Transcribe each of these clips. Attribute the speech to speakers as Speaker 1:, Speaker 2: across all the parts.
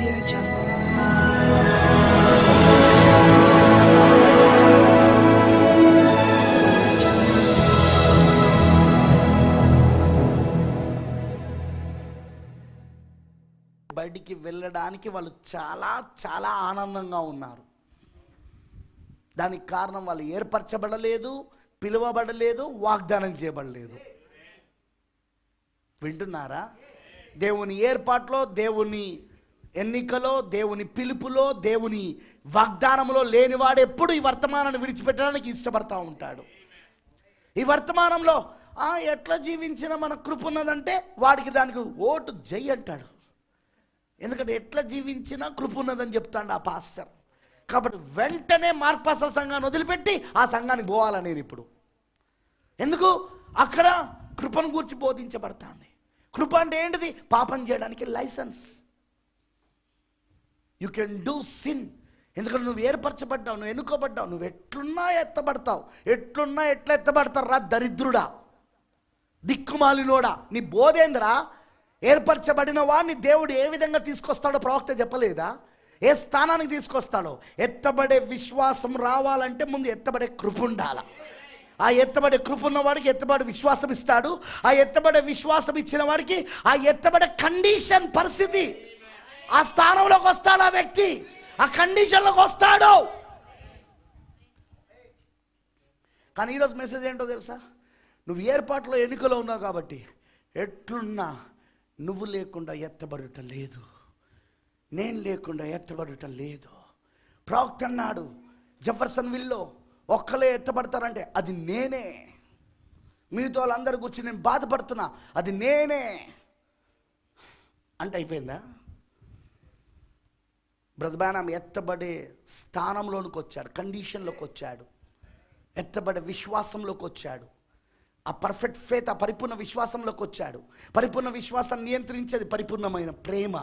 Speaker 1: Audio Jungle.
Speaker 2: బయటికి వెళ్ళడానికి వాళ్ళు చాలా చాలా ఆనందంగా ఉన్నారు. దానికి కారణం వాళ్ళు ఏర్పరచబడలేదు, పిలువబడలేదు, వాగ్దానం చేయబడలేదు. వింటున్నారా? దేవుని ఏర్పాట్లో, దేవుని ఎన్నికలో, దేవుని పిలుపులో, దేవుని వాగ్దానంలో లేనివాడు ఎప్పుడు ఈ వర్తమానాన్ని విడిచిపెట్టడానికి ఇష్టపడతా ఉంటాడు. ఈ వర్తమానంలో ఎట్లా జీవించినా మన కృప ఉన్నదంటే వాడికి దానికి ఓటు జై అంటాడు. ఎందుకంటే ఎట్లా జీవించినా కృప ఉన్నదని చెప్తాడు ఆ పాస్టర్. కాబట్టి వెంటనే మార్పాసల సంఘాన్ని వదిలిపెట్టి ఆ సంఘానికి పోవాలా నేను ఇప్పుడు. ఎందుకు? అక్కడ కృపను గూర్చి బోధించబడతాంది. కృప అంటే ఏంటిది? పాపం చేయడానికి licence. You can do sin. ఎందుకంటే నువ్వు ఏర్పరచబడ్డావు, నువ్వు ఎన్నుకోబడ్డావు. నువ్వు ఎట్లున్నా ఎత్తబడతావు. ఎట్లున్నా ఎట్లా ఎత్తబడతారు రా దరిద్రుడా, దిక్కుమాలినోడా. నీ బోధేంద్రా? ఏర్పరచబడిన వాడిని దేవుడు ఏ విధంగా తీసుకొస్తాడో ప్రవక్త చెప్పలేదా? ఏ స్థానానికి తీసుకొస్తాడో. ఎత్తబడే విశ్వాసం రావాలంటే ముందు ఎత్తబడే కృప ఉండాల. ఆ ఎత్తబడే కృప ఉన్న వాడికి ఎత్తబడే విశ్వాసం ఇస్తాడు. ఆ ఎత్తబడే విశ్వాసం ఇచ్చిన వాడికి ఆ ఎత్తబడే కండిషన్, పరిస్థితి, ఆ స్థానంలోకి వస్తాడు ఆ వ్యక్తి. ఆ కండిషన్లోకి వస్తాడు. కానీ ఈరోజు మెసేజ్ ఏంటో తెలుసా? నువ్వు ఏర్పాట్లో ఎన్నికలో ఉన్నావు కాబట్టి ఎట్లున్నా నువ్వు లేకుండా ఎత్తబడుట లేదు, నేను లేకుండా ఎత్తబడుట లేదు. ప్రవక్త అన్నాడు జెఫర్సన్ విల్లో, ఒక్కలే ఎత్తబడతారంటే అది నేనే. మీతో వాళ్ళందరి గురించి నేను బాధపడుతున్నా, అది నేనే అంటే అయిపోయిందా? బ్రదర్ బ్రానమ్ ఎత్తబడే స్థానంలోనికి వచ్చాడు, కండిషన్లోకి వచ్చాడు, ఎత్తబడే విశ్వాసంలోకి వచ్చాడు. ఆ పర్ఫెక్ట్ ఫేత్, ఆ పరిపూర్ణ విశ్వాసంలోకి వచ్చాడు. పరిపూర్ణ విశ్వాసాన్ని నియంత్రించేది పరిపూర్ణమైన ప్రేమ.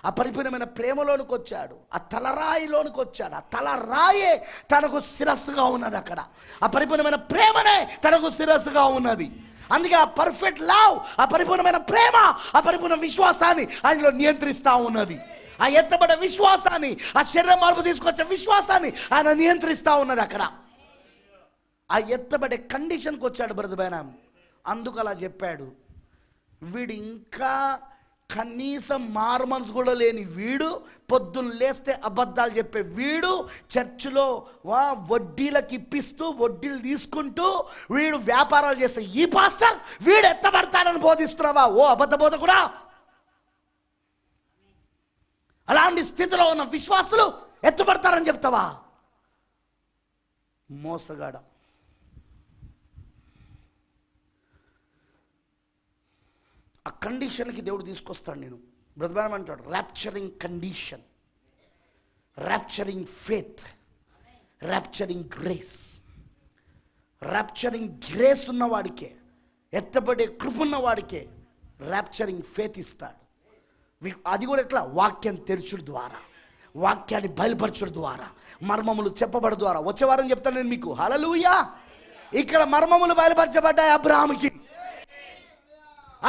Speaker 2: ఆ పరిపూర్ణమైన ప్రేమలోనికి వచ్చాడు. ఆ తలరాయిలోనికి వచ్చాడు. ఆ తలరాయే తనకు శిరస్సుగా ఉన్నది. అక్కడ ఆ పరిపూర్ణమైన ప్రేమనే తనకు శిరస్సుగా ఉన్నది. అందుకే ఆ పర్ఫెక్ట్ లవ్, ఆ పరిపూర్ణమైన ప్రేమ, ఆ పరిపూర్ణ విశ్వాసాన్ని ఆయనలో నియంత్రిస్తూ ఉన్నది. ఆ ఎత్తబడే విశ్వాసాన్ని, ఆ శరీర మార్పు తీసుకొచ్చే విశ్వాసాన్ని ఆయన నియంత్రిస్తూ ఉన్నది. అక్కడ ఆ ఎత్తబడే కండిషన్కి వచ్చాడు బ్రదర్ బ్రానమ్. అందుకు అలా చెప్పాడు. వీడు ఇంకా కనీసం మార్మన్స్ కూడా లేని వీడు, పొద్దున్న లేస్తే అబద్ధాలు చెప్పే వీడు, చర్చిలో వడ్డీలకు ఇప్పిస్తూ వడ్డీలు తీసుకుంటూ వీడు వ్యాపారాలు చేస్తే ఈ పాస్టర్ వీడు ఎత్తబడతాడని బోధిస్తున్నావా? ఓ అబద్ధ బోధకుడా! అలాంటి స్థితిలో ఉన్న విశ్వాసులు ఎత్తబడతారని చెప్తావా? మోసగాడ. ఆ కండిషన్కి దేవుడు తీసుకొస్తాడు. నేను బ్రదర్ బ్రానమ్ అంటాడు ర్యాప్చరింగ్ కండిషన్, ర్యాప్చరింగ్ ఫేత్, ర్యాప్చరింగ్ గ్రేస్. ర్యాప్చరింగ్ గ్రేస్ ఉన్నవాడికే, ఎత్తబడే కృప ఉన్నవాడికే ర్యాప్చరింగ్ ఫేత్ ఇస్తాడు. అది కూడా ఎట్లా? వాక్యం తెరచుడు ద్వారా, వాక్యాన్ని బయలుపరచడం ద్వారా, మర్మములు చెప్పబడ ద్వారా. వచ్చే వారం చెప్తాను నేను మీకు. హల్లెలూయా! ఇక్కడ మర్మములు బయలుపరచబడ్డాయి అబ్రాహాముకి.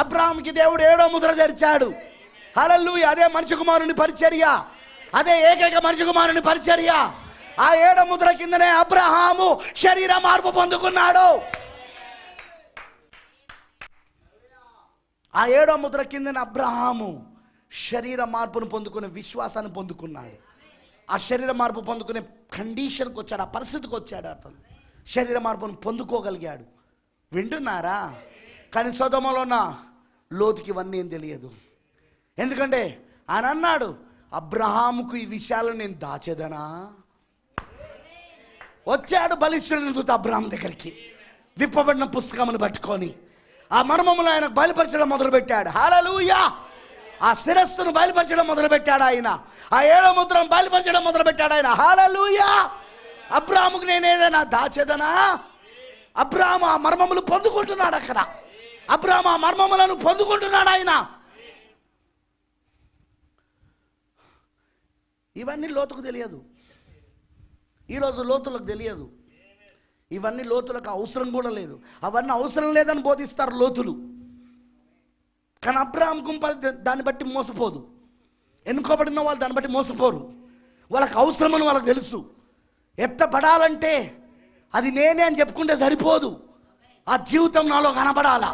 Speaker 2: అబ్రాహాముకి దేవుడు 7వ ముద్ర తెరిచాడు. హల్లెలూయా! అదే మనిషి కుమారుని పరిచర్య, అదే ఏకైక మనిషి కుమారుని పరిచర్య. ఆ 7వ ముద్ర కిందనే అబ్రాహాము శరీర మార్పు పొందుకున్నాడు. ఆ 7వ ముద్ర కిందనే అబ్రాహాము శరీర మార్పును పొందుకునే విశ్వాసాన్ని పొందుకున్నాడు. ఆ శరీర మార్పు పొందుకునే కండిషన్కి వచ్చాడు, ఆ పరిస్థితికి వచ్చాడు. అతను శరీర మార్పును పొందుకోగలిగాడు. వింటున్నారా? కానీ సొదొమలో ఉన్న లోతుకి ఇవన్నీ ఏం తెలియదు. ఎందుకంటే ఆయన అన్నాడు, అబ్రహాముకు ఈ విషయాలను నేను దాచేదనా? వచ్చాడు బలిష్ఠుడైన దూత అబ్రహాం దగ్గరికి, విప్పబడిన పుస్తకమును పట్టుకొని ఆ మర్మములు ఆయన బయలుపరచడం మొదలుపెట్టాడు. హల్లెలూయా! ఆ శిరస్సును బయలుపరచడం మొదలుపెట్టాడు ఆయన. ఆ 7వ ముద్రను బయలుపరచడం మొదలుపెట్టాడు ఆయన. హల్లెలూయా! అబ్రాహాముకు నేను ఏదైనా దాచేదనా? అబ్రాహాము ఆ మర్మములు పొందుకుంటున్నాడు. అక్కడ అబ్రాహాము ఆ మర్మములను పొందుకుంటున్నాడు ఆయన. ఇవన్నీ లోతుకు తెలియదు. ఈరోజు లోతులకు తెలియదు. ఇవన్నీ లోతులకు అవసరం కూడా లేదు. అవన్నీ అవసరం లేదని బోధిస్తారు లోతులు. కానీ అబ్రహాం గుంప దాన్ని బట్టి మోసపోదు. ఎన్నుకోబడిన వాళ్ళు దాన్ని బట్టి మోసపోరు. వాళ్ళకి అవసరమని వాళ్ళకి తెలుసు. ఎత్తబడాలంటే అది నేనే అని చెప్పుకుంటే సరిపోదు, ఆ జీవితం నాలో కనబడాలా.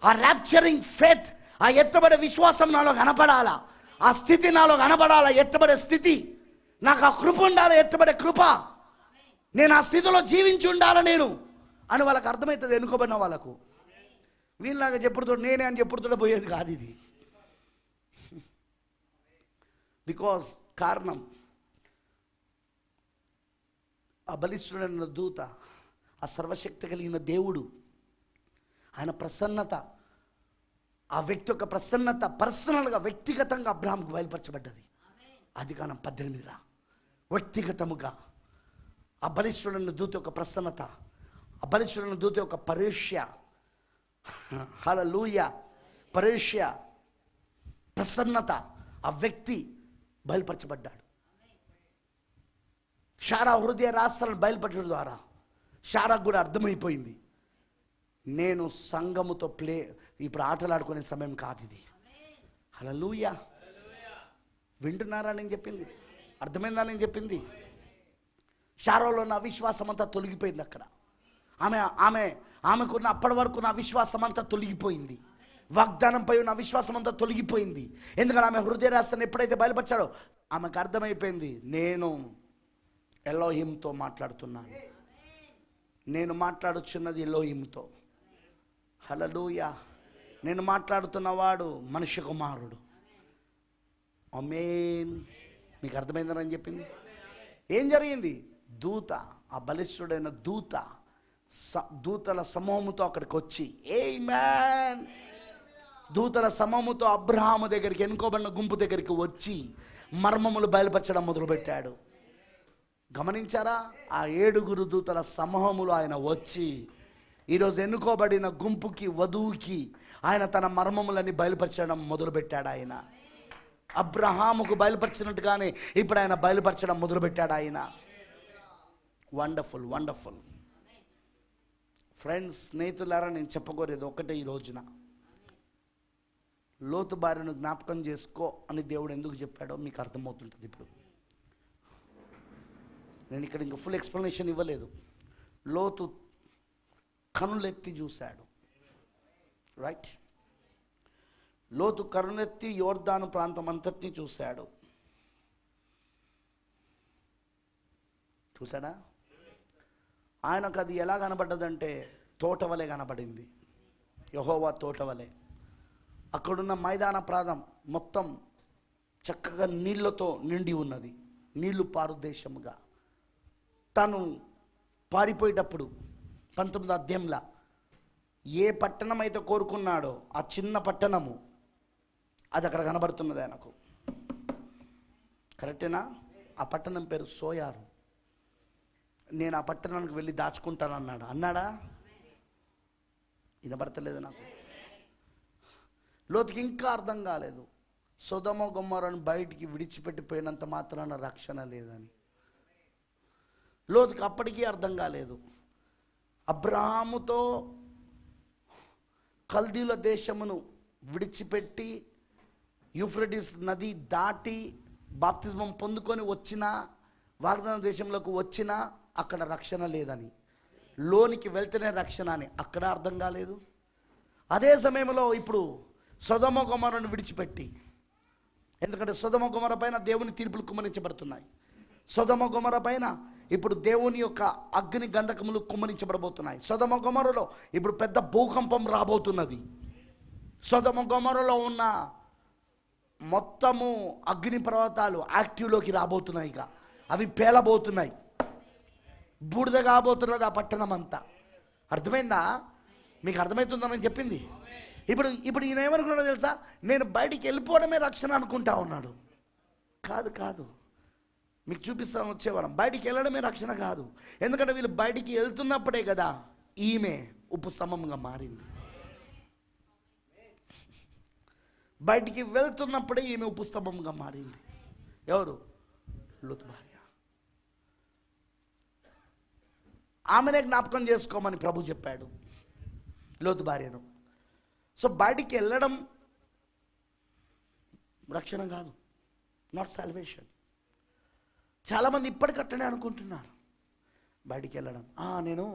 Speaker 2: ఆ ర్యాప్చరింగ్ ఫెయిత్, ఆ ఎత్తబడే విశ్వాసం నాలో కనపడాలా. ఆ స్థితి నాలో కనపడాలా. ఎత్తబడే స్థితి నాకు, ఆ కృప ఉండాలి. ఎత్తబడే కృప, నేను ఆ స్థితిలో జీవించి ఉండాలి నేను అని వాళ్ళకి అర్థమవుతుంది. ఎన్నుకోబడిన వాళ్ళకు. వీళ్ళలాగా చెప్పుడుతో నేనే అని చెప్పుడుతో పోయేది కాదు ఇది. బికాజ్ కారణం, ఆ బలిష్ఠుడైన దూత, ఆ సర్వశక్తి కలిగిన దేవుడు, ఆయన ప్రసన్నత, ఆ వ్యక్తి యొక్క ప్రసన్నత పర్సనల్గా వ్యక్తిగతంగా అబ్రహాంకు బయలుపరచబడ్డది. ఆదికాండం 18 వ్యక్తిగతముగా ఆ బలిష్ఠుడైన దూత యొక్క ప్రసన్నత, ఆ బలిష్ఠుడైన దూత యొక్క పరేష్య, హల్లెలూయా, పరేష్య ప్రసన్నత, ఆ వ్యక్తి బయలుపరచబడ్డాడు. శారా హృదయ రాష్ట్రాలను బయలుపరచడం ద్వారా శారాకు కూడా అర్థమైపోయింది, నేను సంఘముతో ఇప్పుడు ఆటలాడుకునే సమయం కాదు ఇది. హల్లెలూయా. వింటున్నారా నేను చెప్పింది? అర్థమైందా నేను చెప్పింది? శారాలో నా విశ్వాసం అంతా తొలగిపోయింది. అక్కడ ఆమెకున్న అప్పటి వరకు నా విశ్వాసం అంతా తొలగిపోయింది. వాగ్దానంపై ఉన్న విశ్వాసం అంతా తొలగిపోయింది. ఎందుకంటే ఆమె హృదయ రాష్ట్రాన్ని ఎప్పుడైతే బయలుపరిచాడో ఆమెకు అర్థమైపోయింది, నేను ఎలోహింతో మాట్లాడుతున్నాను, నేను మాట్లాడుచున్నది ఎలోహింతో. హల్లెలూయా. నేను మాట్లాడుతున్నవాడు మనుష్య కుమారుడు. ఆమేన్. మీకు అర్థమైందని చెప్పింది. ఏం జరిగింది? దూత, ఆ బలిష్ఠుడైన దూతల సమూహముతో అక్కడికి వచ్చి, ఆమేన్, దూతల సమూహముతో అబ్రహాము దగ్గరికి, ఎన్నుకోబడిన గుంపు దగ్గరికి వచ్చి మర్మములు బయలుపరచడం మొదలుపెట్టాడు. గమనించారా? ఆ 7 దూతల సమూహములు ఆయన వచ్చి ఈరోజు ఎన్నుకోబడిన గుంపుకి, వధువుకి ఆయన తన మర్మములని బయలుపరచడం మొదలుపెట్టాడు. ఆయన అబ్రహాముకు బయలుపరిచినట్టుగానే ఇప్పుడు ఆయన బయలుపరచడం మొదలుపెట్టాడు ఆయన. వండర్ఫుల్, వండర్ఫుల్ ఫ్రెండ్స్, స్నేహితులారా, నేను చెప్పకూడదు ఒకటే. ఈ రోజున లోతు భార్యను జ్ఞాపకం చేసుకో అని దేవుడు ఎందుకు చెప్పాడో మీకు అర్థమవుతుంటుంది. ఇప్పుడు నేను ఇక్కడ ఇంకా ఫుల్ ఎక్స్ప్లెనేషన్ ఇవ్వలేదు. లోతు కనులెత్తి చూశాడు, రైట్? లోతు కనులెత్తి యోర్దాను ప్రాంతం అంతటినీ చూశాడు. చూశాడా? ఆయనకు అది ఎలా కనబడ్డదంటే తోట వలె కనబడింది, యెహోవా తోట వలె. అక్కడున్న మైదాన ప్రాంతం మొత్తం చక్కగా నీళ్లతో నిండి ఉన్నది, నీళ్లు పారు దేశముగా. తను పారిపోయేటప్పుడు 19వ అధ్యాయంలో ఏ పట్టణం అయితే కోరుకున్నాడో ఆ చిన్న పట్టణము అది అక్కడ కనబడుతున్నది ఆయనకు. కరెక్టేనా? ఆ పట్టణం పేరు సోయారు. నేను ఆ పట్టణానికి వెళ్ళి దాచుకుంటానన్నాడు. అన్నాడా? వినబడతలేదు నాకు. లోతుకి ఇంకా అర్థం కాలేదు, సొదొమ గొమొర్రాను బయటికి విడిచిపెట్టిపోయినంత మాత్రాన రక్షణ లేదని. లోతుకి అప్పటికీ అర్థం కాలేదు. అబ్రహాముతో కల్దీల దేశమును విడిచిపెట్టి యూఫ్రటీస్ నది దాటి బాప్తిజం పొందుకొని వచ్చిన వాగ్దాన దేశంలోకి వచ్చిన అక్కడ రక్షణ లేదని, లోనికి వెళ్తేనే రక్షణ అని అక్కడ అర్థం కాలేదు. అదే సమయంలో ఇప్పుడు సొదొమ గొమొర్రాను విడిచిపెట్టి, ఎందుకంటే సొదొమ గొమొర్రా పైన దేవుని తీర్పులు కుమ్మరించబడుతున్నాయి. సొదొమ గొమొర్రా పైన ఇప్పుడు దేవుని యొక్క అగ్ని గంధకములు కుమ్మరించబడబోతున్నాయి. సొదొమ గొమొర్రాలో ఇప్పుడు పెద్ద భూకంపం రాబోతున్నది. సొదొమ గొమొర్రాలో ఉన్న మొత్తము అగ్ని పర్వతాలు యాక్టివ్లోకి రాబోతున్నాయి. ఇక అవి పేలబోతున్నాయి, బూడిద కాబోతున్నది ఆ పట్టణం అంతా. అర్థమైందా? మీకు అర్థమవుతుందని చెప్పింది. ఇప్పుడు ఈయన ఏమనుకున్నాడో తెలుసా? నేను బయటికి వెళ్ళిపోవడమే రక్షణ అనుకుంటా ఉన్నాడు. కాదు, మీకు చూపిస్తాను వచ్చేవారం. బయటికి వెళ్ళడమే రక్షణ కాదు. ఎందుకంటే వీళ్ళు బయటికి వెళ్తున్నప్పుడే కదా ఈమె ఉపశమంగా మారింది. బయటికి వెళ్తున్నప్పుడే ఈమె ఉపస్తంభంగా మారింది. ఎవరు? లోతు భార్య. ఆమెనే జ్ఞాపకం చేసుకోమని ప్రభు చెప్పాడు లోతు భార్యను. సో బయటికి వెళ్ళడం రక్షణ కాదు. Not salvation. చాలామంది ఇప్పటికట్టనే అనుకుంటున్నారు. బయటికి వెళ్ళడం, నేను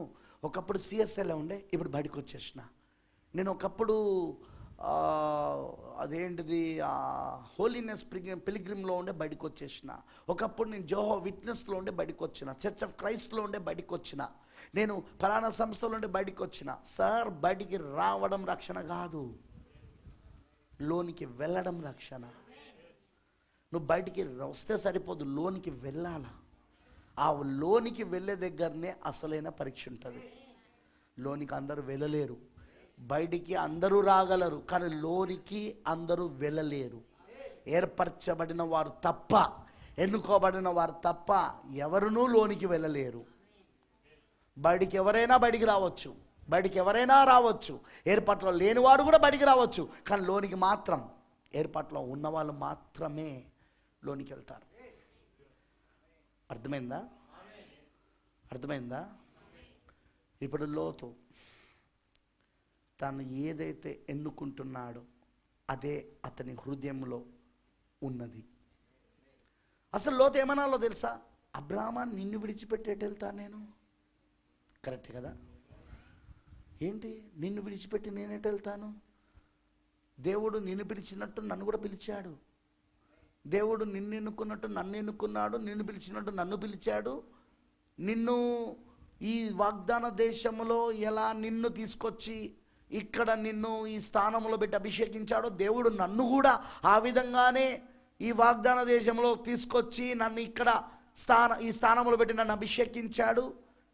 Speaker 2: ఒకప్పుడు సిఎస్ఐలో ఉండే, ఇప్పుడు బయటకు వచ్చేసిన. నేను ఒకప్పుడు అదేంటిది హోలీనెస్ పిలిగ్రిమ్లో ఉండే బయటకు వచ్చేసిన. ఒకప్పుడు నేను జోహో విట్నెస్లో ఉండే బయటకు వచ్చిన, చర్చ్ ఆఫ్ క్రైస్ట్లో ఉండే బయటకు వచ్చిన, నేను ఫలానా సంస్థలో ఉండే బయటకు వచ్చిన. సార్, బయటికి రావడం రక్షణ కాదు, లోనికి వెళ్ళడం రక్షణ. నువ్వు బయటికి వస్తే సరిపోదు, లోనికి వెళ్ళాలా. ఆ లోనికి వెళ్ళే దగ్గరనే అసలైన పరీక్ష ఉంటుంది. లోనికి అందరూ వెళ్ళలేరు, బయటికి అందరూ రాగలరు, కానీ లోనికి అందరూ వెళ్ళలేరు. ఏర్పరచబడిన వారు తప్ప, ఎన్నుకోబడిన వారు తప్ప ఎవరునూ లోనికి వెళ్ళలేరు. బయటికి ఎవరైనా బయటికి రావచ్చు, బయటికి ఎవరైనా రావచ్చు. ఏర్పాట్లో లేనివాడు కూడా బయటికి రావచ్చు, కానీ లోనికి మాత్రం ఏర్పాట్లో ఉన్నవాళ్ళు మాత్రమే లోనికి వెళ్తారు. అర్థమైందా? అర్థమైందా? ఇప్పుడు లోతు తాను ఏదైతే ఎన్నుకుంటున్నాడో అదే అతని హృదయంలో ఉన్నది. అసలు లోతు ఏమనాలో తెలుసా? అబ్రామా, నిన్ను విడిచిపెట్టేటి వెళ్తా నేను. కరెక్ట్ కదా? ఏంటి నిన్ను విడిచిపెట్టి నేనేటి వెళ్తాను? దేవుడు నిన్ను పిలిచినట్టు నన్ను కూడా పిలిచాడు. దేవుడు నిన్ను ఎన్నుకున్నట్టు నన్ను ఎన్నుకున్నాడు. నిన్ను పిలిచినట్టు నన్ను పిలిచాడు. నిన్ను ఈ వాగ్దాన దేశంలో ఎలా నిన్ను తీసుకొచ్చి ఇక్కడ నిన్ను ఈ స్థానంలో పెట్టి అభిషేకించాడో, దేవుడు నన్ను కూడా ఆ విధంగానే ఈ వాగ్దాన దేశంలో తీసుకొచ్చి నన్ను ఇక్కడ ఈ స్థానంలో పెట్టి నన్ను అభిషేకించాడు.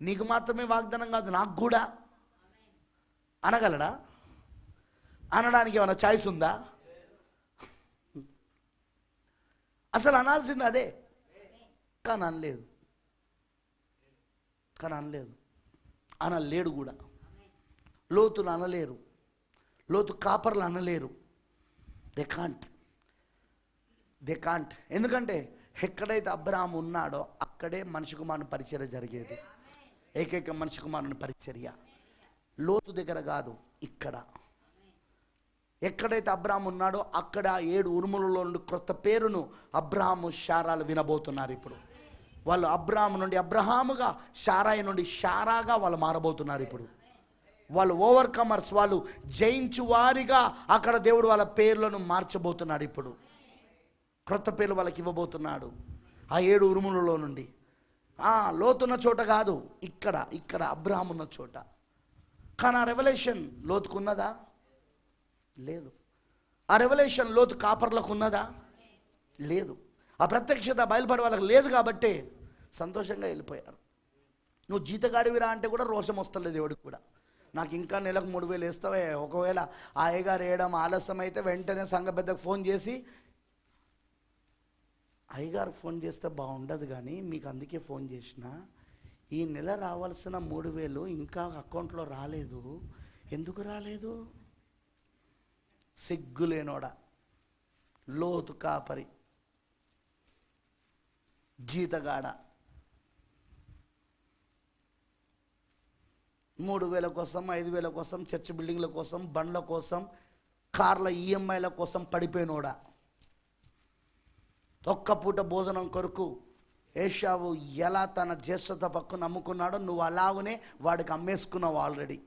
Speaker 2: నీకు మాత్రమే వాగ్దానం కాదు, నాకు కూడా అనగలడా? అనడానికి ఏమైనా ఛాయిస్ ఉందా? అసలు అనాల్సింది అదే, కానీ అనలేదు. అనలేడు కూడా. లోతులు అనలేరు, లోతు కాపర్లు అనలేరు. They can't. ఎందుకంటే ఎక్కడైతే అబ్రాహాము ఉన్నాడో అక్కడే మనిషి కుమారుని పరిచర్య జరిగేది. ఏకైక మనిషి కుమారుని పరిచర్య లోతు దగ్గర కాదు, ఇక్కడ. ఎక్కడైతే అబ్రాహాము ఉన్నాడో అక్కడ 7 ఉరుములలో నుండి క్రొత్త పేరును అబ్రాహాము శారాలు వినబోతున్నారు. ఇప్పుడు వాళ్ళు అబ్రాహాము నుండి అబ్రహాముగా, శారాయి నుండి శారాగా వాళ్ళు మారబోతున్నారు. ఇప్పుడు వాళ్ళు ఓవర్కమర్స్, వాళ్ళు జయించు వారిగా అక్కడ దేవుడు వాళ్ళ పేర్లను మార్చబోతున్నాడు. ఇప్పుడు క్రొత్త పేర్లు వాళ్ళకి ఇవ్వబోతున్నాడు ఆ 7 ఉరుములలో నుండి. లోతున్న చోట కాదు, ఇక్కడ అబ్రాహాము ఉన్న చోట. కానీ ఆ రెవల్యూషన్ లోతుకున్నదా? లేదు. ఆ రెవల్యూషన్ లోతు కాపర్లకు ఉన్నదా? లేదు. ఆ ప్రత్యక్షత బయలుపడే వాళ్ళకి లేదు. కాబట్టి సంతోషంగా వెళ్ళిపోయారు. నువ్వు జీతగాడివిరా అంటే కూడా రోషం వస్తలేదు దేవుడికి కూడా. నాకు ఇంకా నెలకు 3,000 వేస్తావే. ఒకవేళ ఆ అయ్యగారు వేయడం ఆలస్యం అయితే వెంటనే సంఘ పెద్దకు ఫోన్ చేసి, అయ్యగారు ఫోన్ చేస్తే బాగుండదు కానీ మీకు అందుకే ఫోన్ చేసిన, ఈ నెల రావాల్సిన 3,000 ఇంకా అకౌంట్లో రాలేదు, ఎందుకు రాలేదు? సిగ్గులేనోడా, లోతు కాపరి, జీతగాడ. 3,000 కోసం, 5,000 కోసం, చర్చ్ బిల్డింగ్ల కోసం, బండ్ల కోసం, కార్ల ఈఎంఐల కోసం పడిపోయినోడా. ఒక్క పూట భోజనం కొరకు ఏషావు ఎలా తన జ్యేష్ఠత పక్కన అమ్ముకున్నాడో నువ్వు అలాగనే వాడికి అమ్మేసుకున్నావు ఆల్రెడీ.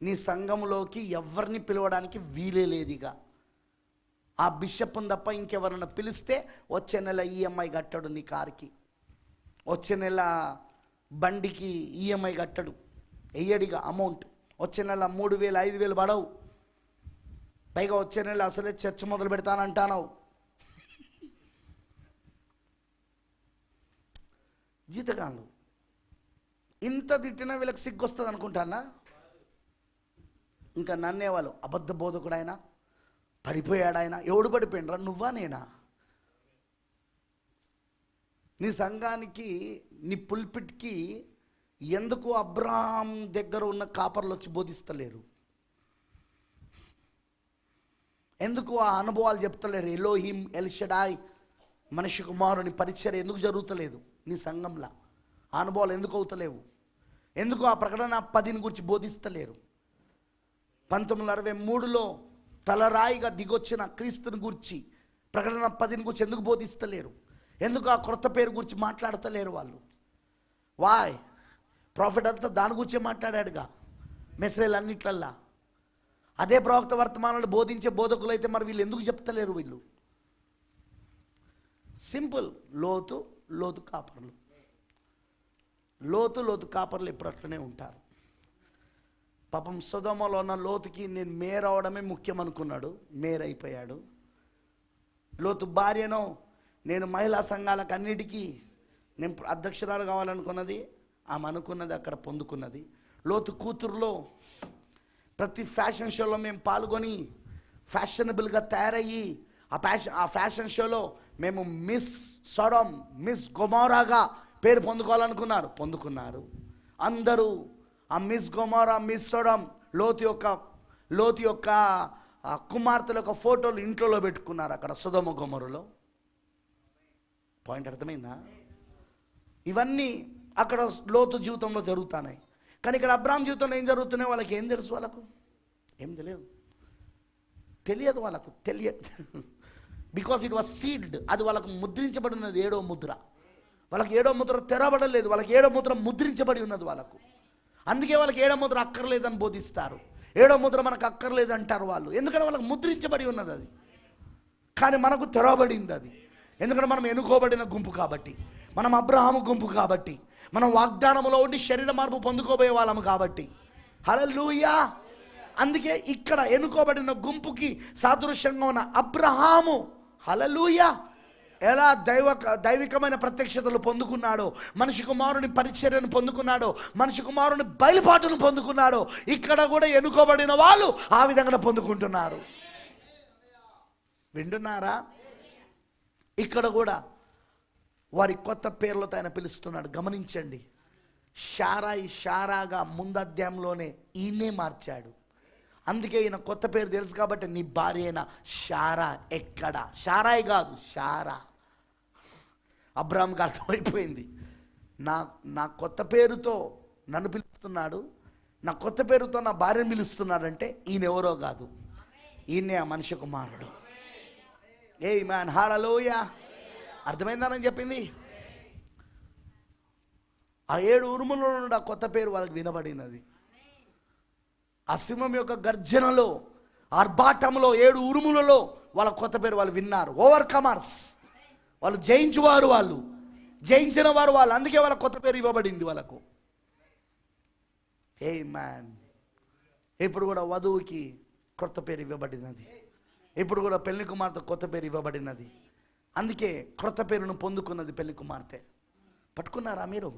Speaker 2: నీ సంఘంలోకి ఎవరిని పిలవడానికి వీలే లేదుగా. ఆ బిషప్ని తప్ప ఇంకెవరన్నా పిలిస్తే వచ్చే నెల ఈఎంఐ కట్టాడు నీ కార్కి, వచ్చే నెల బండికి ఈఎంఐ కట్టడు, వెయ్యడిగా అమౌంట్. వచ్చే నెల 3,000 5,000 పడవు. పైగా వచ్చే నెల అసలే చర్చ మొదలు పెడతానంటావు. జీతగాళ్ళు ఇంత తిట్టినా వీళ్ళకి సిగ్గు వస్తుంది అనుకుంటానా? ఇంకా నన్నేవాళ్ళు అబద్ధ బోధకుడు ఆయన, పడిపోయాడు ఆయన. ఎవడు పడిపోయినరా, నువ్వా నేనా? నీ సంఘానికి, నీ పుల్పిట్కి ఎందుకు అబ్రాహాం దగ్గర ఉన్న కాపర్లు వచ్చి బోధిస్తలేరు? ఎందుకు ఆ అనుభవాలు చెప్తలేరు? ఎలోహిం, ఎల్షడాయ్, మనిషి కుమారుని పరిచర్య ఎందుకు జరుగుతలేదు నీ సంఘంలో? ఆ అనుభవాలు ఎందుకు అవుతలేవు? ఎందుకు ఆ ప్రకటన 10 గురించి బోధిస్తలేరు? 1963లో తలరాయిగా దిగొచ్చిన క్రీస్తుని గురించి ప్రకటన 10 గురించి ఎందుకు బోధిస్తలేరు? ఎందుకు ఆ క్రొత్త పేరు గురించి మాట్లాడతలేరు వాళ్ళు? వాయ్? ప్రాఫిట్ అంతా దాని గురించే మాట్లాడాడుగా మెసేజ్లు అన్నిట్లల్లా. అదే ప్రవక్త వర్తమానాలు బోధించే బోధకులు అయితే మరి వీళ్ళు ఎందుకు చెప్తలేరు? వీళ్ళు సింపుల్, లోతు కాపర్లు. లోతు కాపర్లు ఎప్పుడు అట్లనే ఉంటారు. పాపం సొదొమలో ఉన్న లోతుకి నేను మేయర్ అవడమే ముఖ్యం అనుకున్నాడు, మేయర్ అయిపోయాడు. లోతు భార్యను నేను మహిళా సంఘాలకు అన్నిటికీ నేను అధ్యక్షురాలు కావాలనుకున్నది, ఆమె అనుకున్నది అక్కడ పొందుకున్నది. లోతు కూతురులో ప్రతి ఫ్యాషన్ షోలో మేము పాల్గొని ఫ్యాషనబుల్గా తయారయ్యి ఆ ఫ్యాషన్ షోలో మేము మిస్ సొడొమ్, మిస్ గొమొర్రాగా పేరు పొందుకున్నారు. అందరూ ఆ మిస్ గొమొర్రా, మిస్ సొడొమ్, లోతు యొక్క కుమార్తెల యొక్క ఫోటోలు ఇంట్లో పెట్టుకున్నారు అక్కడ సొదొమ గొమొర్రాలో. పాయింట్ అర్థమైందా? ఇవన్నీ అక్కడ లోతు జీవితంలో జరుగుతున్నాయి. కానీ ఇక్కడ అబ్రాహాం జీవితంలో ఏం జరుగుతున్నాయి వాళ్ళకి ఏం తెలుసు? వాళ్ళకు ఏం తెలియదు వాళ్ళకు బికాస్ ఇట్ వాజ్ సీల్డ్. అది వాళ్ళకు ముద్రించబడి ఉన్నది, 7వ ముద్ర. వాళ్ళకి 7వ ముద్ర తెరవబడలేదు, వాళ్ళకి 7వ ముద్ర ముద్రించబడి ఉన్నది వాళ్ళకు. అందుకే వాళ్ళకి 7వ ముద్ర అక్కర్లేదని బోధిస్తారు. 7వ ముద్ర మనకు అక్కర్లేదు అంటారు వాళ్ళు, ఎందుకంటే వాళ్ళకి ముద్రించబడి ఉన్నది అది. కానీ మనకు తెరవబడింది అది, ఎందుకంటే మనం ఎన్నుకోబడిన గుంపు కాబట్టి, మనం అబ్రహాము గుంపు కాబట్టి, మనం వాగ్దానములో ఉండి శరీర మార్పు పొందుకోబోయే వాళ్ళము కాబట్టి. హల్లెలూయా. అందుకే ఇక్కడ ఎన్నుకోబడిన గుంపుకి సాదృశ్యంగా ఉన్న అబ్రహాము, హల్లెలూయా, ఎలా దైవికమైన ప్రత్యక్షతలు పొందుకున్నాడో, మనిషి కుమారుని పరిచర్యను పొందుకున్నాడో, మనిషి కుమారుని బయలుపాటును పొందుకున్నాడో, ఇక్కడ కూడా ఎన్నుకోబడిన వాళ్ళు ఆ విధంగా పొందుకుంటున్నారు. వింటున్నారా? ఇక్కడ కూడా వారి కొత్త పేర్లతో ఆయన పిలుస్తున్నాడు. గమనించండి, షారాగా ముందు అధ్యాయంలోనే ఈయనే మార్చాడు. అందుకే ఈయన కొత్త పేరు తెలుసు కాబట్టి నీ భార్య అయిన షారా. ఎక్కడ? షారాయి కాదు, షారా. అబ్రాహాంకి అర్థమైపోయింది, నా కొత్త పేరుతో నన్ను పిలుస్తున్నాడు, నా కొత్త పేరుతో నా భార్యను పిలుస్తున్నాడంటే ఈయన ఎవరో కాదు, ఈయనే ఆ మనిషి కుమారుడు. ఆమేన్, హల్లెలూయా. అర్థమైందని చెప్పింది. ఆ 7 ఉరుములలో నుండి ఆ కొత్త పేరు వాళ్ళకి వినబడినది. ఆ సింహం యొక్క గర్జనలో, ఆర్భాటంలో, 7 ఉరుములలో వాళ్ళ కొత్త పేరు వాళ్ళు విన్నారు. ఓవర్కమర్స్, వాళ్ళు జయించువారు, వాళ్ళు జయించిన వారు వాళ్ళు. అందుకే వాళ్ళ కొత్త పేరు ఇవ్వబడింది వాళ్ళకు. ఆమేన్. ఇప్పుడు కూడా వధువుకి కొత్త పేరు ఇవ్వబడినది. ఇప్పుడు కూడా పెళ్లి కుమార్తె కొత్త పేరు ఇవ్వబడినది. అందుకే క్రొత్త పేరును పొందుకున్నది పెళ్లి కుమార్తె. పట్టుకున్నారా మీరు?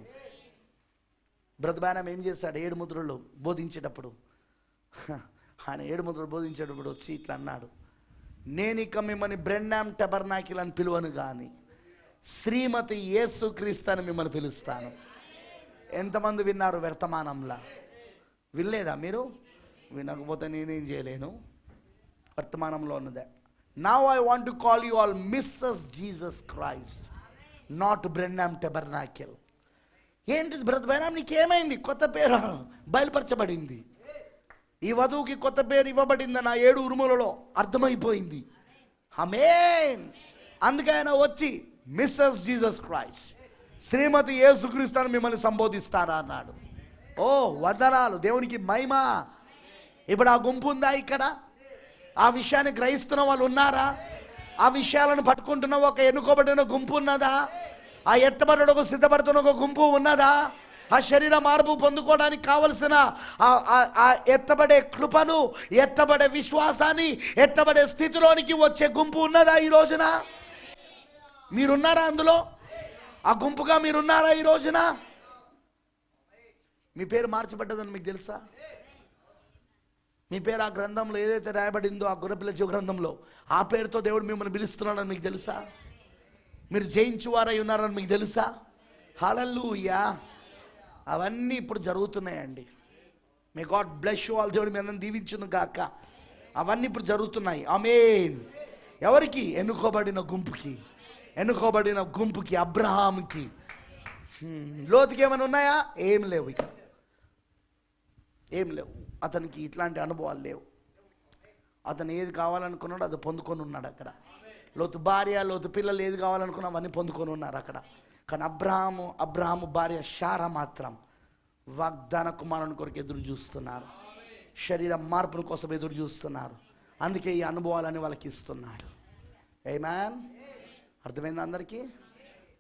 Speaker 2: బ్రదర్ బ్రానమ్ ఏం చేశాడు 7 ముద్రలు బోధించేటప్పుడు? ఆయన 7 ముద్రలు బోధించేటప్పుడు వచ్చి ఇట్లా అన్నాడు, నేను ఇక మిమ్మల్ని బ్రెన్హామ్ టబర్నాకిల్ అని పిలువను కానీ శ్రీమతి యేసుక్రీస్తు అని మిమ్మల్ని పిలుస్తాను. ఎంతమంది విన్నారు వర్తమానంలా? వినలేదా మీరు? వినకపోతే నేనేం చేయలేను. వర్తమానంలో ఉన్నదే. Now I want to call you all Mrs. Jesus Christ, not Branham Tabernacle. ఏంటిది బ్రదర్ బ్రానమ్, నీకేమైంది? కొత్త పేరు బయలుపరచబడింది. ఈ వధువుకి కొత్త పేరు ఇవ్వబడింది నా 7 ఉరుములలో, అర్థమైపోయింది. ఆమేన్. అందుకే ఆయన వచ్చి మిస్సెస్ జీసస్ క్రైస్ట్, శ్రీమతి యేసుక్రీస్తు అని మిమ్మల్ని సంబోధిస్తారా అన్నాడు. ఓ వందనాలు, దేవునికి మహిమ. ఇప్పుడు ఆ గుంపు ఉందా ఇక్కడ? ఆ విషయాన్ని గ్రహిస్తున్న వాళ్ళు ఉన్నారా? ఆ విషయాలను పట్టుకుంటున్న ఒక ఎన్నుకోబడిన గుంపు ఉన్నదా? ఆ ఎత్తబడకు సిద్ధపడుతున్న ఒక గుంపు ఉన్నదా? ఆ శరీర మార్పు పొందుకోవడానికి కావలసిన ఆ ఎత్తబడే కృపను, ఎత్తబడే విశ్వాసాన్ని, ఎత్తబడే స్థితిలోనికి వచ్చే గుంపు ఉన్నదా ఈ రోజున? మీరున్నారా అందులో? ఆ గుంపుగా మీరున్నారా ఈ రోజున? మీ పేరు మార్చబడ్డదని మీకు తెలుసా? మీ పేరు ఆ గ్రంథంలో ఏదైతే రాయబడిందో, ఆ గొర్రెపిల్ల జీవ గ్రంథంలో, ఆ పేరుతో దేవుడు మిమ్మల్ని పిలుస్తున్నాడని మీకు తెలుసా? మీరు జయించువారై ఉన్నారని మీకు తెలుసా? హల్లెలూయా. అవన్నీ ఇప్పుడు జరుగుతున్నాయండి. May God bless you all. దేవుడు మీ అందరిని దీవించును గాక. అవన్నీ ఇప్పుడు జరుగుతున్నాయి. ఆమేన్. ఎవరికి? ఎన్నుకోబడిన గుంపుకి. ఎన్నుకోబడిన గుంపుకి, అబ్రహాంకి. లోతుకి ఏమైనా ఉన్నాయా? ఏం లేవు. ఇక ఏం లేవు. అతనికి ఇట్లాంటి అనుభవాలు లేవు. అతను ఏది కావాలనుకున్నాడో అది పొందుకొని ఉన్నాడు అక్కడ. లోతు భార్య, లోతు పిల్లలు ఏది కావాలనుకున్నా అవన్నీ పొందుకొని ఉన్నారు అక్కడ. కానీ అబ్రహాము భార్య శారా మాత్రం వాగ్దాన కుమారుని కొరకు ఎదురు చూస్తున్నారు, శరీర మార్పుల కోసం ఎదురు చూస్తున్నారు. అందుకే ఈ అనుభవాలని వాళ్ళకి ఇస్తున్నాడు. ఆమేన్. అర్థమైంది అందరికీ?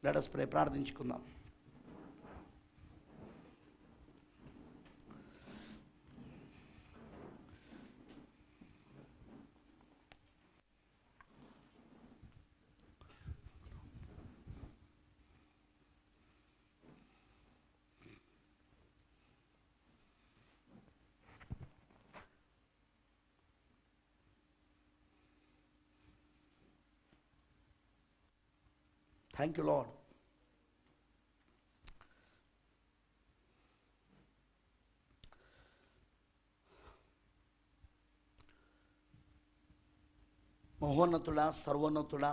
Speaker 2: Let us pray. ప్రార్థించుకుందాం. Thank you Lord. మహోన్నతుడా, సర్వోన్నతుడా,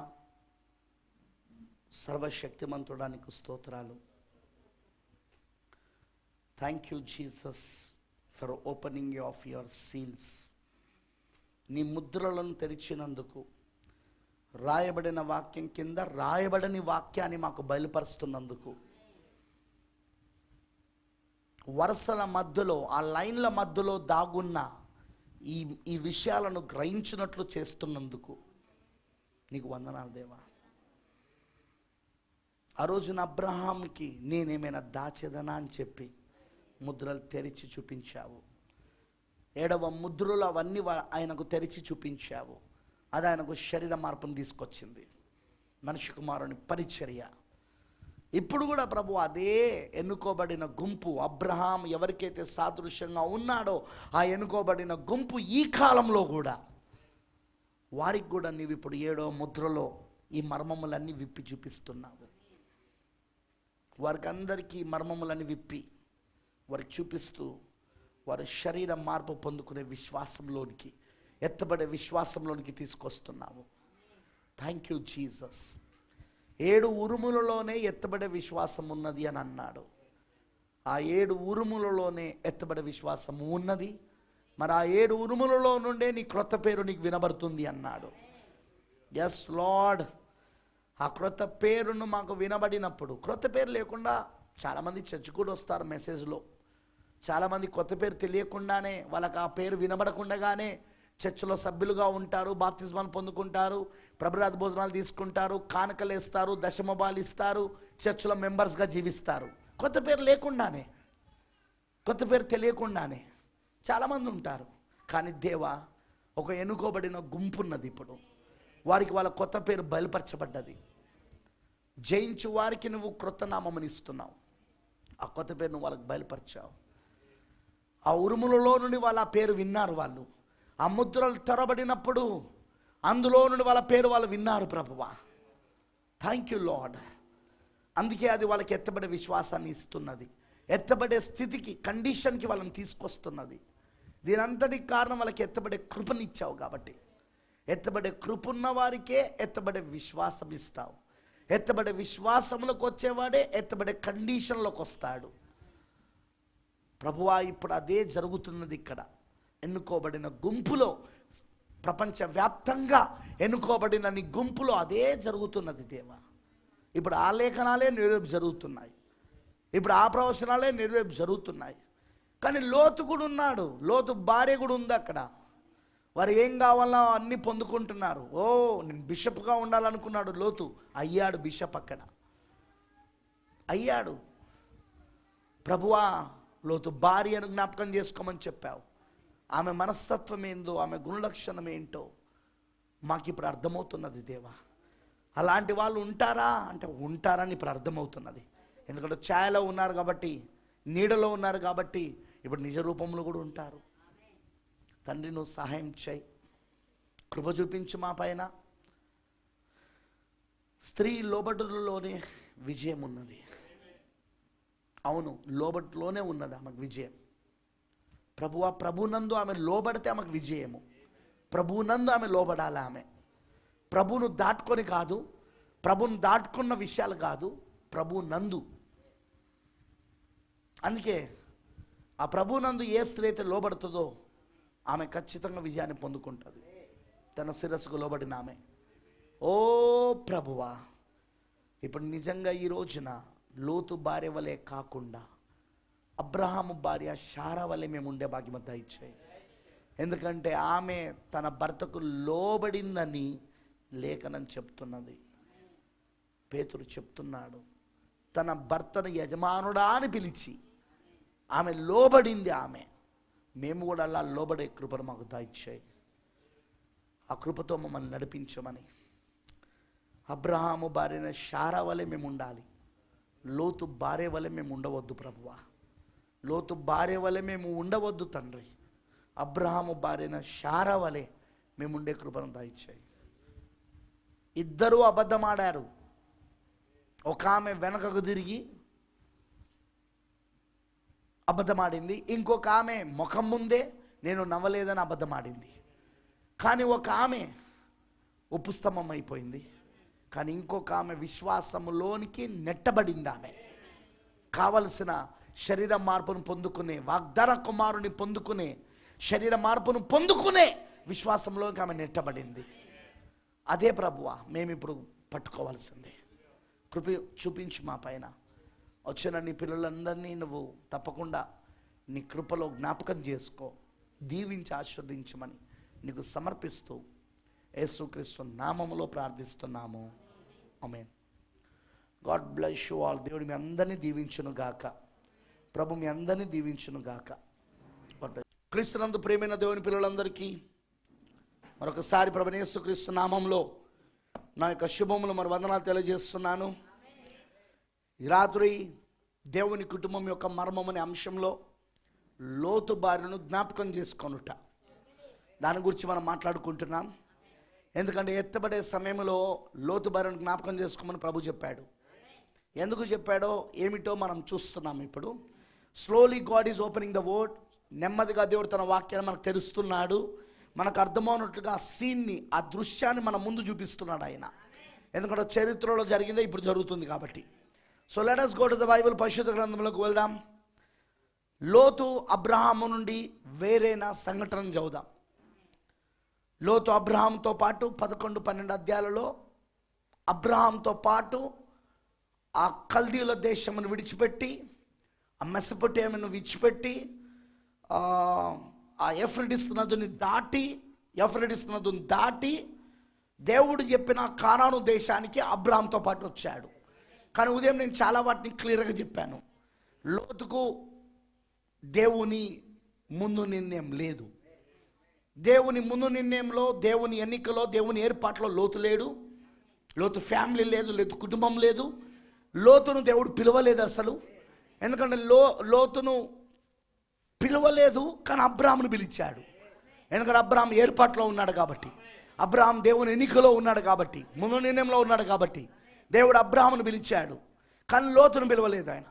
Speaker 2: సర్వశక్తిమంతుడా నీకు స్తోత్రాలు. Thank you Jesus for opening of your seals. నీ ముద్రలను తెరిచినందుకు, రాయబడిన వాక్యం కింద రాయబడని వాక్యాన్ని మాకు బయలుపరుస్తున్నందుకు, వరుసల మధ్యలో ఆ లైన్ల మధ్యలో దాగున్న ఈ విషయాలను గ్రహించినట్లు చేస్తున్నందుకు నీకు వందనాలు దేవా. ఆ రోజున అబ్రహాంకి నేనేమైనా దాచేదనా అని చెప్పి ముద్రలు తెరిచి చూపించావు. 7వ ముద్రలు అవన్నీ ఆయనకు తెరిచి చూపించావు. అది ఆయనకు శరీర మార్పును తీసుకొచ్చింది, మనిషి కుమారుని పరిచర్య. ఇప్పుడు కూడా ప్రభు అదే ఎన్నుకోబడిన గుంపు, అబ్రహాం ఎవరికైతే సాదృశ్యంగా ఉన్నాడో ఆ ఎన్నుకోబడిన గుంపు ఈ కాలంలో కూడా వారికి కూడా నీవు ఇప్పుడు 7వ ముద్రలో ఈ మర్మములన్నీ విప్పి చూపిస్తున్నావు. వారికి అందరికీ మర్మములన్నీ విప్పి వారికి చూపిస్తూ వారి శరీర మార్పు పొందుకునే విశ్వాసంలోనికి, ఎత్తబడే విశ్వాసంలోనికి తీసుకొస్తున్నావు. Thank you Jesus. 7 ఉరుములలోనే ఎత్తబడే విశ్వాసం ఉన్నది అని అన్నాడు. ఆ 7 ఉరుములలోనే ఎత్తబడే విశ్వాసం ఉన్నది. మరి ఆ 7 ఉరుములలో నుండే నీ క్రొత్త పేరు నీకు వినబడుతుంది అన్నాడు. Yes lord. ఆ క్రొత్త పేరును మాకు వినబడినప్పుడు, క్రొత్త పేరు లేకుండా చాలామంది చర్చ్ కూడా వస్తారు మెసేజ్లో. చాలామంది కొత్త పేరు తెలియకుండానే, వాళ్ళకి ఆ పేరు వినబడకుండానే చర్చిలో సభ్యులుగా ఉంటారు, బాప్తిస్మాలు పొందుకుంటారు, ప్రభురాత్రి భోజనాలు తీసుకుంటారు, కానుకలు వేస్తారు, దశమభాలు ఇస్తారు, చర్చిలో మెంబర్స్గా జీవిస్తారు. కొత్త పేరు లేకుండానే, కొత్త పేరు తెలియకుండానే చాలామంది ఉంటారు. కానీ దేవా, ఒక ఎన్నుకోబడిన గుంపు ఉన్నది ఇప్పుడు. వారికి వాళ్ళ కొత్త పేరు బయలుపరచబడ్డది. జయించు వారికి నువ్వు క్రొత్త నామముని ఇస్తున్నావు. ఆ కొత్త పేరు నువ్వు వాళ్ళకి బయలుపరిచావు. ఆ ఉరుములలో నుండి వాళ్ళ పేరు విన్నారు. వాళ్ళు ఆ ముద్రలు తెరబడినప్పుడు అందులో నుండి వాళ్ళ పేరు వాళ్ళు విన్నారు ప్రభువా. Thank you lord. అందుకే అది వాళ్ళకి ఎత్తబడే విశ్వాసాన్ని ఇస్తున్నది, ఎత్తబడే స్థితికి, కండిషన్కి వాళ్ళని తీసుకొస్తున్నది. దీనంతటికి కారణం వాళ్ళకి ఎత్తబడే కృపనిచ్చావు కాబట్టి. ఎత్తబడే కృపున్న వారికే ఎత్తబడే విశ్వాసం ఇస్తావు. ఎత్తబడే విశ్వాసంలోకి వచ్చేవాడే ఎత్తబడే కండిషన్లోకి వస్తాడు ప్రభువా. ఇప్పుడు అదే జరుగుతున్నది ఇక్కడ. ఎన్నుకోబడిన గుంపులో, ప్రపంచవ్యాప్తంగా ఎన్నుకోబడిన నీ గుంపులో అదే జరుగుతున్నది దేవా. ఇప్పుడు ఆ లేఖనాలే నెరవేర్పు జరుగుతున్నాయి, ఇప్పుడు ఆ ప్రవచనాలే నెరవేర్పు జరుగుతున్నాయి. కానీ లోతు కూడా ఉన్నాడు, లోతు భార్య కూడా ఉంది అక్కడ. వారు ఏం కావాలో అన్నీ పొందుకుంటున్నారు. నేను బిషప్గా ఉండాలనుకున్నాడు లోతు, అయ్యాడు బిషప్. అక్కడ అయ్యాడు. ప్రభువా, లోతు భార్యను జ్ఞాపకం చేసుకోమని చెప్పావు. ఆమె మనస్తత్వం ఏందో, ఆమె గుణలక్షణం ఏంటో మాకు ఇప్పుడు అర్థమవుతున్నది దేవా. అలాంటి వాళ్ళు ఉంటారా అంటే ఉంటారని ఇప్పుడు అర్థమవుతున్నది. ఎందుకంటే ఛాయలో ఉన్నారు కాబట్టి, నీడలో ఉన్నారు కాబట్టి ఇప్పుడు నిజ రూపంలో కూడా ఉంటారు. తండ్రి, నువ్వు సహాయం చేయి, కృప చూపించు మా పైన. స్త్రీ లోబడులోనే విజయం ఉన్నది. అవును, లోబట్లోనే ఉన్నది ఆమెకు విజయం. ప్రభువా, ప్రభునందు ఆమె లోబడితే ఆమెకు విజయము. ప్రభునందు ఆమె లోబడాలి. ఆమె ప్రభువును దాటుకొని కాదు, ప్రభువును దాటుకున్న విషయాలు కాదు, ప్రభునందు. అందుకే ఆ ప్రభునందు ఏ స్త్రీ అయితే లోబడుతుందో ఆమె ఖచ్చితంగా విజయాన్ని పొందుకుంటుంది. తన శిరస్సుకు లోబడిన ఆమె. ఓ ఓ ప్రభువా, ఇప్పుడు నిజంగా ఈ రోజున లోతు భార్య వలె కాకుండా అబ్రహాము భార్య శారా వలె మేము ఉండే భాగ్యం దయచేయి. ఎందుకంటే ఆమె తన భర్తకు లోబడిందని లేఖనం చెప్తున్నది. పేతురు చెప్తున్నాడు, తన భర్తను యజమానుడా అని పిలిచి ఆమె లోబడింది. మేము కూడా అలా లోబడే కృపను మాకు దయచేయి. ఆ కృపతో మమ్మల్ని నడిపించమని. అబ్రహాము భార్యన శారా వలె మేము ఉండాలి. లోతు భార్య వలె మేము ఉండవద్దు ప్రభువా. లోతు భార్య వలె మేము ఉండవద్దు తండ్రి. అబ్రహాము భార్యన శారా వలె మేము ఉండే కృపను దయచేయి. ఇద్దరూ అబద్ధమాడారు. ఒక ఆమె వెనకకు తిరిగి అబద్ధమాడింది, ఇంకొక ఆమె ముఖం ముందే నేను నవ్వలేదని అబద్ధమాడింది. కానీ ఒక ఆమె ఉపస్తంభం అయిపోయింది, కానీ ఇంకొక ఆమె విశ్వాసములోనికి నెట్టబడింది. ఆమె కావలసిన శరీర మార్పును పొందుకునే, వాగ్దాన కుమారుని పొందుకునే, శరీర మార్పును పొందుకునే విశ్వాసంలోకి ఆమె నెట్టబడింది. అదే ప్రభువా మేము ఇప్పుడు పట్టుకోవాల్సిందే. కృప చూపించి మా పైన. వచ్చిన నీ పిల్లలందరినీ నువ్వు తప్పకుండా నీ కృపలో జ్ఞాపకం చేసుకో, దీవించి ఆశీర్వదించమని నీకు సమర్పిస్తూ యేసుక్రీస్తు నామములో ప్రార్థిస్తున్నాము. ఆమేన్. God bless you all. దేవుడు మీ అందరినీ దీవించును గాక. ప్రభు మీ అందరినీ దీవించును గాక. క్రీస్తునందు ప్రియమైన దేవుని పిల్లలందరికీ మరొకసారి ప్రభువైన యేసుక్రీస్తు నామంలో నా యొక్క శుభములు మరి వందనాలు తెలియజేస్తున్నాను. ఈ రాత్రి దేవుని కుటుంబం యొక్క మర్మం అనే అంశంలో లోతు భార్యను జ్ఞాపకం చేసుకొనుట, దాని గురించి మనం మాట్లాడుకుంటున్నాం. ఎందుకంటే ఎత్తబడే సమయంలో లోతు భార్యను జ్ఞాపకం చేసుకోమని ప్రభు చెప్పాడు. ఎందుకు చెప్పాడో ఏమిటో మనం చూస్తున్నాం. ఇప్పుడు slowly God is opening the word. నెమ్మదిగా దేవుడు తన వాక్యాన్ని మనకు తెరుస్తున్నాడు. మనకు అర్థమవునట్లుగా ఆ సీన్ని, ఆ దృశ్యాన్ని మన ముందు చూపిస్తున్నాడు ఆయన. ఎందుకంటే చరిత్రలో జరిగిందే ఇప్పుడు జరుగుతుంది కాబట్టి. So let us go to the Bible. పరిశుద్ధ గ్రంథంలోకి వెళ్దాం. లోతు అబ్రహాము నుండి వేరేనా సంఘటన చదువుదాం. లోతు అబ్రహాంతో పాటు 11-12 అధ్యాయాలలో అబ్రహాంతో పాటు ఆ కల్దీయుల దేశమును విడిచిపెట్టి, ఆ మెసొపొటేమియాను విడిచిపెట్టి, ఆ యూఫ్రటీస్ నదిని దాటి దేవుడు చెప్పిన కానాను దేశానికి అబ్రహాంతో పాటు వచ్చాడు. కానీ ఉదయం నేను చాలా వాటిని క్లియర్గా చెప్పాను. లోతుకు దేవుని ముందు నిర్ణయం లేదు. దేవుని ముందు నిర్ణయంలో, దేవుని ఎన్నికలో, దేవుని ఏర్పాట్లో లోతు లేడు. లోతు ఫ్యామిలీ లేదు, లేదు కుటుంబం లేదు. లోతును దేవుడు పిలవలేదు అసలు. ఎందుకంటే లోతును పిలవలేదు, కానీ అబ్రాహామును పిలిచాడు. ఎందుకంటే అబ్రాహాం ఏర్పాట్లో ఉన్నాడు కాబట్టి, అబ్రాహాం దేవుని ఎన్నికలో ఉన్నాడు కాబట్టి, ముందు నిర్ణయంలో ఉన్నాడు కాబట్టి దేవుడు అబ్రాహామును పిలిచాడు. కానీ లోతును పిలవలేదు ఆయన.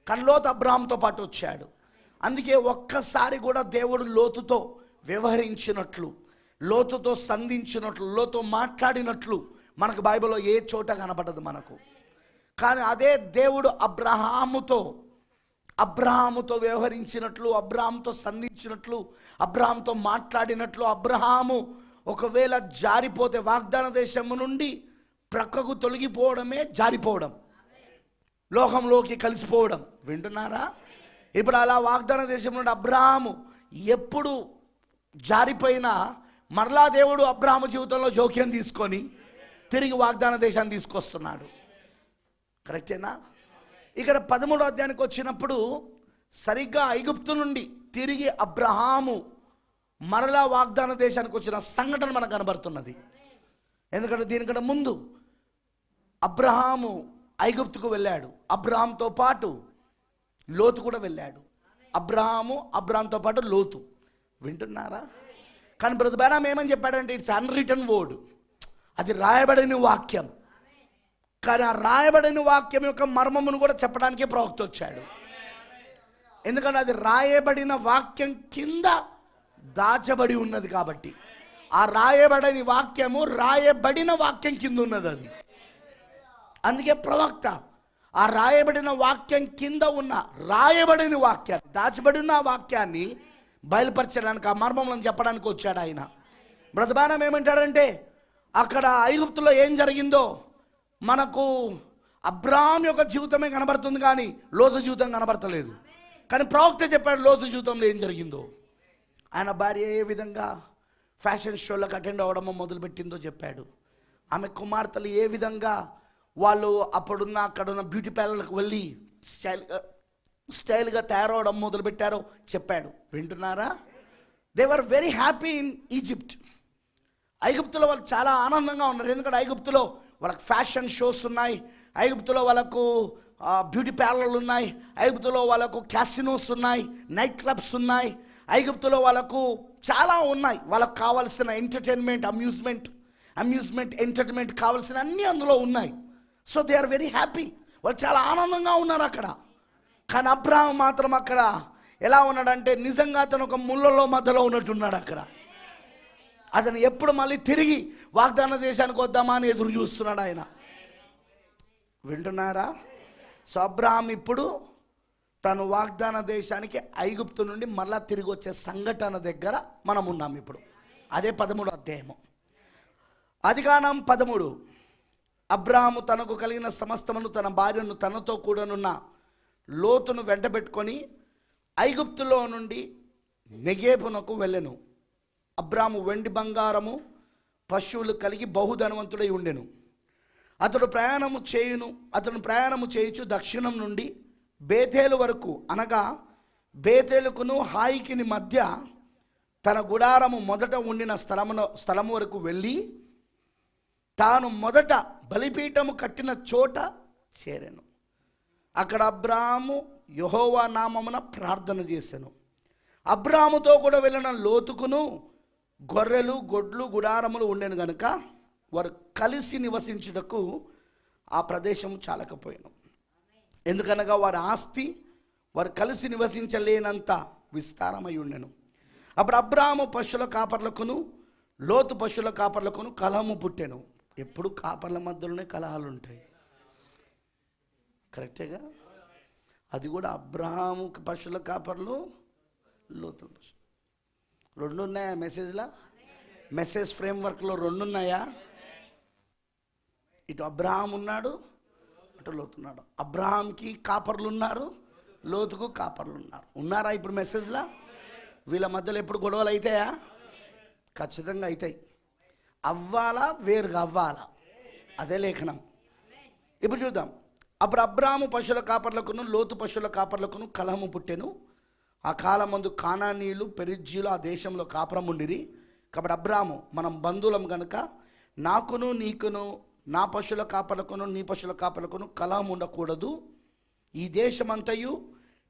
Speaker 2: కానీ లోతు అబ్రాహాంతో పాటు వచ్చాడు. అందుకే ఒక్కసారి కూడా దేవుడు లోతుతో వ్యవహరించినట్లు, లోతుతో సంధించినట్లు, లోతుతో మాట్లాడినట్లు మనకు బైబిల్లో ఏ చోట కనపడదు మనకు. కానీ అదే దేవుడు అబ్రహాముతో వ్యవహరించినట్లు, అబ్రహాముతో సంధించినట్లు, అబ్రహాముతో మాట్లాడినట్లు, అబ్రహాము ఒకవేళ జారిపోతే వాగ్దాన దేశము నుండి ప్రక్కకు తొలగిపోవడమే జారిపోవడం, లోకంలోకి కలిసిపోవడం. వింటున్నారా? ఇప్పుడు అలా వాగ్దాన దేశం నుండి అబ్రహాము ఎప్పుడు జారిపోయినా మరలా దేవుడు అబ్రహాము జీవితంలో జోక్యం తీసుకొని తిరిగి వాగ్దాన దేశాన్ని తీసుకొస్తున్నాడు. కరెక్టేనా? ఇక్కడ 13వ అధ్యాయానికి వచ్చినప్పుడు సరిగ్గా ఐగుప్తు నుండి తిరిగి అబ్రహాము మరలా వాగ్దాన దేశానికి వచ్చిన సంఘటన మనకు కనబడుతున్నది. ఎందుకంటే దీనికంటే ముందు అబ్రహాము ఐగుప్తుకు వెళ్ళాడు. అబ్రహాంతో పాటు లోతు కూడా వెళ్ళాడు. అబ్రహాంతో పాటు లోతు. వింటున్నారా? కానీ బ్రదర్ బైరామ్ ఏమని చెప్పాడంటే ఇట్స్ అన్రిటన్ వర్డ్, అది రాయబడిన వాక్యం. కానీ ఆ రాయబడిన వాక్యం యొక్క మర్మమును కూడా చెప్పడానికే ప్రవక్త వచ్చాడు. ఎందుకంటే అది రాయబడిన వాక్యం కింద దాచబడి ఉన్నది కాబట్టి. ఆ రాయబడని వాక్యము రాయబడిన వాక్యం కింద ఉన్నది. అది అందుకే ప్రవక్త ఆ రాయబడిన వాక్యం కింద ఉన్న రాయబడిన వాక్యాన్ని, దాచబడిన వాక్యాన్ని బయలుపరచడానికి, ఆ మర్మములను చెప్పడానికి వచ్చాడు ఆయన. బ్రదర్ బైరామ్ ఏమంటాడంటే అక్కడ ఐగుప్తులో ఏం జరిగిందో మనకు అబ్రాహాం యొక్క జీవితమే కనబడుతుంది, కానీ లోతు జీవితం కనబడతలేదు. కానీ ప్రవక్త చెప్పాడు లోతు జీవితంలో ఏం జరిగిందో. ఆయన భార్య ఏ విధంగా ఫ్యాషన్ షోలకు అటెండ్ అవ్వడమో మొదలుపెట్టిందో చెప్పాడు. ఆమె కుమార్తెలు ఏ విధంగా వాళ్ళు అప్పుడున్న అక్కడున్న బ్యూటీ పార్లర్లకు వెళ్ళి స్టైల్గా తయారవడం మొదలుపెట్టారో చెప్పాడు. వింటున్నారా? They were very happy in Egypt. ఐగుప్తులో వాళ్ళు చాలా ఆనందంగా ఉన్నారు. ఎందుకంటే ఐగుప్తులో వాళ్ళకి ఫ్యాషన్ షోస్ ఉన్నాయి, ఐగుప్తులో వాళ్ళకు బ్యూటీ పార్లర్లు ఉన్నాయి, ఐగుప్తులో వాళ్ళకు క్యాసినోస్ ఉన్నాయి, నైట్ క్లబ్స్ ఉన్నాయి, ఐగుప్తులో వాళ్ళకు చాలా ఉన్నాయి. వాళ్ళకు కావాల్సిన ఎంటర్టైన్మెంట్, అమ్యూజ్మెంట్ ఎంటర్టైన్మెంట్ కావాల్సిన అన్నీ అందులో ఉన్నాయి. So they are very happy. వాళ్ళు చాలా ఆనందంగా ఉన్నారు అక్కడ. కానీ అబ్రాహాం మాత్రం అక్కడ ఎలా ఉన్నాడంటే నిజంగా అతను ఒక ముళ్ళలో మధ్యలో ఉన్నట్టున్నాడు అక్కడ. అతను ఎప్పుడు మళ్ళీ తిరిగి వాగ్దాన దేశానికి వద్దామా అని ఎదురు చూస్తున్నాడు ఆయన. వింటున్నారా? సో అబ్రాహాం ఇప్పుడు తను వాగ్దాన దేశానికి ఐగుప్తు నుండి మళ్ళా తిరిగి వచ్చే సంఘటన దగ్గర మనం ఉన్నాం ఇప్పుడు. అదే 13వ అధ్యాయము. ఆదికాండం 13. అబ్రాహాము తనకు కలిగిన సమస్తమును తన భార్యను తనతో కూడానున్న లోతును వెంటబెట్టుకొని ఐగుప్తులో నుండి నెగేబునకు వెళ్ళెను. అబ్రాహాము వెండి బంగారము పశువులు కలిగి బహుధనవంతుడై ఉండెను. అతడు ప్రయాణము చేయుచు దక్షిణం నుండి బేతేలు వరకు, అనగా బేతేలుకును హాయికిని మధ్య తన గుడారము మొదట ఉండిన స్థలము వరకు వెళ్ళి తాను మొదట బలిపీఠము కట్టిన చోట చేరెను. అక్కడ అబ్రాహాము యెహోవా నామమున ప్రార్థన చేసెను. అబ్రాహాముతో కూడా వెళ్ళిన లోతుకును గొర్రెలు, గొడ్లు, గుడారములు ఉండెను గనుక వారు కలిసి నివసించుటకు ఆ ప్రదేశం చాలకపోయాను. ఎందుకనగా వారి ఆస్తి వారు కలిసి నివసించలేనంత విస్తారమై ఉండెను. అప్పుడు అబ్రాహాము పశువుల కాపర్లకును లోతు పశువుల కాపర్లకును కలహము పుట్టెను. ఎప్పుడు కాపర్ల మధ్యలోనే కలహాలు ఉంటాయి. కరెక్టేగా? అది కూడా అబ్రాహాము పశువుల కాపర్లు, లోతు పశువులు. 2 ఉన్నాయా మెసేజ్లో? మెసేజ్ ఫ్రేమ్వర్క్లో 2 ఉన్నాయా? ఇటు అబ్రాహాం ఉన్నాడు, అటు లోతు ఉన్నాడు. అబ్రాహాంకి కాపర్లు ఉన్నారు, లోతుకు కాపర్లు ఉన్నారు. ఉన్నారా ఇప్పుడు మెసేజ్లో? వీళ్ళ మధ్యలో ఎప్పుడు గొడవలు అవుతాయా? ఖచ్చితంగా అవుతాయి. అవ్వాలా, వేరుగా అవ్వాలా, అదే లేఖనం. ఇప్పుడు చూద్దాం. అప్పుడు అబ్రాహాము పశువుల కాపర్లకును లోతు పశువుల కాపర్లకును కలహము పుట్టెను. ఆ కాలమందు కానానీయులు, పెరిజ్జీలు ఆ దేశంలో కాపురం ఉండిరి. కాబట్టి అబ్రాహాము, మనం బంధువులం గనుక నాకును నీకును నా పశువుల కాపర్లకును నీ పశువుల కాపర్లకును కలహం ఉండకూడదు. ఈ దేశమంతయు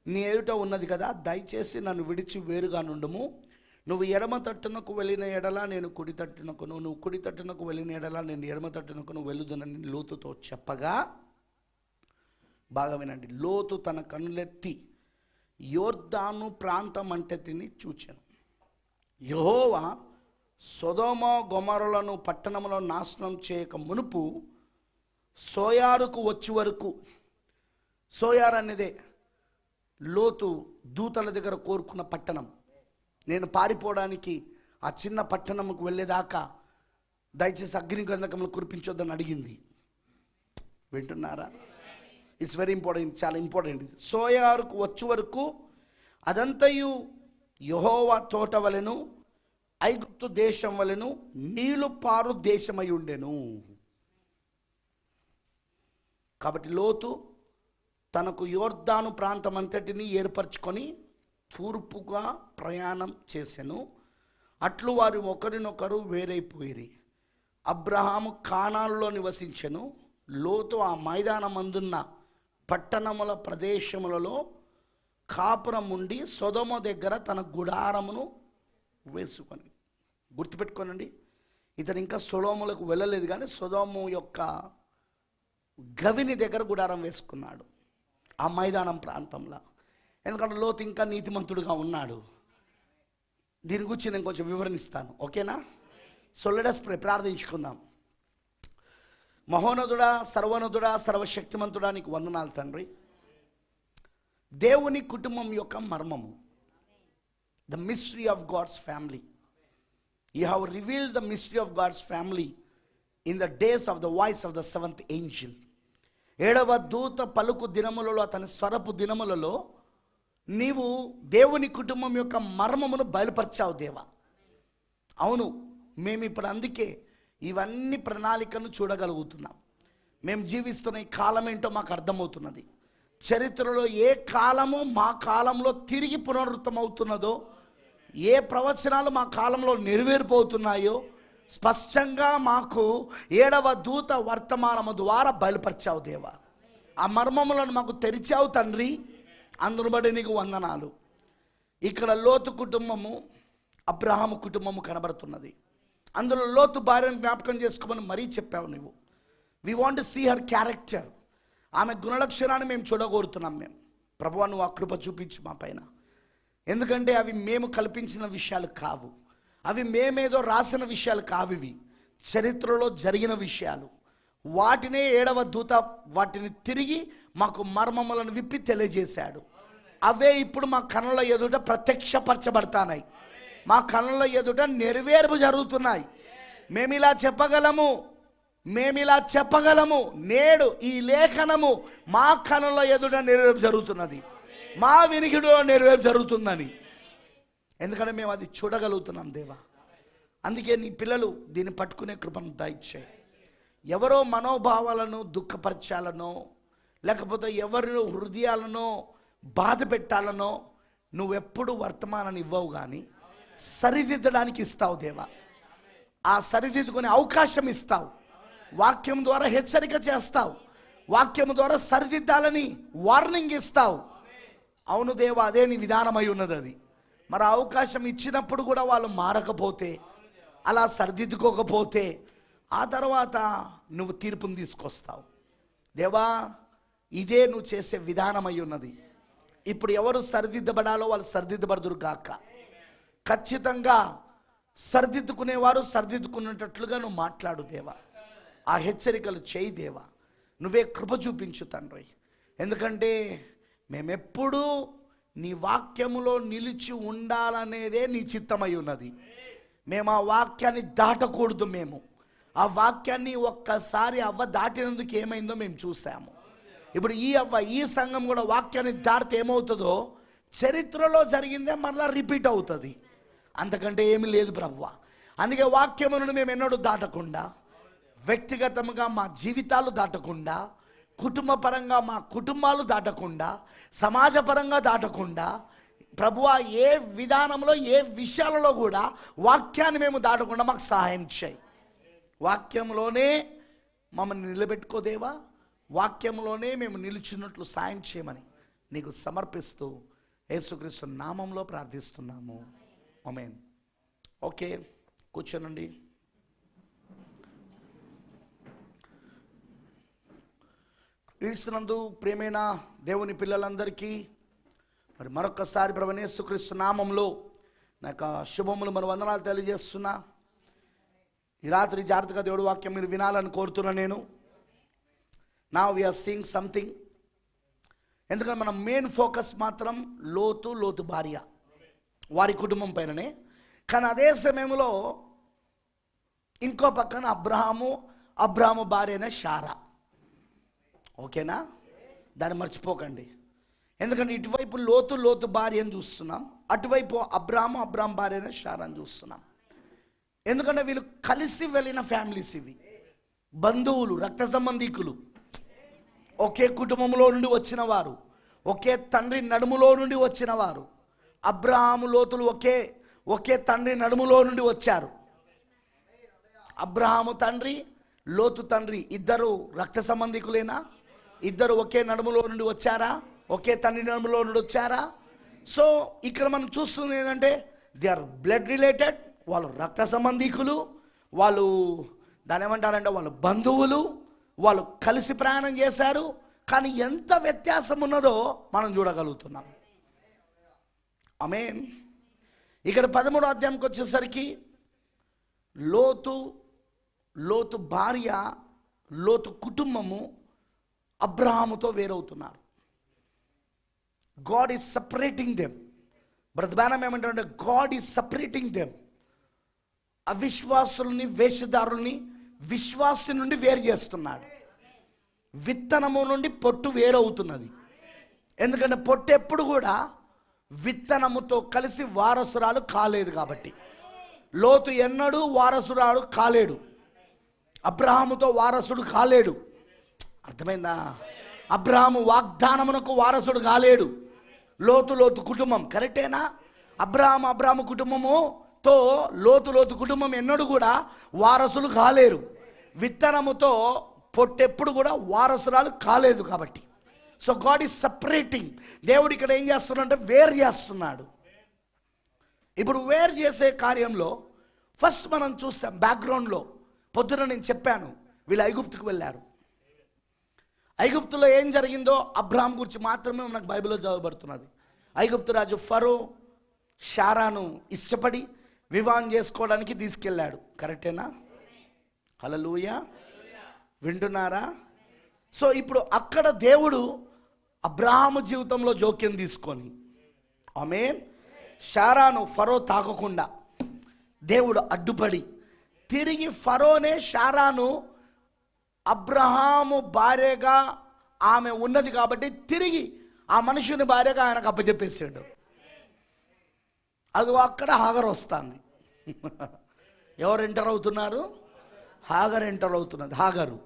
Speaker 2: నీ ఎదుట ఉన్నది కదా, దయచేసి నన్ను విడిచి వేరుగా నుండుము. నువ్వు ఎడమ తట్టునకు వెళ్ళిన ఎడలా నేను కుడి తట్టునకును, నువ్వు కుడి తట్టునకు వెళ్ళిన ఎడలా నేను ఎడమ తట్టునకును వెళ్ళుదునని లోతుతో చెప్పగా, బాగా వినండి, లోతు తన కన్నులెత్తి యోర్దాను ప్రాంతం అంటే తిని చూచెను. యెహోవా సొదొమ గొమొర్రాలను పట్టణములో నాశనం చేయక మునుపు సోయారుకు వచ్చి వరకు, సోయార్ అనేదే లోతు దూతల దగ్గర కోరుకున్న పట్టణం. నేను పారిపోవడానికి ఆ చిన్న పట్టణంకు వెళ్ళేదాకా దయచేసి అగ్ని గంధకములు కురిపించొద్దని అడిగింది. వింటున్నారా? ఇట్స్ వెరీ ఇంపార్టెంట్, చాలా ఇంపార్టెంట్. సోయారుకు వచ్చే వరకు అదంతయు యెహోవా తోట వలెను ఐగుప్తు దేశం వలెను నీళ్లు పారు దేశమై ఉండెను. కాబట్టి లోతు తనకు యోర్దాను ప్రాంతం అంతటిని ఏర్పరచుకొని తూర్పుగా ప్రయాణం చేసెను. అట్లు వారు ఒకరినొకరు వేరైపోయిరి. అబ్రహాము కానానులో నివసించెను. లోతు ఆ మైదానమందున్న పట్టణముల ప్రదేశములలో కాపురం ఉండి సొదొమ దగ్గర తన గుడారమును వేసుకొని. గుర్తుపెట్టుకోనండి, ఇతను ఇంకా సొదొమలకు వెళ్ళలేదు, కానీ సొదొమ యొక్క గవిని దగ్గర గుడారం వేసుకున్నాడు ఆ మైదానం ప్రాంతంలో. ఎందుకంటే లోతు ఇంకా నీతిమంతుడుగా ఉన్నాడు. దీని గురించి నేను కొంచెం వివరణిస్తాను, ఓకేనా? సో లెట్ us pray, ప్రార్థించుకుందాం. మహోన్నతుడా, సర్వోన్నతుడా, సర్వశక్తిమంతుడా, నీకు వందనాలు తండ్రి. దేవుని కుటుంబం యొక్క మర్మము, the mystery of God's family. You have revealed the mystery of God's family in the days of the voice of the seventh angel. 7వ దూత పలుకు దినములలో, అతని స్వరపు దినములలో నీవు దేవుని కుటుంబం యొక్క మర్మమును బయలుపరిచావు దేవా. అవును, మేము ఇప్పుడు అందుకే ఇవన్నీ ప్రణాళికను చూడగలుగుతున్నాం. మేము జీవిస్తున్న ఈ కాలం ఏంటో మాకు అర్థమవుతున్నది. చరిత్రలో ఏ కాలము మా కాలంలో తిరిగి పునరుద్ధం అవుతున్నదో, ఏ ప్రవచనాలు మా కాలంలో నెరవేరిపోతున్నాయో స్పష్టంగా మాకు 7వ దూత వర్తమానము ద్వారా బయలుపరిచావు దేవా. ఆ మర్మములను మాకు తెరిచావు తండ్రి, అందును బట్టి నీకు వందనాలు. ఇక్కడ లోతు కుటుంబము, అబ్రహాము కుటుంబము కనబడుతున్నది. అందులో లోతు భార్యను జ్ఞాపకం చేసుకోమని మరీ చెప్పావు నువ్వు. We want to see her character. ఆమె గుణలక్షణాన్ని మేము చూడగోరుతున్నాం. మేము ప్రభువా, నువ్వు ఆ కృప చూపించు మా పైన. ఎందుకంటే అవి మేము కల్పించిన విషయాలు కావు, అవి మేమేదో రాసిన విషయాలు కావు, ఇవి చరిత్రలో జరిగిన విషయాలు. వాటినే 7వ దూత వాటిని తిరిగి మాకు మర్మములను విప్పి తెలియజేశాడు. అవే ఇప్పుడు మా కళ్ళ ఎదుట ప్రత్యక్షపరచబడతాయి, మా కళ్ళ ఎదుట నెరవేర్పు జరుగుతున్నాయి. మేమిలా చెప్పగలము, నేడు ఈ లేఖనము మా కళ్ళ ఎదుట నెరవేర్పు జరుగుతున్నది, మా వినికిడిలో నెరవేర్పు జరుగుతుందని. ఎందుకంటే మేము అది చూడగలుగుతున్నాం దేవా. అందుకే నీ పిల్లలు దీన్ని పట్టుకునే కృపను దయచేయి. ఎవరో మనోభావాలను దుఃఖపరచాలనో, లేకపోతే ఎవరి హృదయాలను బాధ పెట్టాలనో నువ్వెప్పుడు వర్తమానాన్ని ఇవ్వవు, కానీ సరిదిద్దడానికి ఇస్తావు దేవా. ఆ సరిదిద్దుకునే అవకాశం ఇస్తావు. వాక్యం ద్వారా హెచ్చరిక చేస్తావు, వాక్యం ద్వారా సరిదిద్దాలని వార్నింగ్ ఇస్తావు. అవును దేవా, అదే నీ విధానమై ఉన్నది. అది మరి అవకాశం ఇచ్చినప్పుడు కూడా వాళ్ళు మారకపోతే, అలా సరిదిద్దుకోకపోతే, ఆ తర్వాత నువ్వు తీర్పును తీసుకొస్తావు దేవా. ఇదే నువ్వు చేసే విధానమై ఉన్నది. ఇప్పుడు ఎవరు సరిదిద్దబడాలో వాళ్ళు సరిదిద్దబడుదురు గాక. ఖచ్చితంగా సరిదిద్దుకునేవారు సరిదిద్దుకునేటట్లుగా నువ్వు మాట్లాడు దేవా. ఆ హెచ్చరికలు చేయి దేవా. నువ్వే కృప చూపించు తండ్రి. ఎందుకంటే మేమెప్పుడూ నీ వాక్యములో నిలిచి ఉండాలనేదే నీ చిత్తమై ఉన్నది. మేము ఆ వాక్యాన్ని దాటకూడదు. మేము ఆ వాక్యాన్ని ఒక్కసారి అవ్వ దాటినందుకు ఏమైందో మేము చూసాము. ఇప్పుడు ఈ సంఘం కూడా వాక్యాన్ని దాటితే ఏమవుతుందో, చరిత్రలో జరిగిందే మరలా రిపీట్ అవుతుంది. అంతకంటే ఏమీ లేదు ప్రభువా. అందుకే వాక్యములను మేము ఎన్నడూ దాటకుండా, వ్యక్తిగతంగా మా జీవితాలు దాటకుండా, కుటుంబపరంగా మా కుటుంబాలు దాటకుండా, సమాజపరంగా దాటకుండా, ప్రభువా ఏ విధానంలో ఏ విషయాలలో కూడా వాక్యాన్ని మేము దాటకుండా మాకు సహాయం చేయి. వాక్యంలోనే మమ్మల్ని నిలబెట్టుకోదేవా. వాక్యంలోనే మేము నిలిచినట్లు సాయం చేయమని నీకు సమర్పిస్తూ యేసుక్రీస్తు నామంలో ప్రార్థిస్తున్నాము. ఆమేన్. ఓకే, కూర్చోనండి. క్రీస్తునందు ప్రియమైన దేవుని పిల్లలందరికీ మరి మరొకసారి ప్రభువైన యేసుక్రీస్తు నామంలో నాకు శుభములు మరి వందనాలు తెలియజేస్తున్నా. ఈ రాత్రి జాగ్రత్తగా దేవుడి వాక్యం మీరు వినాలని కోరుతున్నా నేను. Now we're seeing something. ఎందుకంటే మన మెయిన్ ఫోకస్ మాత్రం లోతు భార్య, వారి కుటుంబం పైననే. కానీ అదే సమయంలో ఇంకో పక్కన అబ్రహాము భార్య అయిన శారా. ఓకేనా? దాన్ని మర్చిపోకండి. ఎందుకంటే ఇటువైపు లోతు భార్యను చూస్తున్నాం, అటువైపు అబ్రాహాం భార్య అయిన శారాను చూస్తున్నాం. ఎందుకంటే వీళ్ళు కలిసి వెళ్ళిన ఫ్యామిలీస్ ఇవి, బంధువులు, రక్త సంబంధికులు, ఒకే కుటుంబంలో నుండి వచ్చిన వారు, ఒకే తండ్రి నడుములో నుండి వచ్చిన వారు. అబ్రహాము లోతులు ఒకే తండ్రి నడుములో నుండి వచ్చారు. అబ్రహాము తండ్రి, లోతు తండ్రి ఇద్దరు రక్త సంబంధికులేనా? ఇద్దరు ఒకే నడుములో నుండి వచ్చారా? ఒకే తండ్రి నడుములో నుండి వచ్చారా? సో ఇక్కడ మనం చూస్తుంది ఏంటంటే దే ఆర్ బ్లడ్ రిలేటెడ్. వాళ్ళు రక్త సంబంధికులు, వాళ్ళు దాని ఏమంటారంటే వాళ్ళు బంధువులు, వాళ్ళు కలిసి ప్రయాణం చేశారు. కానీ ఎంత వ్యత్యాసం ఉన్నదో మనం చూడగలుగుతున్నాం. ఆమేన్. ఇక్కడ 13వ అధ్యాయంకి వచ్చేసరికి లోతు భార్య, లోతు కుటుంబము అబ్రహాముతో వేరవుతున్నారు. God is separating them. బ్రదబానం ఏమంటారంటే గాడ్ ఈజ్ సపరేటింగ్ దెమ్. అవిశ్వాసుల్ని, వేషధారుల్ని విశ్వాసి నుండి వేరు చేస్తున్నాడు. విత్తనము నుండి పొట్టు వేరవుతున్నది. ఎందుకంటే పొట్టు ఎప్పుడు కూడా విత్తనముతో కలిసి వారసురాలు కాలేదు కాబట్టి. లోతు ఎన్నడూ వారసురాలు కాలేడు, అబ్రహాముతో వారసుడు కాలేడు. అర్థమైందా? అబ్రహాము వాగ్దానమునకు వారసుడు కాలేడు. లోతు కుటుంబం కరెక్టేనా? అబ్రహాము కుటుంబముతో లోతు కుటుంబం ఎన్నడూ కూడా వారసులు కాలేరు. విత్తనముతో పొట్టెప్పుడు కూడా వారసురాలు కాలేదు కాబట్టి. So God is separating. దేవుడు ఇక్కడ ఏం చేస్తున్నాడంటే వేరు చేస్తున్నాడు. ఇప్పుడు వేరు చేసే కార్యంలో ఫస్ట్ మనం చూస్తాం బ్యాక్గ్రౌండ్లో. పొద్దున నేను చెప్పాను, వీళ్ళు ఐగుప్తుకు వెళ్ళారు. ఐగుప్తులో ఏం జరిగిందో అబ్రహాం గురించి మాత్రమే మనకు బైబిల్లో చదవబడుతున్నది. ఐగుప్తు రాజు ఫరో శారాను ఇష్టపడి వివాహం చేసుకోవడానికి తీసుకెళ్ళాడు. కరెక్టేనా? హల్లెలూయా, వింటున్నారా? సో ఇప్పుడు అక్కడ దేవుడు అబ్రహాము జీవితంలో జోక్యం తీసుకొని, ఆమేన్, శారాను ఫరో తాకకుండా దేవుడు అడ్డుపడి తిరిగి ఫరోనే శారాను అబ్రహాము భార్యగా ఆమె ఉన్నది కాబట్టి తిరిగి ఆ మనుషుని భార్యగా ఆయనకు అప్పచెప్పేసాడు. అది అక్కడ హాగర్ వస్తుంది. ఎవరు ఎంటర్ అవుతున్నారు? హాగర్ ఎంటర్ అవుతున్నది. హాగరు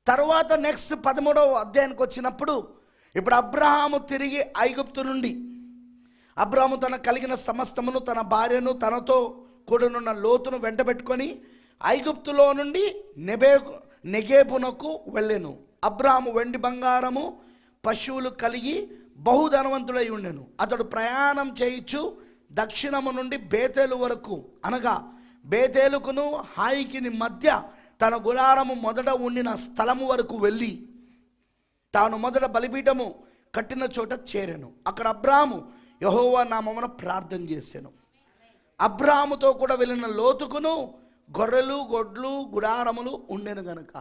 Speaker 2: తర్వాత నెక్స్ట్ 13వ అధ్యాయానికి వచ్చినప్పుడు ఇప్పుడు అబ్రహాము తిరిగి ఐగుప్తు నుండి అబ్రహాము తన కలిగిన సమస్తమును, తన భార్యను, తనతో కూడనున్న లోతును వెంటబెట్టుకొని ఐగుప్తులో నుండి నెగేబునకు వెళ్ళెను. అబ్రహాము వెండి బంగారము పశువులు కలిగి బహుధనవంతుడై ఉండెను. అతడు ప్రయాణం చేయించు దక్షిణము నుండి బేతేలు వరకు, అనగా బేతేలుకును హాయికిని మధ్య తన గుడారము మొదట ఉండిన స్థలము వరకు వెళ్ళి తాను మొదట బలిపీఠము కట్టిన చోట చేరెను. అక్కడ అబ్రాహాము యెహోవా నామమున ప్రార్థన చేసెను. అబ్రాహాముతో కూడా వెళ్ళిన లోతుకును గొర్రెలు, గొడ్లు, గుడారములు ఉండెను గనుక.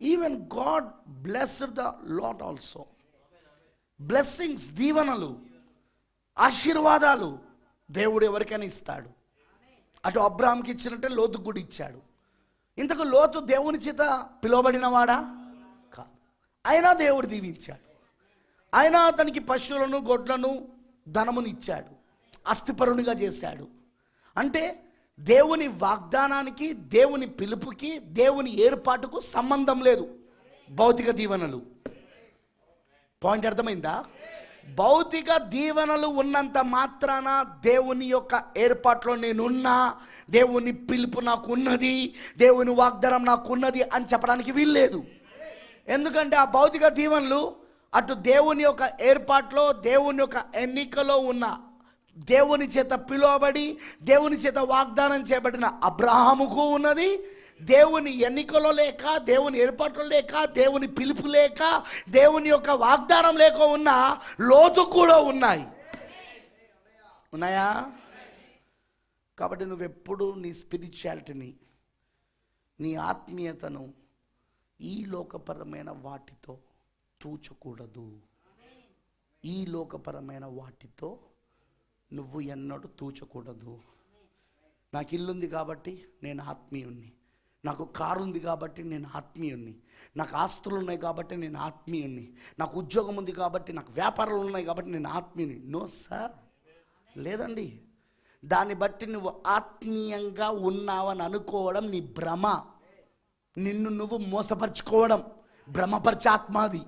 Speaker 2: Even God blessed the lot also. Blessings, దీవెనలు, ఆశీర్వాదాలు దేవుడు ఎవరికైనా ఇస్తాడు. అటు అబ్రాహాంకి ఇచ్చినట్టే లోతుకు కూడా ఇచ్చాడు. ఇంతకు లోతు దేవుని చేత పిలువబడినవాడా? కాదు. అయినా దేవుడు దీవించాడు. ఆయన అతనికి పశువులను, గొడ్లను, ధనమును ఇచ్చాడు, అస్థిపరునిగా చేశాడు. అంటే దేవుని వాగ్దానానికి, దేవుని పిలుపుకి, దేవుని ఏర్పాటుకు సంబంధం లేదు భౌతిక దీవెనలు. పాయింట్ అర్థమైందా? భౌతిక దీవెనలు ఉన్నంత మాత్రాన దేవుని యొక్క ఏర్పాట్లో నేనున్నా, దేవుని పిలుపు నాకు ఉన్నది, దేవుని వాగ్దానం నాకు ఉన్నది అని చెప్పడానికి వీల్లేదు. ఎందుకంటే ఆ భౌతిక దీవెనలు అటు దేవుని యొక్క ఏర్పాట్లో, దేవుని యొక్క ఎన్నికలో ఉన్న, దేవుని చేత పిలువబడి దేవుని చేత వాగ్దానం చేయబడిన అబ్రహాముకు ఉన్నది. దేవుని ఎన్నికలో లేక, దేవుని ఏర్పాట్లో లేక, దేవుని పిలుపు లేక, దేవుని యొక్క వాగ్దానం లేక ఉన్న లోతు కూడా ఉన్నాయి. ఉన్నాయా? కాబట్టి నువ్వెప్పుడు నీ స్పిరిచువాలిటీని, నీ ఆత్మీయతను ఈ లోకపరమైన వాటితో తూచకూడదు. ఈ లోకపరమైన వాటితో నువ్వు ఎన్నడూ తూచకూడదు. నాకు ఇల్లుంది కాబట్టి నేను ఆత్మీయుణ్ణి, నాకు కారు ఉంది కాబట్టి నేను ఆత్మీయుణ్ణి, నాకు ఆస్తులు ఉన్నాయి కాబట్టి నేను ఆత్మీయుణ్ణి, నాకు ఉద్యోగం ఉంది కాబట్టి, నాకు వ్యాపారాలు ఉన్నాయి కాబట్టి నేను ఆత్మీయుని. నో సార్, లేదండి. దాన్ని బట్టి నువ్వు ఆత్మీయంగా ఉన్నావని అనుకోవడం నీ భ్రమ. నిన్ను నువ్వు మోసపరుచుకోవడం భ్రమపరిచే ఆత్మాది.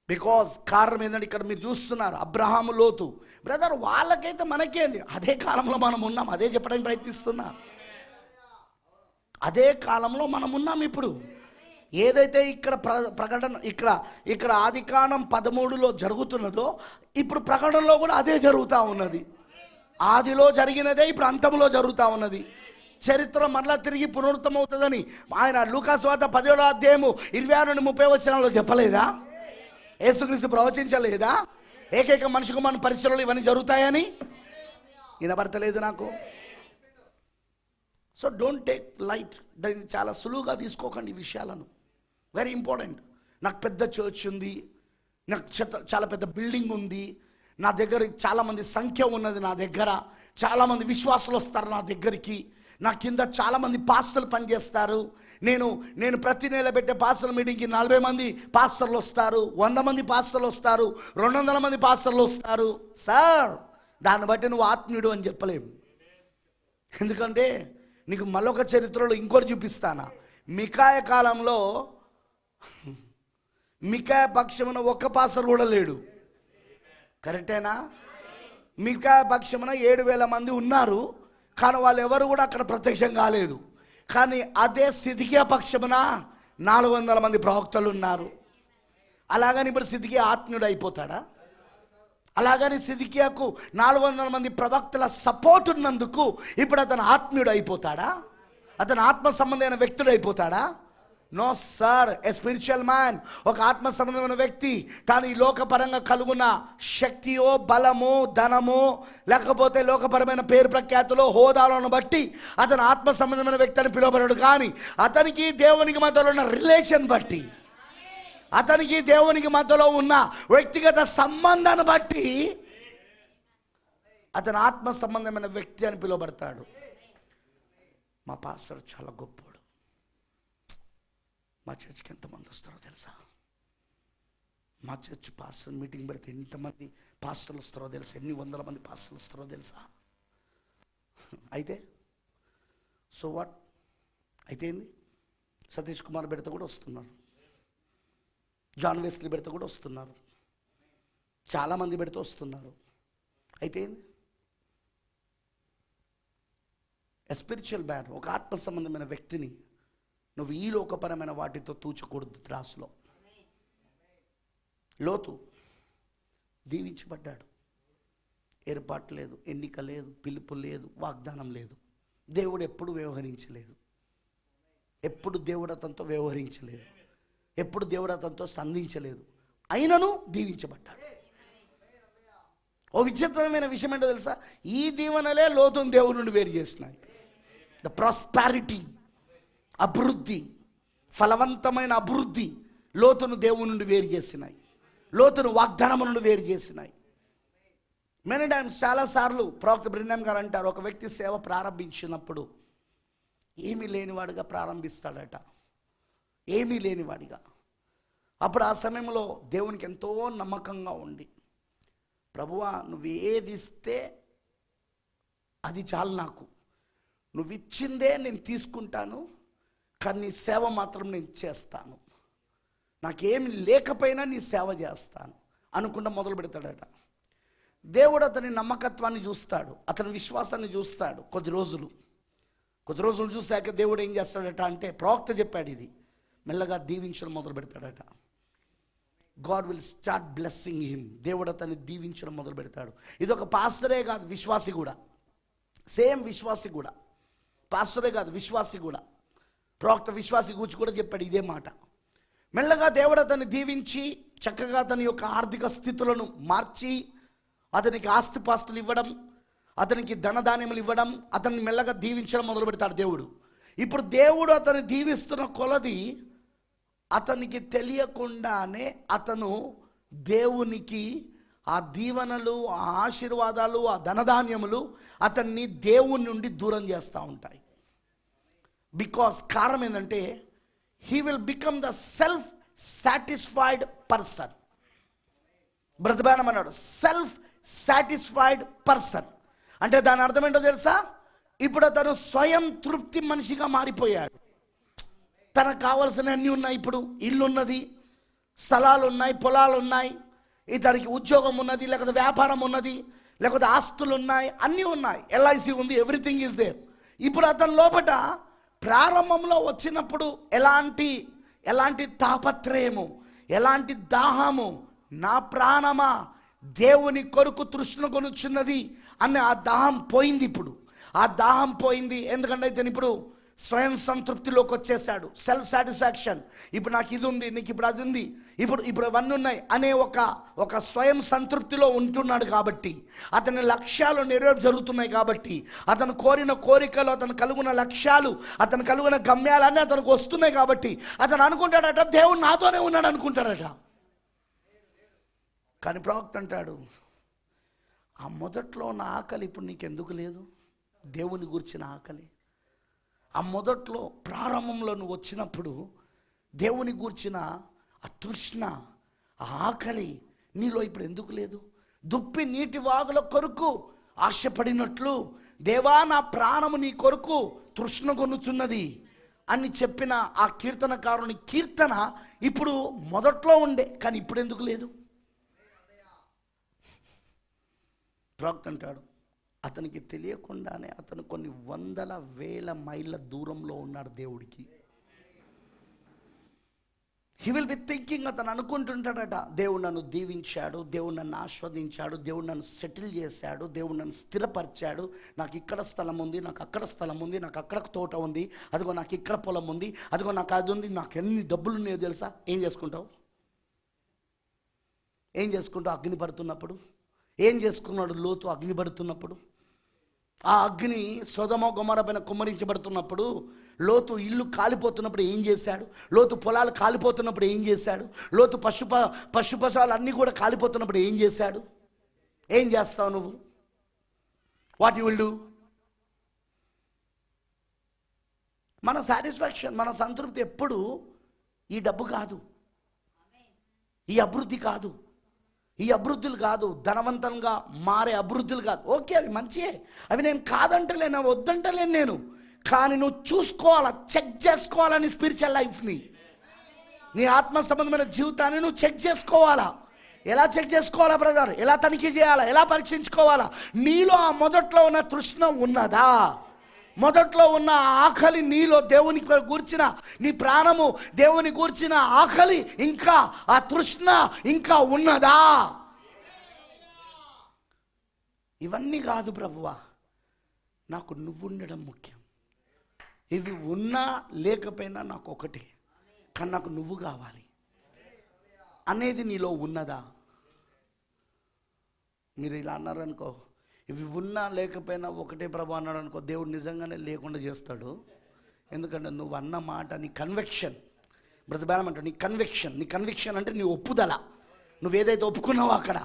Speaker 2: బికాజ్ కారణం ఏంటంటే ఇక్కడ మీరు చూస్తున్నారు అబ్రహాము, లోతు. బ్రదర్, వాళ్ళకైతే మనకేంది? అదే కాలంలో మనం ఉన్నాం. అదే చెప్పడానికి ప్రయత్నిస్తున్నా. అదే కాలంలో మనం ఉన్నాం. ఇప్పుడు ఏదైతే ఇక్కడ ప్రకటన ఇక్కడ ఆదికాండం 13లో జరుగుతున్నదో ఇప్పుడు ప్రకటనలో కూడా అదే జరుగుతూ ఉన్నది. ఆదిలో జరిగినదే ఇప్పుడు అంతంలో జరుగుతూ ఉన్నది. చరిత్ర మరలా తిరిగి పునరుత్తమవుతుందని ఆయన లూకాసు వార్త 10వ అధ్యాయము 26 నుండి 30 వచనాల్లో చెప్పలేదా? యేసుక్రీస్తు ప్రవచించలేదా? ఏకైక మనిషి కుమారుని పరిచయలు ఇవన్నీ జరుగుతాయని. వినబడతలేదు నాకు. So don't take light. దాన్ని చాలా సులువుగా తీసుకోకండి ఈ విషయాలను. Very important. నాకు పెద్ద చర్చ్ ఉంది, నాకు చాలా పెద్ద బిల్డింగ్ ఉంది, నా దగ్గర చాలామంది సంఖ్య ఉన్నది, నా దగ్గర చాలామంది విశ్వాసులు వస్తారు నా దగ్గరికి, నా కింద చాలామంది పాస్టర్లు పనిచేస్తారు. నేను ప్రతి నెల పెట్టే పాస్టర్ల మీటింగ్కి 40 మంది పాస్టర్లు వస్తారు, 100 మంది పాస్టర్లు వస్తారు, 200 మంది పాస్టర్లు వస్తారు. సార్, దాన్ని బట్టి నువ్వు ఆత్మీయుడు అని చెప్పలేము. ఎందుకంటే నీకు మరొక చరిత్రలో ఇంకోటి చూపిస్తానా. మికాయ కాలంలో మికాయ పక్షమున ఒక్క పాస్టర్ కూడా లేడు. కరెక్టేనా? మికాయ పక్షమున 7,000 మంది ఉన్నారు, కానీ వాళ్ళు ఎవరు కూడా అక్కడ ప్రత్యక్షం కాలేదు. కానీ అదే సిద్కియా పక్షమున 400 మంది ప్రవక్తలు ఉన్నారు. అలాగని ఇప్పుడు సిద్కియా ఆత్మీయుడు అయిపోతాడా? అలాగని సిద్కియాకు 400 మంది ప్రవక్తల సపోర్ట్ ఉన్నందుకు ఇప్పుడు అతను ఆత్మీయుడు అయిపోతాడా? అతను ఆత్మ సంబంధమైన వ్యక్తుడు అయిపోతాడా? No sir. A spiritual man, ఒక ఆత్మ సంబంధమైన వ్యక్తి తాను ఈ లోకపరంగా కలుగున్న శక్తియో, బలమో, ధనమో, లేకపోతే లోకపరమైన పేరు ప్రఖ్యాతులో, హోదాలను బట్టి అతను ఆత్మ సంబంధమైన వ్యక్తి అని పిలువబడడు. కానీ అతనికి దేవునికి మధ్యలో ఉన్న రిలేషన్ బట్టి, అతనికి దేవునికి మధ్యలో ఉన్న వ్యక్తిగత సంబంధాన్ని బట్టి అతను ఆత్మ సంబంధమైన వ్యక్తి అని పిలువబడతాడు. మా పాస్టర్ చాలా గొప్ప, మా చర్చ్కి ఎంతమంది వస్తారో తెలుసా? మా చర్చ్ పాస్టర్ మీటింగ్ పెడితే ఎంతమంది పాస్టర్లు వస్తారో తెలుసా? ఎన్ని 100 మంది పాస్టర్లు వస్తారో తెలుసా? అయితే సో వాట్? అయితే ఏంది? సతీష్ కుమార్ పెడితే కూడా వస్తున్నారు, జాన్ వెస్లీ పెడితే కూడా వస్తున్నారు, చాలామంది పెడితే వస్తున్నారు. అయితే ఏంది? ఎ స్పిరిచువల్ మ్యాన్, ఒక ఆత్మ సంబంధమైన వ్యక్తిని నువ్వు ఈ లోకపరమైన వాటితో తూచకూడదు త్రాసులో. లోతు దీవించబడ్డాడు. ఏర్పాటు లేదు, ఎన్నిక లేదు, పిలుపు లేదు, వాగ్దానం లేదు. దేవుడు ఎప్పుడు వ్యవహరించలేదు, ఎప్పుడు దేవుడు అతనితో వ్యవహరించలేదు, ఎప్పుడు దేవుడు అతనితో సంధించలేదు. అయినను దీవించబడ్డాడు. ఓ విచిత్రమైన విషయం ఏంటో తెలుసా? ఈ దీవెనలే లోతును దేవుడి నుండి వేరు చేసినాయి. ద ప్రాస్పారిటీ, అభివృద్ధి, ఫలవంతమైన అభివృద్ధి లోతును దేవుని నుండి వేరు చేసినాయి, లోతును వాగ్దానం నుండి వేరు చేసినాయి. మెనీ టైమ్స్, చాలాసార్లు ప్రవక్త బ్రహ్నాం గారు అంటారు, ఒక వ్యక్తి సేవ ప్రారంభించినప్పుడు ఏమీ లేనివాడిగా ప్రారంభిస్తాడట, ఏమీ లేనివాడిగా. అప్పుడు ఆ సమయంలో దేవునికి ఎంతో నమ్మకంగా ఉండి, ప్రభువా నువ్వు ఏది ఇస్తే అది చాలు, నాకు నువ్వు ఇచ్చిందే నేను తీసుకుంటాను, కానీ నీ సేవ మాత్రం నేను చేస్తాను, నాకేమి లేకపోయినా నీ సేవ చేస్తాను అనుకుంటా మొదలు పెడతాడట. దేవుడు అతని నమ్మకత్వాన్ని చూస్తాడు, అతని విశ్వాసాన్ని చూస్తాడు. కొద్ది రోజులు చూశాక దేవుడు ఏం చేస్తాడట అంటే, ప్రవక్త చెప్పాడు ఇది, మెల్లగా దీవించడం మొదలు పెడతాడట. God will start blessing him. దేవుడు అతన్ని దీవించడం మొదలు పెడతాడు. ఇది ఒక పాస్టరే కాదు, విశ్వాసి కూడా. సేమ్ విశ్వాసి కూడా, పాస్టరే కాదు, విశ్వాసి కూడా. ప్రవక్త విశ్వాసి గురించి కూడా చెప్పాడు ఇదే మాట. మెల్లగా దేవుడు అతన్ని దీవించి చక్కగా అతని యొక్క ఆర్థిక స్థితులను మార్చి అతనికి ఆస్తిపాస్తులు ఇవ్వడం, అతనికి ధనధాన్యములు ఇవ్వడం, అతన్ని మెల్లగా దీవించడం మొదలు పెడతాడు దేవుడు. ఇప్పుడు దేవుడు అతన్ని దీవిస్తున్న కొలది అతనికి తెలియకుండానే అతను దేవునికి ఆ దీవెనలు, ఆ ఆశీర్వాదాలు, ఆ ధనధాన్యములు అతన్ని దేవుని నుండి దూరం చేస్తూ ఉంటాయి. బికాస్ కారణం ఏంటంటే, he will become the self satisfied person. బ్రతబానం అన్నాడు, సెల్ఫ్ సాటిస్ఫైడ్ పర్సన్ అంటే దాని అర్థం ఏంటో తెలుసా? ఇప్పుడు అతను స్వయం తృప్తి మనిషిగా మారిపోయాడు. తనకు కావాల్సిన అన్నీ ఉన్నాయి. ఇప్పుడు ఇల్లు ఉన్నది, స్థలాలు ఉన్నాయి, పొలాలు ఉన్నాయి, ఇతనికి ఉద్యోగం ఉన్నది, లేకపోతే వ్యాపారం ఉన్నది, లేకపోతే ఆస్తులు ఉన్నాయి, అన్నీ ఉన్నాయి, ఎల్ఐసి ఉంది, ఎవ్రీథింగ్ ఈజ్ దేర్. ఇప్పుడు అతని లోపట ప్రారంభంలో వచ్చినప్పుడు ఎలాంటి తాపత్రయము, ఎలాంటి దాహము, నా ప్రాణమా దేవుని కొరకు తృష్ణ కొనుచున్నది అన్న ఆ దాహం పోయింది. ఇప్పుడు ఆ దాహం పోయింది. ఎందుకంటే ఇతను ఇప్పుడు స్వయం సంతృప్తిలోకి వచ్చేసాడు, సెల్ఫ్ సాటిస్ఫాక్షన్. ఇప్పుడు నాకు ఇది ఉంది, నీకు ఇప్పుడు అది ఉంది, ఇప్పుడు అవన్నీ ఉన్నాయి అనే ఒక స్వయం సంతృప్తిలో ఉంటున్నాడు. కాబట్టి అతని లక్ష్యాలు నెరవేర్పు జరుగుతున్నాయి. కాబట్టి అతను కోరిన కోరికలు, అతను కలుగున లక్ష్యాలు, అతను కలుగున గమ్యాలన్నీ అతనికి వస్తున్నాయి. కాబట్టి అతను అనుకుంటాడట, దేవుడు నాతోనే ఉన్నాడు అనుకుంటాడట. కానీ ప్రవక్త అంటాడు, ఆ మొదట్లో ఉన్న ఆకలి ఇప్పుడు నీకెందుకు లేదు? దేవుని గురించిన ఆకలి, ఆ మొదట్లో ప్రారంభంలో నువ్వు వచ్చినప్పుడు దేవుని గూర్చిన ఆ తృష్ణ, ఆ ఆకలి నీలో ఇప్పుడు ఎందుకు లేదు? దుప్పి నీటి వాగుల కొరకు ఆశపడినట్లు దేవా నా ప్రాణము నీ కొరకు తృష్ణ కొనుచున్నది అని చెప్పిన ఆ కీర్తనకారుని కీర్తన ఇప్పుడు మొదట్లో ఉండే, కానీ ఇప్పుడు ఎందుకు లేదు? ప్రవక్త అంటాడు, అతనికి తెలియకుండానే అతను కొన్ని వందల వేల మైళ్ళ దూరంలో ఉన్నాడు దేవుడికి. హీ విల్ బి థింకింగ్, అతను అనుకుంటుంటాడట, దేవుడు నన్ను దీవించాడు, దేవుడు నన్ను ఆస్వాదించాడు, దేవుడు నన్ను సెటిల్ చేశాడు, దేవుడు నన్ను స్థిరపరిచాడు, నాకు ఇక్కడ స్థలం ఉంది, నాకు అక్కడ స్థలం ఉంది, నాకు అక్కడ తోట ఉంది, అదిగో నాకు ఇక్కడ పొలం ఉంది, అదిగో నాకు అది ఉంది, నాకు ఎన్ని డబ్బులు ఉన్నాయో తెలుసా? ఏం చేసుకుంటావు? ఏం చేసుకుంటావు? అగ్ని పడుతున్నప్పుడు ఏం చేసుకున్నాడు లోతు? అగ్ని పడుతున్నప్పుడు, ఆ అగ్ని సొదొమ గొమొర్రా పైన కుమ్మరించబడుతున్నప్పుడు, లోతు ఇల్లు కాలిపోతున్నప్పుడు ఏం చేశాడు? లోతు పొలాలు కాలిపోతున్నప్పుడు ఏం చేశాడు? లోతు పశుపశాలు అన్నీ కూడా కాలిపోతున్నప్పుడు ఏం చేశాడు? ఏం చేస్తావు నువ్వు? What you will do? మన సాటిస్ఫాక్షన్, మన సంతృప్తి ఎప్పుడు ఈ డబ్బు కాదు, ఈ అభివృద్ధి కాదు, ఈ అభివృద్ధులు కాదు, ధనవంతంగా మారే అభివృద్ధులు కాదు. ఓకే, అవి మంచియే, అవి నేను కాదంటలేను, అవి వద్దంటలేను నేను. కానీ నువ్వు చూసుకోవాలా, చెక్ చేసుకోవాలని స్పిరిచువల్ లైఫ్ని, నీ ఆత్మ సంబంధమైన జీవితాన్ని నువ్వు చెక్ చేసుకోవాలా. ఎలా చెక్ చేసుకోవాలా బ్రదర్? ఎలా తనిఖీ చేయాలా? ఎలా పరీక్షించుకోవాలా? నీలో ఆ మొదట్లో ఉన్న తృష్ణ ఉన్నదా? మొదట్లో ఉన్న ఆకలి నీలో, దేవుని గూర్చిన నీ ప్రాణము, దేవుని గూర్చిన ఆకలి ఇంకా, ఆ తృష్ణ ఇంకా ఉన్నదా? ఇవన్నీ కాదు ప్రభువా, నాకు నువ్వు ఉండడం ముఖ్యం. ఇవి ఉన్నా లేకపోయినా నాకు ఒకటే, కానీ నాకు నువ్వు కావాలి అనేది నీలో ఉన్నదా? మీరు ఇలా అన్నారు అనుకో, ఇవి ఉన్నా లేకపోయినా ఒకటే ప్రభు అన్నాడు అనుకో, దేవుడు నిజంగానే లేకుండా చేస్తాడు. ఎందుకంటే నువ్వు అన్న మాట, నీ కన్విక్షన్, బ్రతబాలం అంటాడు, నీ కన్విక్షన్ అంటే నీ ఒప్పుదల, నువ్వేదైతే ఒప్పుకున్నావో అక్కడ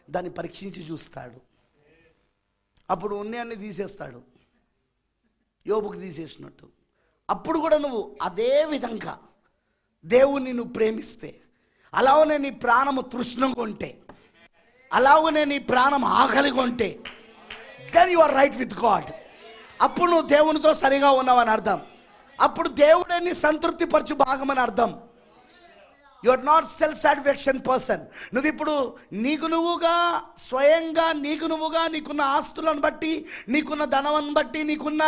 Speaker 2: దాన్ని పరీక్షించి చూస్తాడు. అప్పుడు ఉన్నాయన్ని తీసేస్తాడు, యోబుకి తీసేసినట్టు. అప్పుడు కూడా నువ్వు అదే విధంగా దేవుణ్ణి నువ్వు ప్రేమిస్తే, అలాగనే నీ ప్రాణము తృష్ణంగా ఉంటే, అలాగనే నీ ప్రాణం ఆకలిగా ఉంటే, then you are right with God. అప్పుడు నువ్వు దేవునితో సరిగా ఉన్నావని అర్థం. అప్పుడు దేవుడే నీ సంతృప్తి పరచు భాగమని అర్థం. You are not self satisfaction person. నువ్వు ఇప్పుడు నీకు నువ్వుగా, స్వయంగా నీకు నువ్వుగా, నీకున్న ఆస్తులను బట్టి, నీకున్న ధనాన్ని బట్టి, నీకున్న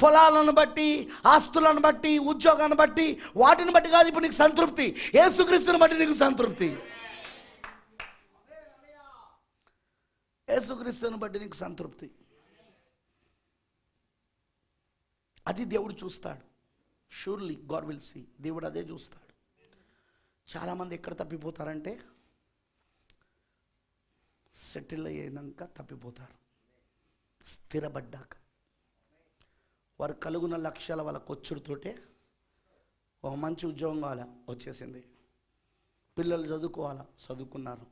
Speaker 2: పొలాలను బట్టి, ఆస్తులను బట్టి, ఉద్యోగాన్ని బట్టి, వాటిని బట్టి కాదు ఇప్పుడు నీకు సంతృప్తి. యేసుక్రీస్తుని బట్టి నీకు సంతృప్తి. యేసుక్రీస్తుని బట్టి నీకు సంతృప్తి. అది దేవుడు చూస్తాడు. Surely God will see. దేవుడు అదే చూస్తాడు. చాలామంది ఎక్కడ తప్పిపోతారంటే సెటిల్ అయ్యాక తప్పిపోతారు. స్థిరపడ్డాక వారు కలుగున లక్ష్యాల వాళ్ళ కొచ్చుడుతోటే, ఒక మంచి ఉద్యోగం కావాలా, వచ్చేసింది. పిల్లలు చదువుకోవాలా, చదువుకున్నారు.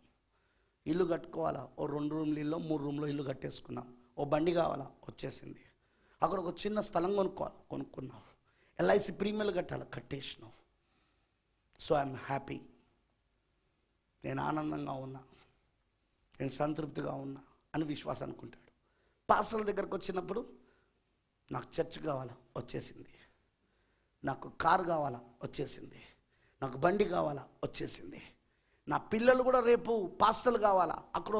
Speaker 2: ఇల్లు కట్టుకోవాలా, ఓ 2 రూమ్ల ఇల్లు, 3 రూమ్లో ఇల్లు కట్టేసుకున్నాం. ఓ బండి కావాలా, వచ్చేసింది. అక్కడ ఒక చిన్న స్థలం కొనుక్కున్నావు. ఎల్ఐసి ప్రీమియర్లు కట్టాలి, కట్టేసినావు. సో ఐఎమ్ హ్యాపీ, నేను ఆనందంగా ఉన్నా, నేను సంతృప్తిగా ఉన్నా అని విశ్వాసం అనుకుంటాడు. పాస్టర్ల దగ్గరకు వచ్చినప్పుడు నాకు చర్చ్ కావాలా, వచ్చేసింది. నాకు కారు కావాలా, వచ్చేసింది. నాకు బండి కావాలా, వచ్చేసింది. నా పిల్లలు కూడా రేపు పాస్టర్లు కావాలా, అక్కడో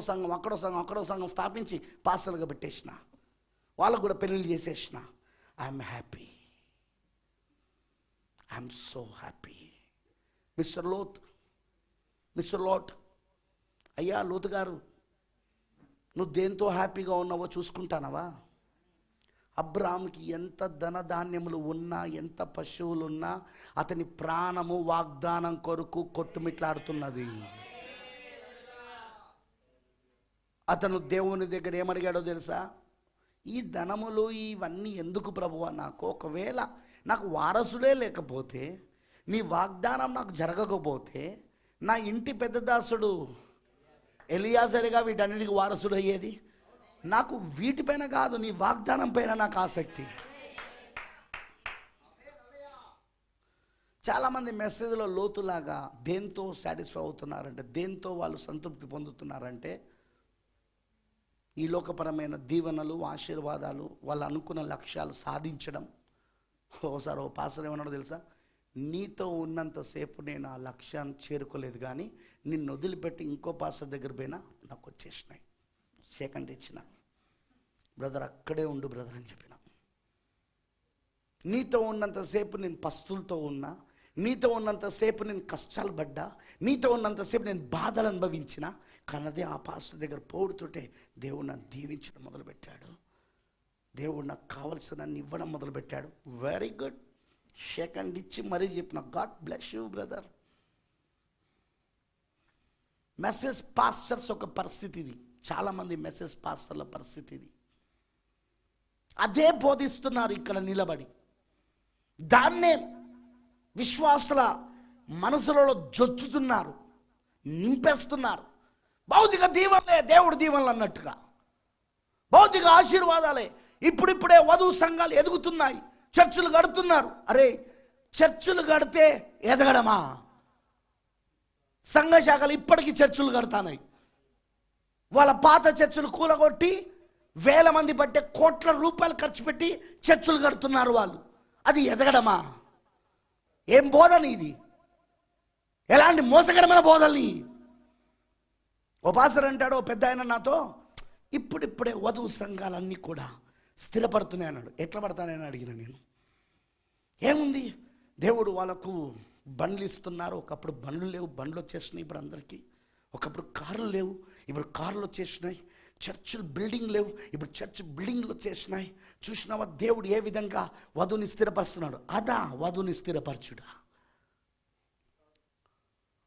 Speaker 2: సంఘం స్థాపించి పాస్టర్లుగా పెట్టేసిన, వాళ్ళకు కూడా పెళ్ళిళ్ళు చేసేసిన. I'm happy, I'm so happy. Mr Lot, అయ్యా లోతు గారు, నువ్వు దేంతో హ్యాపీగా ఉన్నావో చూసుకుంటానవా? అబ్రాహాముకి ఎంత ధనధాన్యములు ఉన్నా, ఎంత పశువులు ఉన్నా, అతని ప్రాణము వాగ్దానం కొరకు కొట్టుమిట్లాడుతున్నది. అతను దేవుని దగ్గర ఏమడిగాడో తెలుసా? ఈ ధనములు ఇవన్నీ ఎందుకు ప్రభువా నాకు? ఒకవేళ నాకు వారసులే లేకపోతే, నీ వాగ్దానం నాకు జరగకపోతే, నా ఇంటి పెద్ద దాసుడు ఎలియాజరుగా వీటన్నిటికి వారసుడు అయ్యేది. నాకు వీటిపైన కాదు, నీ వాగ్దానం పైన నాకు ఆసక్తి. చాలామంది మెసేజ్లో లోతులాగా దేంతో సాటిస్ఫై అవుతున్నారంటే, దేంతో వాళ్ళు సంతృప్తి పొందుతున్నారంటే, ఈ లోకపరమైన దీవెనలు, ఆశీర్వాదాలు, వాళ్ళు అనుకున్న లక్ష్యాలు సాధించడం. ఓసారి ఓ పాస్టర్ ఏమన్నాడో తెలుసా, నీతో ఉన్నంతసేపు నేను ఆ లక్ష్యాన్ని చేరుకోలేదు, కానీ నిన్ను వదిలిపెట్టి ఇంకో పాస్టర్ దగ్గర పోయినా నాకు వచ్చేసినాయి. సెకండ్ ఇచ్చిన బ్రదర్ అక్కడే ఉండు బ్రదర్ అని చెప్పిన. నీతో ఉన్నంతసేపు నేను పస్తులతో ఉన్నా, నీతో ఉన్నంతసేపు నేను కష్టాలు పడ్డా, నీతో ఉన్నంతసేపు నేను బాధలు అనుభవించిన, కానీ అదే ఆ పాస్టర్ దగ్గర పోడుతుంటే దేవుడు నన్ను దీవించడం మొదలుపెట్టాడు, దేవుడు నాకు కావలసిన ఇవ్వడం మొదలుపెట్టాడు. Very good. సెకండ్ ఇచ్చి మరీ చెప్పిన, God bless you brother. Message pastors ఒక పరిస్థితి ఇది. చాలామంది మెసేజ్ పాస్టర్ల పరిస్థితి ఇది. అదే బోధిస్తున్నారు ఇక్కడ నిలబడి, దాన్నే విశ్వాసుల మనసులలో జొచ్చుతున్నారు, నింపేస్తున్నారు. భౌతిక దీవెనలే దేవుడి దీవెనలు అన్నట్టుగా, భౌతిక ఆశీర్వాదాలే. ఇప్పుడిప్పుడే వధువు సంఘాలు ఎదుగుతున్నాయి, చర్చిలు కడుతున్నారు. అరే, చర్చిలు కడితే ఎదగడమా? సంఘ శాఖలు ఇప్పటికీ చర్చిలు కడతానాయి. వాళ్ళ పాత చర్చిలు కూలగొట్టి వేల మంది పట్టే కోట్ల రూపాయలు ఖర్చు పెట్టి చర్చిలు కడుతున్నారు వాళ్ళు. అది ఎదగడమా? ఏం బోధని ఇది? ఎలాంటి మోసకరమైన బోధల్ని? ఓ పాస్టర్ అంటాడు, ఓ పెద్ద ఆయన నాతో, ఇప్పుడిప్పుడే వధువు సంఘాలన్నీ కూడా స్థిరపడుతున్నాయి అన్నాడు. ఎట్లా పడతానని అడిగిన నేను. ఏముంది, దేవుడు వాళ్ళకు బండ్లు ఇస్తున్నారు. ఒకప్పుడు బండ్లు లేవు, బండ్లు వచ్చేసినాయి ఇప్పుడు అందరికీ. ఒకప్పుడు కార్లు లేవు, ఇప్పుడు కార్లు వచ్చేసినాయి. చర్చిలు బిల్డింగ్ లేవు, ఇప్పుడు చర్చ్ బిల్డింగ్లు వచ్చేసినాయి. చూసినావా దేవుడు ఏ విధంగా వధుని స్థిరపరుస్తున్నాడు? అదా వధుని స్థిరపరచుడా?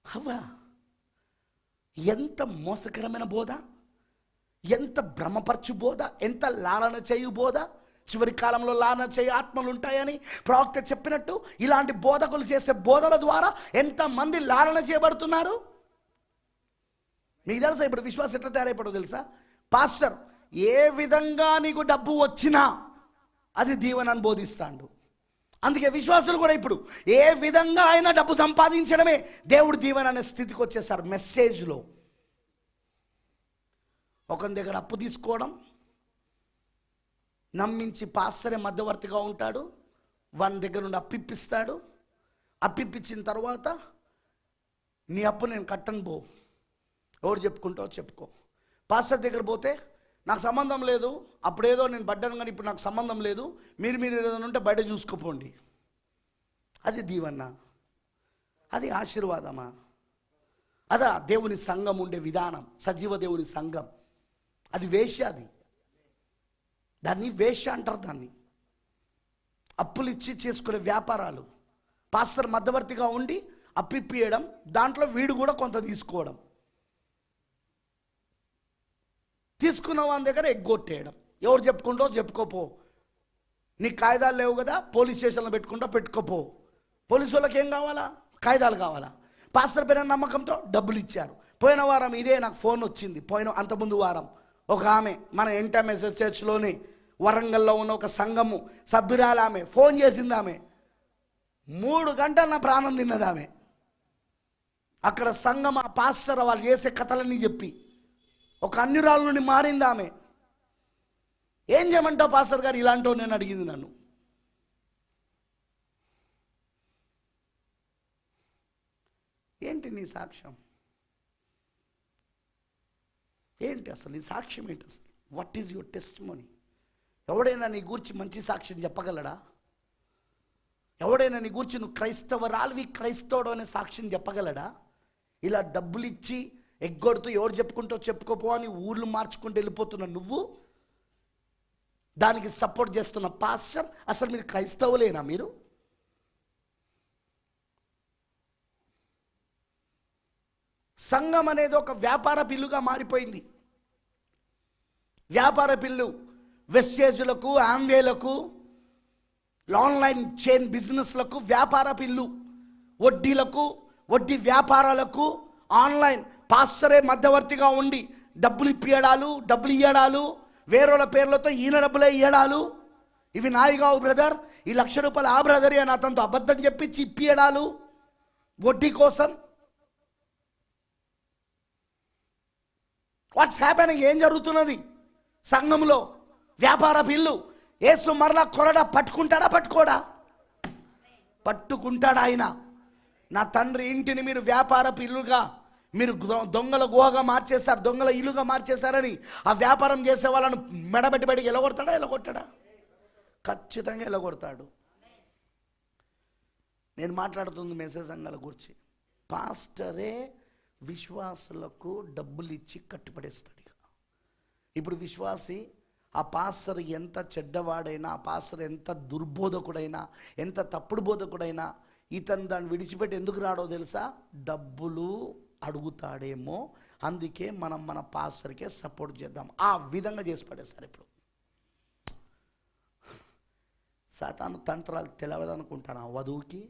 Speaker 2: అవా ఎంత మోసకరమైన బోధ, ఎంత భ్రమపరచు బోధ, ఎంత లాలన చేయు బోధ. చివరి కాలంలో లాలన చేయు ఆత్మలు ఉంటాయని ప్రవక్త చెప్పినట్టు ఇలాంటి బోధకులు చేసే బోధల ద్వారా ఎంతమంది లాలన చేయబడుతున్నారు. మీకు తెలుసా ఇప్పుడు విశ్వాసం ఎట్లా తయారైపోవడం తెలుసా? పాస్టర్ ఏ విధంగా నీకు డబ్బు వచ్చినా అది దీవెనని బోధిస్తాడు. అందుకే విశ్వాసులు కూడా ఇప్పుడు ఏ విధంగా ఆయన డబ్బు సంపాదించడమే దేవుడు దీవెన అనే స్థితికి వచ్చేసారు. మెసేజ్లో ఒకరి దగ్గర అప్పు తీసుకోవడం, నమ్మించి పాస్టరే మధ్యవర్తిగా ఉంటాడు, వాని దగ్గర నుండి అప్పిప్పిస్తాడు. అప్పిప్పించిన తర్వాత నీ అప్పు నేను కట్టను పో, ఎవరు చెప్పుకుంటావో చెప్పుకో. పాస్టర్ దగ్గర పోతే నాకు సంబంధం లేదు, అప్పుడేదో నేను పడ్డాను కానీ ఇప్పుడు నాకు సంబంధం లేదు, మీరు ఏదైనా ఉంటే బయట చూసుకోపోండి. అది దీవెన? అది ఆశీర్వాదమా? అదా దేవుని సంఘం ఉండే విధానం? సజీవ దేవుని సంఘం అది వేశ్య. అది దాన్ని వేశ్య అంటారు. దాన్ని అప్పులు ఇచ్చి చేసుకునే వ్యాపారాలు. పాస్టర్ మధ్యవర్తిగా ఉండి అప్పిప్పియడం, దాంట్లో వీడు కూడా కొంత తీసుకోవడం, తీసుకున్న వాని దగ్గర ఎగ్గొట్టేయడం. ఎవరు చెప్పుకుంటో చెప్పుకోపో, నీ కాయిదాలు లేవు కదా పోలీస్ స్టేషన్లో పెట్టుకోపో. పోలీసు వాళ్ళకి ఏం కావాలా? కాయిదాలు కావాలా? పాస్టర్ పైన నమ్మకంతో డబ్బులు ఇచ్చారు. పోయిన వారం ఇదే నాకు ఫోన్ వచ్చింది. అంతకుముందు వారం ఒక ఆమె మన ఎంటమెసెస్ చర్చ్లోని వరంగల్లో ఉన్న ఒక సంఘము సభ్యురాలు ఆమె ఫోన్ చేసింది. ఆమె 3 గంటలు నా ప్రాణం తిన్నది. ఆమె అక్కడ సంఘం ఆ పాస్టర్ వాళ్ళు చేసే కథలన్నీ చెప్పి ఒక అన్యురాలు నుండి మారింది ఆమె. ఏం చేయమంటావు పాస్టర్ గారు ఇలాంటివి? నేను అడిగింది నన్ను. ఏంటి నీ సాక్ష్యం? ఏంటి అసలు నీ సాక్ష్యం ఏంటి? అసలు వాట్ ఈజ్ యువర్ టెస్టిమనీ? ఎవడైనా నీ గూర్చి మంచి సాక్ష్యం చెప్పగలడా? ఎవడైనా నీ గూర్చి నువ్వు క్రైస్తవరాలివి, క్రైస్తవుడు అనే సాక్ష్యం చెప్పగలడా? ఇలా డబ్బులు ఇచ్చి ఎగ్గొడుతూ ఎవరు చెప్పుకుంటూ చెప్పుకోపో అని ఊర్లు మార్చుకుంటూ వెళ్ళిపోతున్న నువ్వు, దానికి సపోర్ట్ చేస్తున్న పాస్టర్, అసలు మీరు క్రైస్తవులేనా? మీరు సంఘం అనేది ఒక వ్యాపార బిల్లుగా మారిపోయింది. వ్యాపార బిల్లు వెస్టేజ్లకు, ఆమ్వేలకు, ఆన్లైన్ చైన్ బిజినెస్లకు వ్యాపార బిల్లు, వడ్డీలకు, వడ్డీ వ్యాపారాలకు ఆన్లైన్ పాస్టరే మధ్యవర్తిగా ఉండి డబ్బులు ఇప్పియడాలు, డబ్బులు ఇయ్యడాలు, వేరేల పేర్లతో ఈయన డబ్బులే ఇయ్యడాలు, ఇవి నాయి కావు బ్రదర్, ఈ ₹1,00,000 ఆ బ్రదర్ అని అతనితో అబద్ధం చెప్పించి ఇప్పియడాలు వడ్డీ కోసం. What's happening? ఏం జరుగుతున్నది సంఘంలో? వ్యాపార బిల్లు. యేసు మరలా కొరడా పట్టుకుంటాడా? పట్టుకోడా? పట్టుకుంటాడా ఆయన? నా తండ్రి ఇంటిని మీరు వ్యాపార ఇల్లుగా, మీరు దొంగల గుహగా మార్చేశారు, దొంగల ఇల్లుగా మార్చేశారని ఆ వ్యాపారం చేసే వాళ్ళను మెడబెట్టి బయటికి ఎలగొడతాడా? ఎలగొట్టాడా? ఖచ్చితంగా ఎలగొడతాడు. నేను మాట్లాడుతుంది మెసేజ్ సంఘాల గురించి. పాస్టరే విశ్వాసులకు డబ్బులు ఇచ్చి కట్టుపడేస్తాడు. ఇప్పుడు విశ్వాసి, ఆ పాస్టర్ ఎంత చెడ్డవాడైనా, ఆ పాస్టర్ ఎంత దుర్బోధకుడైనా, ఎంత తప్పుడు బోధకుడైనా, ఇతను దాన్ని విడిచిపెట్టి ఎందుకు రాడో తెలుసా? డబ్బులు అడుగుతాడేమో, అందుకే మనం మన పాస్టర్కే సపోర్ట్ చేద్దాం. ఆ విధంగా చేసి పడేస్తారు. ఇప్పుడు సాతాను తంత్రాలు తెలియదనుకుంటాను. వధువుకి,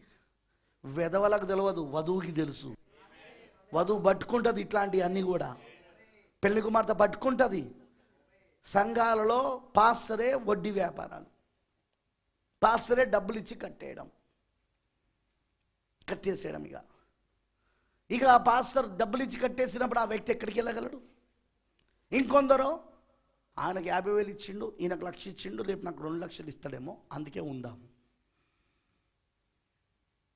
Speaker 2: వెధవలకు తెలియదు, వధువుకి తెలుసు. వధువు పట్టుకుంటుంది ఇట్లాంటివి అన్నీ కూడా. పెళ్లి కుమార్తె పట్టుకుంటుంది. సంఘాలలో పాస్టరే వడ్డీ వ్యాపారాలు, పాస్టరే డబ్బులు ఇచ్చి కట్టేసేయడం. ఇక ఆ పాస్టర్ డబ్బులు ఇచ్చి కట్టేసినప్పుడు ఆ వ్యక్తి ఎక్కడికి వెళ్ళగలడు? ఇంకొందరు ఆయనకు 50,000 ఇచ్చిండు, ఈయనకు 1,00,000 ఇచ్చిండు, రేపు నాకు 2,00,000 ఇస్తాడేమో, అందుకే ఉందాము.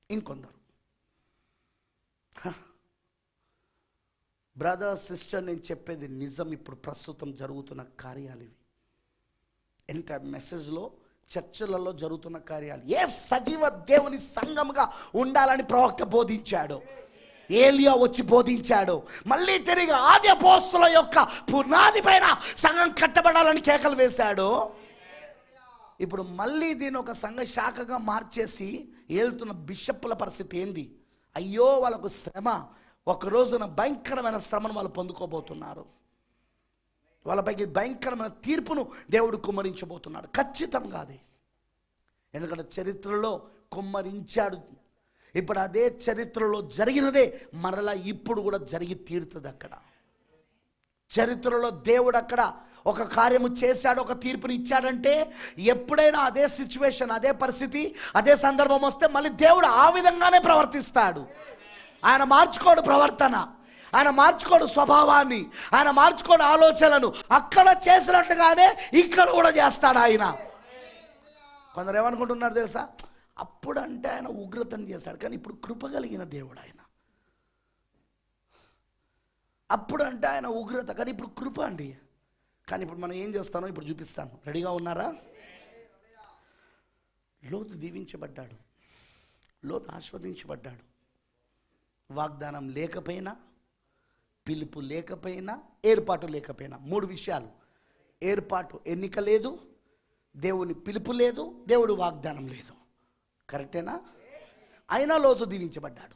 Speaker 2: ఇంకొందరు బ్రదర్ సిస్టర్, నేను చెప్పేది నిజం. ఇప్పుడు ప్రస్తుతం జరుగుతున్న కార్యాలు ఇవి. ఎంత మెసేజ్లో, చర్చలలో జరుగుతున్న కార్యాలు. ఏ సజీవ దేవుని సంఘముగా ఉండాలని ప్రవక్త బోధించాడు, ఏలియా వచ్చి బోధించాడు. మళ్ళీ తిరిగి ఆది అపోస్తుల యొక్క పునాది పైన సంఘం కట్టబడాలని కేకలు వేశాడు. ఇప్పుడు మళ్ళీ దీని ఒక సంఘ శాఖగా మార్చేసి ఏలుతున్న బిషప్పుల పరిస్థితి ఏంది? అయ్యో వాళ్ళకు శ్రమ. ఒక రోజున భయంకరమైన శ్రమను వాళ్ళు పొందుకోబోతున్నారు. వాళ్ళపైకి భయంకరమైన తీర్పును దేవుడు కుమ్మరించబోతున్నాడు. ఖచ్చితంగా అది. ఎందుకంటే చరిత్రలో కుమ్మరించాడు. ఇప్పుడు అదే చరిత్రలో జరిగినదే మరలా ఇప్పుడు కూడా జరిగి తీరుతుంది. అక్కడ చరిత్రలో దేవుడు అక్కడ ఒక కార్యము చేశాడు, ఒక తీర్పుని ఇచ్చాడంటే, ఎప్పుడైనా అదే సిచ్యువేషన్, అదే పరిస్థితి, అదే సందర్భం వస్తే మళ్ళీ దేవుడు ఆ విధంగానే ప్రవర్తిస్తాడు. ఆయన మార్చుకోడు ప్రవర్తన, ఆయన మార్చుకోడు స్వభావాన్ని, ఆయన మార్చుకోడు ఆలోచనలను. అక్కడ చేసినట్టుగానే ఇక్కడ కూడా చేస్తాడు ఆయన. కొందరు ఏమనుకుంటున్నారు తెలుసా? అప్పుడంటే ఆయన ఉగ్రతను చేశాడు, కానీ ఇప్పుడు కృప కలిగిన దేవుడు ఆయన. అప్పుడంటే ఆయన ఉగ్రత, కానీ ఇప్పుడు కృప అండి. కానీ ఇప్పుడు మనం ఏం చేస్తానో ఇప్పుడు చూపిస్తాను. రెడీగా ఉన్నారా? లోతు దీవించబడ్డాడు, లోతు ఆస్వాదించబడ్డాడు. వాగ్దానం లేకపోయినా, పిలుపు లేకపోయినా, ఏర్పాటు లేకపోయినా, 3 విషయాలు. ఏర్పాటు, ఎన్నిక లేదు, దేవుని పిలుపు లేదు, దేవుడు వాగ్దానం లేదు. కరెక్టేనా? అయినా లోతు దీవించబడ్డాడు.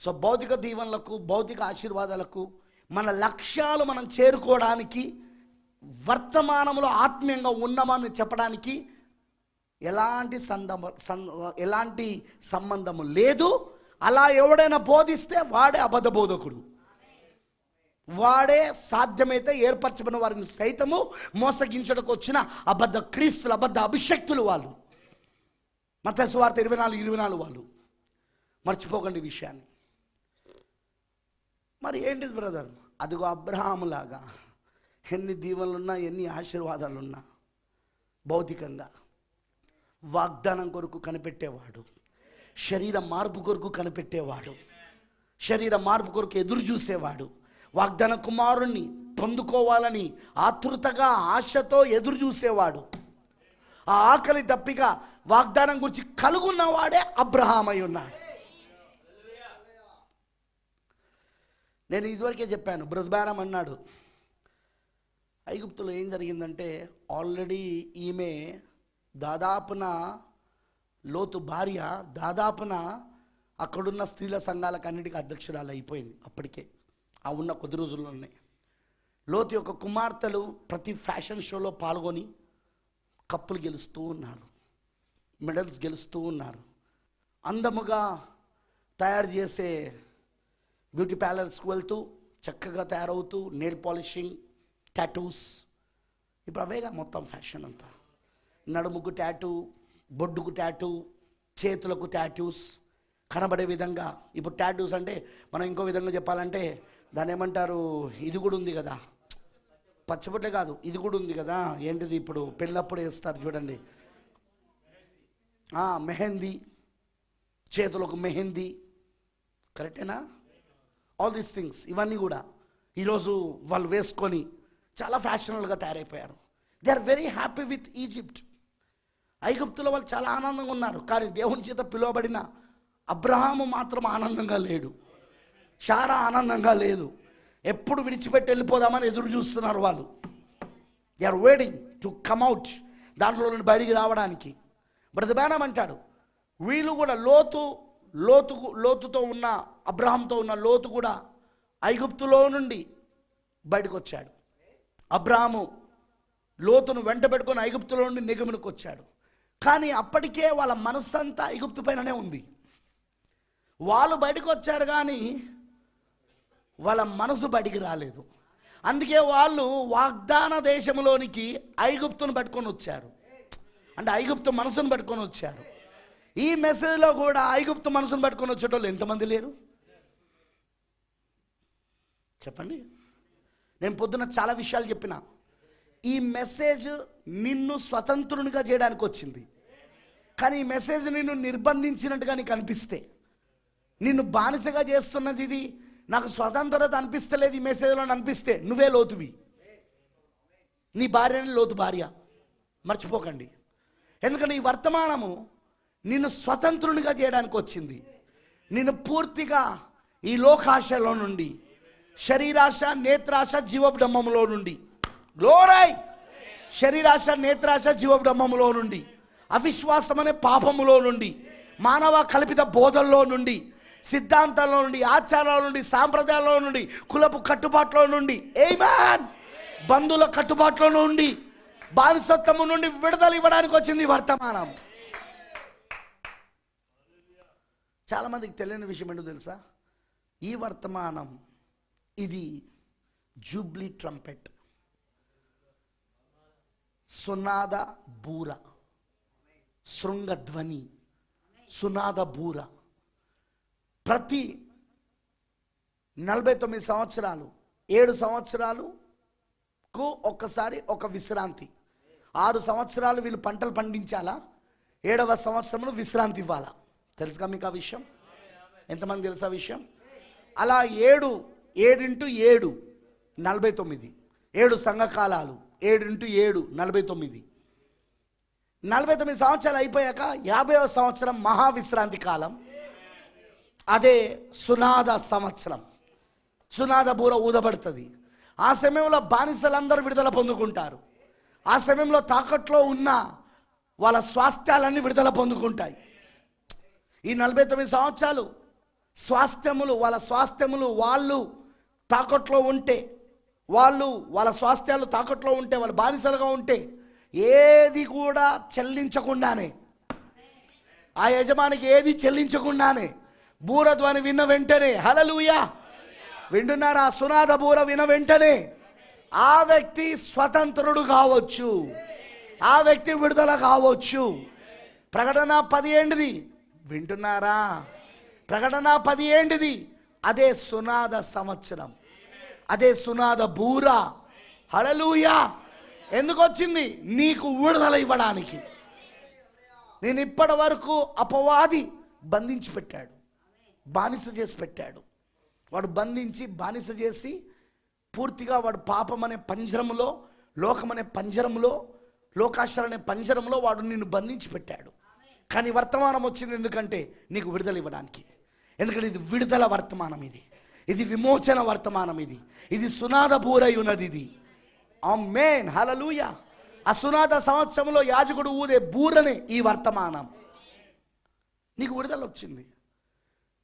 Speaker 2: సో భౌతిక దీవెనలకు, భౌతిక ఆశీర్వాదాలకు, మన లక్ష్యాలు మనం చేరుకోవడానికి, వర్తమానంలో ఆత్మీయంగా ఉన్నామని చెప్పడానికి ఎలాంటి సంబంధము లేదు. అలా ఎవడైనా బోధిస్తే వాడే అబద్ధ బోధకుడు. వాడే సాధ్యమైతే ఏర్పరచబడిన వారిని సైతము మోసగించడానికి వచ్చిన అబద్ధ క్రీస్తులు, అబద్ధ అభిషక్తులు వాళ్ళు. మత్తయి సువార్త 24:24 వాళ్ళు. మర్చిపోకండి విషయాన్ని. మరి ఏంటిది బ్రదర్? అదిగో అబ్రహాములాగా ఎన్ని దీవెనలున్నా, ఎన్ని ఆశీర్వాదాలున్నా, భౌతికంగా వాగ్దానం కొరకు కనిపెట్టేవాడు, శరీర మార్పు కొరకు కనిపెట్టేవాడు, శరీర మార్పు కొరకు ఎదురు చూసేవాడు, వాగ్దాన కుమారుణ్ణి పొందుకోవాలని ఆతృతగా, ఆశతో ఎదురు చూసేవాడు. ఆ ఆకలి దప్పిక వాగ్దానం గురించి కలుగున్నవాడే అబ్రహాం అయి ఉన్నాడు. నేను ఇదివరకే చెప్పాను, బ్రద్బారం అన్నాడు, ఐగుప్తులో ఏం జరిగిందంటే, ఆల్రెడీ ఈమె దాదాపున, లోతు భార్య దాదాపున అక్కడున్న స్త్రీల సంఘాలకు అన్నిటికీ అధ్యక్షురాలు అయిపోయింది. అప్పటికే ఆ ఉన్న కొద్ది రోజుల్లోనే లోతు యొక్క కుమార్తెలు ప్రతి ఫ్యాషన్ షోలో పాల్గొని కప్పులు గెలుస్తూ ఉన్నారు, మెడల్స్ గెలుస్తూ ఉన్నారు. అందముగా తయారు చేసే బ్యూటీ పార్లర్స్కి వెళ్తూ చక్కగా తయారవుతూ, నెయిల్ పాలిషింగ్, టాటూస్, ఇప్పుడు అవేగా మొత్తం ఫ్యాషన్ అంతా. నడుముకు టాటూ, బొడ్డుకు టాటూ, చేతులకు టాటూస్ కనబడే విధంగా. ఇప్పుడు టాటూస్ అంటే మనం ఇంకో విధంగా చెప్పాలంటే దాన్ని ఏమంటారు, ఇది కూడా ఉంది కదా, పచ్చబొట్టే కాదు, ఇది కూడా ఉంది కదా, ఏంటిది ఇప్పుడు పెళ్ళప్పుడు వేస్తారు చూడండి, మెహందీ, చేతులకు మెహందీ, కరెక్టేనా? ఆల్ దీస్ థింగ్స్, ఇవన్నీ కూడా ఈరోజు వాళ్ళు వేసుకొని చాలా ఫ్యాషనబుల్గా తయారైపోయారు. They are very happy with Egypt. ఐగుప్తులో వాళ్ళు చాలా ఆనందంగా ఉన్నారు. కానీ దేవుని చేత పిలువబడిన అబ్రహాము మాత్రం ఆనందంగా లేడు, శారా ఆనందంగా లేదు. ఎప్పుడు విడిచిపెట్టి వెళ్ళిపోదామని ఎదురు చూస్తున్నారు వాళ్ళు. They are waiting to come out, దాంట్లో నుండి బయటికి రావడానికి. బ్రదర్ బ్రానమ్ అంటాడు, వీళ్ళు కూడా లోతుతో ఉన్న అబ్రహాంతో ఉన్న లోతు కూడా ఐగుప్తులో నుండి బయటకు వచ్చాడు. అబ్రహాము లోతును వెంట పెట్టుకొని ఐగుప్తులో నుండి నిగమునికి వచ్చాడు. కానీ అప్పటికే వాళ్ళ మనస్సంతా ఐగుప్తు పైననే ఉంది. వాళ్ళు బయటకు వచ్చారు కానీ వాళ్ళ మనసు బయటికి రాలేదు. అందుకే వాళ్ళు వాగ్దాన దేశంలోనికి ఐగుప్తును పట్టుకొని వచ్చారు, అంటే ఐగుప్తు మనసును పట్టుకొని వచ్చారు. ఈ మెసేజ్లో కూడా ఐగుప్తు మనసును పట్టుకొని వచ్చేటోళ్ళు ఎంతమంది లేరు చెప్పండి. నేను పొద్దున చాలా విషయాలు చెప్పిన. ఈ మెసేజ్ నిన్ను స్వతంత్రునిగా చేయడానికి వచ్చింది. కానీ ఈ మెసేజ్ నిన్ను నిర్బంధించినట్టుగా నీకు అనిపిస్తే, నిన్ను బానిసగా చేస్తున్నది ఇది, నాకు స్వతంత్రత అనిపిస్తలేదు ఈ మెసేజ్లో అనిపిస్తే, నువ్వే లోతువి. నీ భార్యని లోతు భార్య, మర్చిపోకండి. ఎందుకంటే ఈ వర్తమానము నిన్ను స్వతంత్రునిగా చేయడానికి వచ్చింది. నిన్ను పూర్తిగా ఈ లోకాశలో నుండి, శరీరాశ, నేత్రాశ, జీవబ్రహ్మములో నుండి, గ్లోరై, శరీరాశ, నేత్రాశ, జీవబ్రహ్మములో నుండి, అవిశ్వాసం అనే పాపములో నుండి, మానవ కల్పిత బోధల్లో నుండి, సిద్ధాంతాల్లో నుండి, ఆచారాల నుండి, సాంప్రదాయాల నుండి, కులపు కట్టుబాట్ల నుండి, ఆమేన్, బంధువుల కట్టుబాట్ల నుండి, బానిసత్వము నుండి విడుదల ఇవ్వడానికి వచ్చింది వర్తమానం. చాలామందికి తెలియని విషయం ఏంటో తెలుసా? ఈ వర్తమానం ఇది జూబ్లీ ట్రంపెట్, సునాద బూర, శృంగధ్వని, సునాద బూర. ప్రతి 49 సంవత్సరాలు, 7 సంవత్సరాలకు ఒక్కసారి ఒక విశ్రాంతి. 6 సంవత్సరాలు వీళ్ళు పంటలు పండించాలా, 7వ సంవత్సరంలో విశ్రాంతి ఇవ్వాలా. తెలుసుగా మీకు ఆ విషయం? ఎంతమంది తెలుసా విషయం? అలా 7 x 7 49, 7 సంఘకాలాలు, 7 x 7 49. 49 సంవత్సరాలు అయిపోయాక 50వ సంవత్సరం మహావిశ్రాంతి కాలం. అదే సునాద సంవత్సరం. సునాద బూర ఊదబడుతుంది. ఆ సమయంలో బానిసలందరూ విడుదల పొందుకుంటారు. ఆ సమయంలో తాకట్లో ఉన్న వాళ్ళ స్వాస్థ్యాలన్నీ విడుదల పొందుకుంటాయి. ఈ 49 సంవత్సరాలు స్వాస్థ్యములు, వాళ్ళ స్వాస్థ్యములు వాళ్ళు తాకట్లో ఉంటే, వాళ్ళ స్వాస్థ్యాలు తాకట్లో ఉంటే, వాళ్ళు బానిసలుగా ఉంటే, ఏది కూడా చెల్లించకుండానే, ఆ యజమానికి ఏది చెల్లించకుండానే బూరధ్వని విన్న వెంటనే, హల్లెలూయా, వింటున్నారా? సునాద బూర విన్న వెంటనే ఆ వ్యక్తి స్వతంత్రుడు కావచ్చు, ఆ వ్యక్తి విడుదల కావచ్చు. ప్రకటన 10 ఏంటిది? వింటున్నారా? ప్రకటన 10 ఏంటిది? అదే సునాద సంవత్సరం, అదే సునాద బూర. హల్లెలూయా. ఎందుకు వచ్చింది? నీకు విడుదల ఇవ్వడానికి. నేను ఇప్పటి వరకు అపవాది బంధించి పెట్టాడు, బానిస చేసి పెట్టాడు. వాడు బంధించి బానిస చేసి పూర్తిగా వాడు పాపం అనే పంజరములో, లోకం అనే పంజరములో, లోకాశలు అనే పంజరంలో వాడు నిన్ను బంధించి పెట్టాడు. కానీ వర్తమానం వచ్చింది ఎందుకంటే నీకు విడుదల ఇవ్వడానికి. ఎందుకంటే ఇది విడుదల వర్తమానం, ఇది విమోచన వర్తమానం, ఇది సునాద బూరై ఉన్నది. ఇది ఆమేన్, హల్లెలూయా. ఆ సునాద సంవత్సరంలో యాజకుడు ఊదే బూరనే ఈ వర్తమానం. నీకు విడుదల వచ్చింది.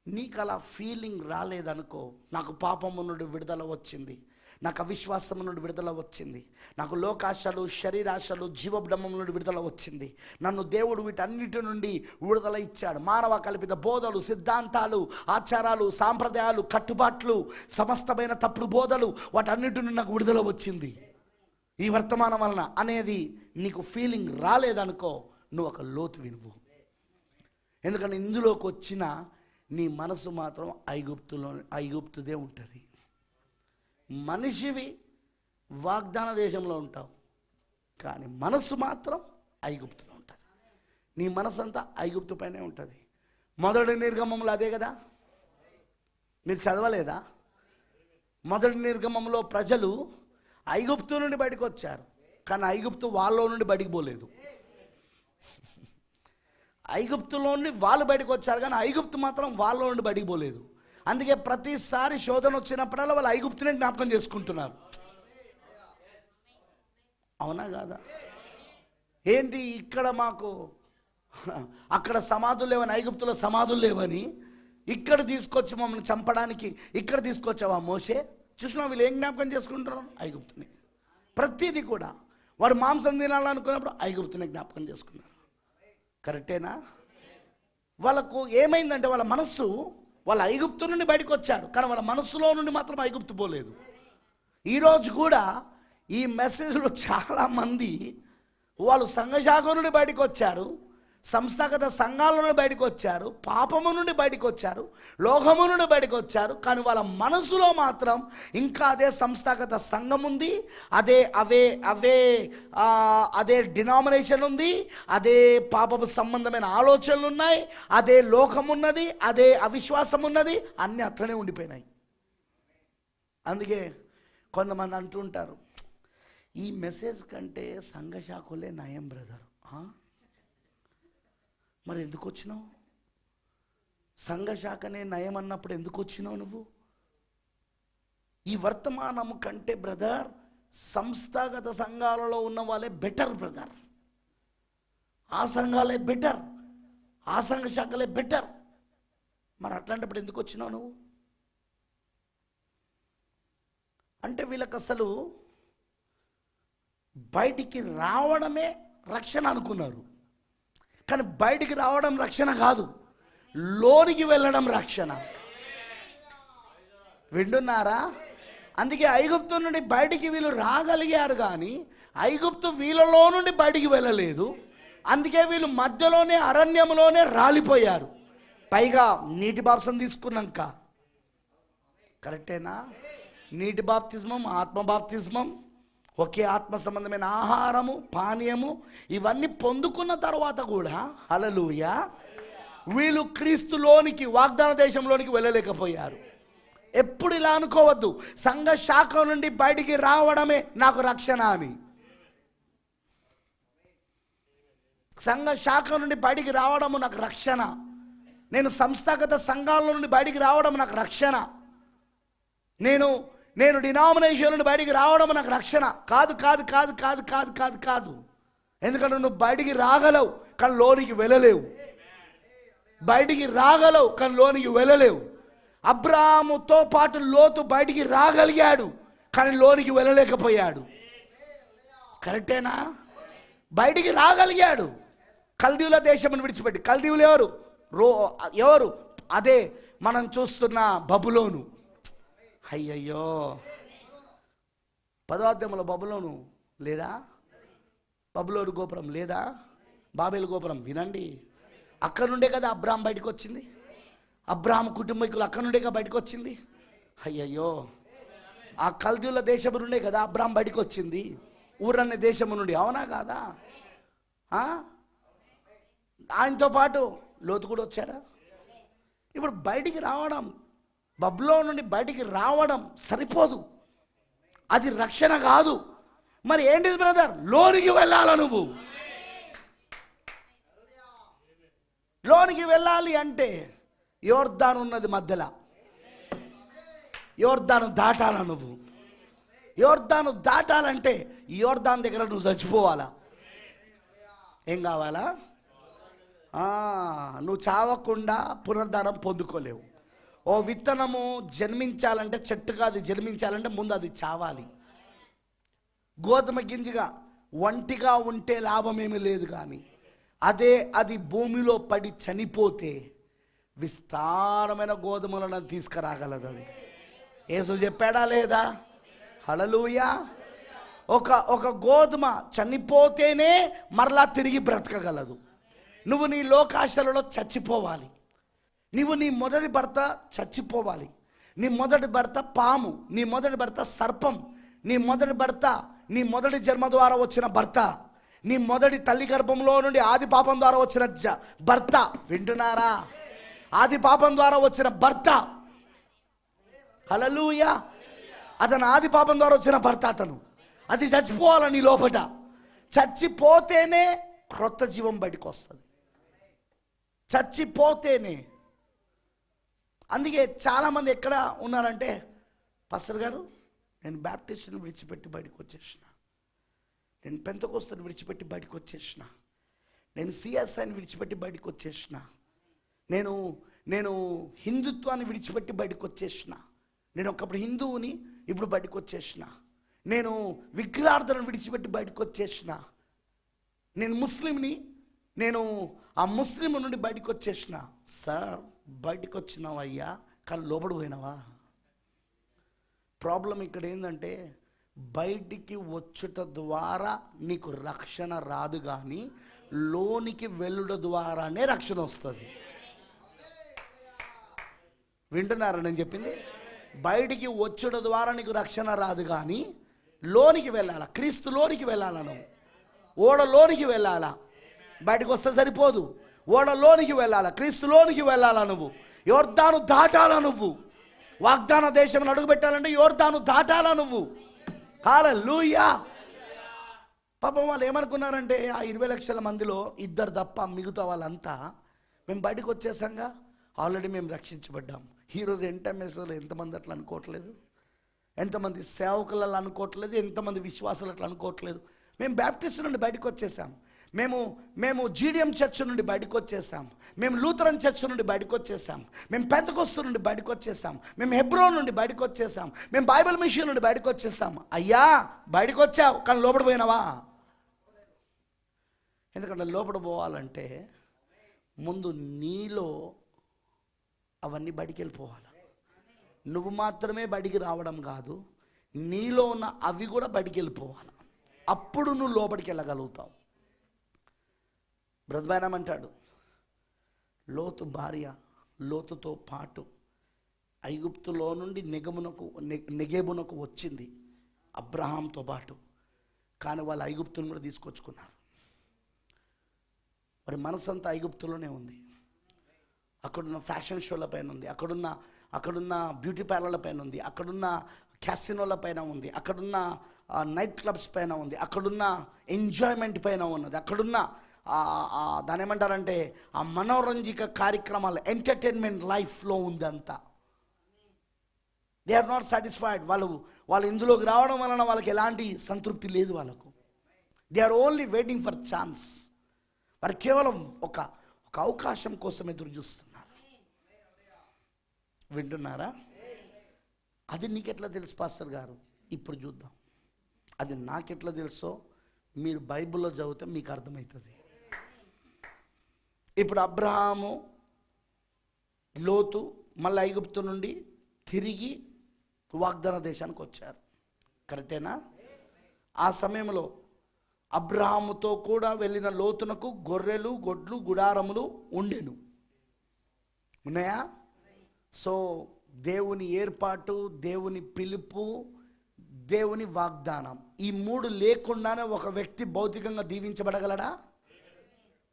Speaker 2: నీకు అలా ఫీలింగ్ రాలేదనుకో, నాకు పాపము నుండి విడుదల వచ్చింది, నాకు అవిశ్వాసము నుండి విడుదల వచ్చింది, నాకు లోకాశలు, శరీరాశలు, జీవబ్రహ్మం నుండి విడుదల వచ్చింది, నన్ను దేవుడు వీటన్నిటి నుండి విడుదల ఇచ్చాడు. మానవ కల్పిత బోధలు, సిద్ధాంతాలు, ఆచారాలు, సాంప్రదాయాలు, కట్టుబాట్లు, సమస్తమైన తప్పుడు బోధలు, వాటన్నిటి నుండి నాకు విడుదల వచ్చింది ఈ వర్తమానం వలన అనేది నీకు ఫీలింగ్ రాలేదనుకో, నువ్వు ఒక లోతు వినువు. ఎందుకంటే ఇందులోకి వచ్చిన నీ మనసు మాత్రం ఐగుప్తుదే ఉంటుంది. మనిషివి వాగ్దాన దేశంలో ఉంటావు, కానీ మనసు మాత్రం ఐగుప్తులో ఉంటుంది. నీ మనసు అంతా ఐగుప్తు పైనే ఉంటుంది. మొదటి నిర్గమంలో అదే కదా, మీరు చదవలేదా? మొదటి నిర్గమంలో ప్రజలు ఐగుప్తు నుండి బయటకు వచ్చారు, కానీ ఐగుప్తు వాళ్ళలో నుండి బయటికి పోలేదు. ఐగుప్తులో నుండి వాళ్ళు బయటకు వచ్చారు, కానీ ఐగుప్తు మాత్రం వాళ్ళలో నుండి బయటికి పోలేదు. అందుకే ప్రతిసారి శోధన వచ్చినప్పుడల్లా వాళ్ళు ఐగుప్తునే జ్ఞాపకం చేసుకుంటున్నారు. అవునా కాదా? ఏంటి ఇక్కడ మాకు అక్కడ సమాధులు లేవని, ఐగుప్తులో సమాధులు లేవని ఇక్కడ తీసుకొచ్చి మమ్మల్ని చంపడానికి ఇక్కడ తీసుకొచ్చావా మోషే? చూసినా వీళ్ళు ఏం జ్ఞాపకం చేసుకుంటున్నారు? ఐగుప్తుని. ప్రతిదీ కూడా వారు మాంసం తినాలనుకున్నప్పుడు ఐగుప్తుని జ్ఞాపకం చేసుకున్నారు. కరెక్టేనా? వాళ్ళకు ఏమైందంటే వాళ్ళ మనస్సు, వాళ్ళ ఐగుప్తు నుండి బయటకు వచ్చారు, కానీ వాళ్ళ మనస్సులో నుండి మాత్రం ఐగుప్తు పోలేదు. ఈరోజు కూడా ఈ మెసేజ్లో చాలామంది వాళ్ళు సంఘశాఖ నుండి బయటకు వచ్చారు, సంస్థాగత సంఘాల నుండి బయటకు వచ్చారు, పాపము నుండి బయటకు వచ్చారు, లోకము నుండి బయటకు వచ్చారు, కానీ వాళ్ళ మనసులో మాత్రం ఇంకా అదే సంస్థాగత సంఘం ఉంది, అదే డినామినేషన్ ఉంది, అదే పాపపు సంబంధమైన ఆలోచనలు ఉన్నాయి, అదే లోకం ఉన్నది, అదే అవిశ్వాసం ఉన్నది, అన్నీ అట్లనే ఉండిపోయినాయి. అందుకే కొంతమంది అంటుంటారు, ఈ మెసేజ్ కంటే సంఘశాఖలే నయం బ్రదర్. మరి ఎందుకు వచ్చినావు? సంఘశాఖనే నయం అన్నప్పుడు ఎందుకు వచ్చినావు నువ్వు? ఈ వర్తమానము కంటే బ్రదర్ సంస్థాగత సంఘాలలో ఉన్న వాళ్ళే బెటర్ బ్రదర్. ఆ సంఘాలే బెటర్, ఆ సంఘశాఖలే బెటర్. మరి అట్లాంటప్పుడు ఎందుకు వచ్చినావు నువ్వు? అంటే వీళ్ళకి అసలు బయటికి రావడమే రక్షణ అనుకున్నారు, కానీ బయటికి రావడం రక్షణ కాదు, లోనికి వెళ్ళడం రక్షణ. వింటున్నారా? అందుకే ఐగుప్తు నుండి బయటికి వీళ్ళు రాగలిగారు, కానీ ఐగుప్తు వీళ్ళలో నుండి బయటికి వెళ్ళలేదు. అందుకే వీళ్ళు మధ్యలోనే అరణ్యంలోనే రాలిపోయారు. పైగా నీటి బాప్సం తీసుకున్నాక. కరెక్టేనా? నీటి బాప్తిస్మం, ఆత్మ బాప్తిస్మం, ఒకే ఆత్మ సంబంధమైన ఆహారము, పానీయము ఇవన్నీ పొందుకున్న తర్వాత కూడా హల్లెలూయా వీళ్ళు క్రీస్తులోనికి, వాగ్దాన దేశంలోనికి వెళ్ళలేకపోయారు. ఎప్పుడు ఇలా అనుకోవద్దు, సంఘ శాఖ నుండి బయటికి రావడమే నాకు రక్షణ అని. సంఘ శాఖ నుండి బయటికి రావడము నాకు రక్షణ, నేను సంస్థాగత సంఘాల నుండి బయటికి రావడం నాకు రక్షణ, నేను డినామినేషన్ నుండి బయటికి రావడం నాకు రక్షణ కాదు. కాదు కాదు కాదు కాదు కాదు కాదు ఎందుకంటే నువ్వు బయటికి రాగలవు, కానీ లోనికి వెళ్ళలేవు. బయటికి రాగలవు, కానీ లోనికి వెళ్ళలేవు. అబ్రాహాముతో పాటు లోతు బయటికి రాగలిగాడు, కానీ లోనికి వెళ్ళలేకపోయాడు. కరెక్టేనా? బయటికి రాగలిగాడు కల్దీవుల దేశం విడిచిపెట్టి. కల్దీవులు ఎవరు? అదే మనం చూస్తున్న బబులోను. అయ్యయ్యో, 10వ అధ్యాయంలో బబులోను లేదా? బబులోను గోపురం లేదా? బాబేలు గోపురం వినండి. అక్కడ నుండే కదా అబ్రాహాం బయటకు వచ్చింది, అబ్రాహాం కుటుంబీకులు అక్కడ నుండే కదా బయటకు వచ్చింది. అయ్యయ్యో, ఆ కల్దీయుల దేశం నుండే కదా అబ్రాహాం బయటకు వచ్చింది, ఊరన్న దేశం నుండి. అవునా కాదా? ఆయనతో పాటు లోతు కూడా వచ్చాడా? ఇప్పుడు బయటికి రావడం, బబులో నుండి బయటికి రావడం సరిపోదు, అది రక్షణ కాదు. మరి ఏంటిది బ్రదర్? లోనికి వెళ్ళాల. నువ్వు లోనికి వెళ్ళాలి అంటే యోర్దాను ఉన్నది మధ్యలో, యోర్దాను దాటాల. నువ్వు యోర్దాను దాటాలంటే యోర్దాను దగ్గర నువ్వు చచ్చిపోవాలా? ఏం కావాలా? నువ్వు చావకుండా పునరుద్ధారం పొందుకోలేవు. ఓ విత్తనము జన్మించాలంటే, చెట్టుగా అది జన్మించాలంటే ముందు అది చావాలి. గోధుమ గింజగా ఒంటిగా ఉంటే లాభమేమీ లేదు, కానీ అది భూమిలో పడి చనిపోతే విస్తారమైన గోధుమలను తీసుకురాగలదు. అది యేసు చెప్పాడా లేదా? హల్లెలూయా. ఒక గోధుమ చనిపోతేనే మరలా తిరిగి బ్రతకగలదు. నువ్వు నీ లోకాశలలో చచ్చిపోవాలి. నువ్వు నీ మొదటి భర్త చచ్చిపోవాలి. నీ మొదటి భర్త పాము, నీ మొదటి భర్త సర్పం, నీ మొదటి భర్త నీ మొదటి జన్మ ద్వారా వచ్చిన భర్త, నీ మొదటి తల్లి గర్భంలో నుండి ఆది పాపం ద్వారా వచ్చిన భర్త. వింటున్నారా? ఆది పాపం ద్వారా వచ్చిన భర్త. హల్లెలూయా. అతను ఆది పాపం ద్వారా వచ్చిన భర్త. అతను అది చచ్చిపోవాలి నీ లోపట. చచ్చిపోతేనే క్రొత్త జీవం బయటకు వస్తుంది. చచ్చిపోతేనే. అందుకే చాలామంది ఎక్కడ ఉన్నారంటే, పాస్టర్ గారు నేను బ్యాప్టిస్ట్ని విడిచిపెట్టి బయటకు వచ్చేసిన, నేను పెంతెకోస్తేని విడిచిపెట్టి బయటకు వచ్చేసిన, నేను సిఎస్ఐని విడిచిపెట్టి బయటకు వచ్చేసిన, నేను హిందుత్వాన్ని విడిచిపెట్టి బయటకు వచ్చేసిన, నేను ఒకప్పుడు హిందువుని ఇప్పుడు బయటకు వచ్చేసిన, నేను విగ్రహార్థనను విడిచిపెట్టి బయటకు వచ్చేసిన, నేను ముస్లింని, నేను ఆ ముస్లిం నుండి బయటకు వచ్చేసిన. సార్ బయటకు వచ్చినావయ్యా, కానీ లోపడి పోయినావా? ప్రాబ్లం ఇక్కడ ఏంటంటే, బయటికి వచ్చుట ద్వారా నీకు రక్షణ రాదు, కానీ లోనికి వెళ్ళుట ద్వారానే రక్షణ వస్తుంది. వింటున్నారా నేను చెప్పింది? బయటికి వచ్చుట ద్వారా నీకు రక్షణ రాదు, కానీ లోనికి వెళ్ళాలా, క్రీస్తులోనికి వెళ్ళాలా. నువ్వు ఓడలోనికి వెళ్ళాలా, బయటకు వస్తే సరిపోదు. ఓడలోనికి వెళ్ళాలా, క్రీస్తులోనికి వెళ్ళాలా. నువ్వు యోర్దాను దాటాలా. నువ్వు వాగ్దాన దేశం అడుగు పెట్టాలంటే యోర్దాను దాటాలా నువ్వు. హల్లెలూయా. పాపం వాళ్ళు ఏమనుకున్నారంటే, ఆ 20 లక్షల మందిలో 2 తప్ప మిగతా వాళ్ళంతా మేము బయటకు వచ్చేసాంగా, ఆల్రెడీ మేము రక్షించబడ్డాం. ఈరోజు ఎంటెంఎస్లో ఎంతమంది అట్లా అనుకోవట్లేదు, ఎంతమంది సేవకులలో అనుకోవట్లేదు, ఎంతమంది విశ్వాసులు అట్లా అనుకోవట్లేదు. మేము బ్యాప్టిస్ట్ నుండి బయటకు వచ్చేసాం, మేము జీడిఎం చర్చ్ నుండి బయటకు వచ్చేసాం, మేము లూథరన్ చర్చ్ నుండి బయటకు వచ్చేసాం, మేము పెంతెకోస్తు నుండి బయటకు వచ్చేసాం, మేము హెబ్రోన్ నుండి బయటకు వచ్చేసాం, మేము బైబిల్ మిషన్ నుండి బయటకు వచ్చేసాం. అయ్యా బయటకు వచ్చావు, కానీ లోపల పోయినావా? ఎందుకంటే లోపల పోవాలంటే ముందు నీలో అవన్నీ బయటికి వెళ్ళిపోవాలి. నువ్వు మాత్రమే బయటికి రావడం కాదు, నీలో ఉన్న అవి కూడా బయటికి వెళ్ళిపోవాలి. అప్పుడు నువ్వు లోపలికి వెళ్ళగలుగుతావు. బ్రదర్ అంటాడు, లోతు భార్య లోతుతో పాటు ఐగుప్తులో నుండి నెగేబునకు వచ్చింది అబ్రహాంతో పాటు, కానీ వాళ్ళు ఐగుప్తును కూడా తీసుకొచ్చుకున్నారు. మరి మనసంతా ఐగుప్తులోనే ఉంది. అక్కడున్న ఫ్యాషన్ షోల పైన ఉంది, అక్కడున్న బ్యూటీ పార్లర్ల పైన ఉంది, అక్కడున్న క్యాసినోల పైన ఉంది, అక్కడున్న నైట్ క్లబ్స్ పైన ఉంది, అక్కడున్న ఎంజాయ్మెంట్ పైన ఉన్నది, అక్కడున్న దాని ఏమంటారంటే ఆ మనోరంజిక కార్యక్రమాలు, ఎంటర్టైన్మెంట్ లైఫ్లో ఉంది అంతా. They are not satisfied. వాళ్ళు ఇందులోకి రావడం వలన వాళ్ళకి ఎలాంటి సంతృప్తి లేదు వాళ్ళకు. They are only waiting for chance. వారు కేవలం ఒక అవకాశం కోసం ఎదురు చూస్తున్నారు. వింటున్నారా? అది నీకెట్లా తెలుసు పాస్టర్ గారు? ఇప్పుడు చూద్దాం. అది నాకెట్లా తెలుసో మీరు బైబిల్లో చదివితే మీకు అర్థమవుతుంది. ఇప్పుడు అబ్రహాము, లోతు మళ్ళీ ఐగుప్తు నుండి తిరిగి వాగ్దాన దేశానికి వచ్చారు. కరెక్టేనా? ఆ సమయంలో అబ్రహాముతో కూడా వెళ్ళిన లోతునకు గొర్రెలు, గొడ్లు, గుడారములు ఉండెను. ఉన్నాయా? సో దేవుని ఏర్పాటు, దేవుని పిలుపు, దేవుని వాగ్దానం, ఈ 3 లేకుండానే ఒక వ్యక్తి భౌతికంగా దీవించబడగలడా?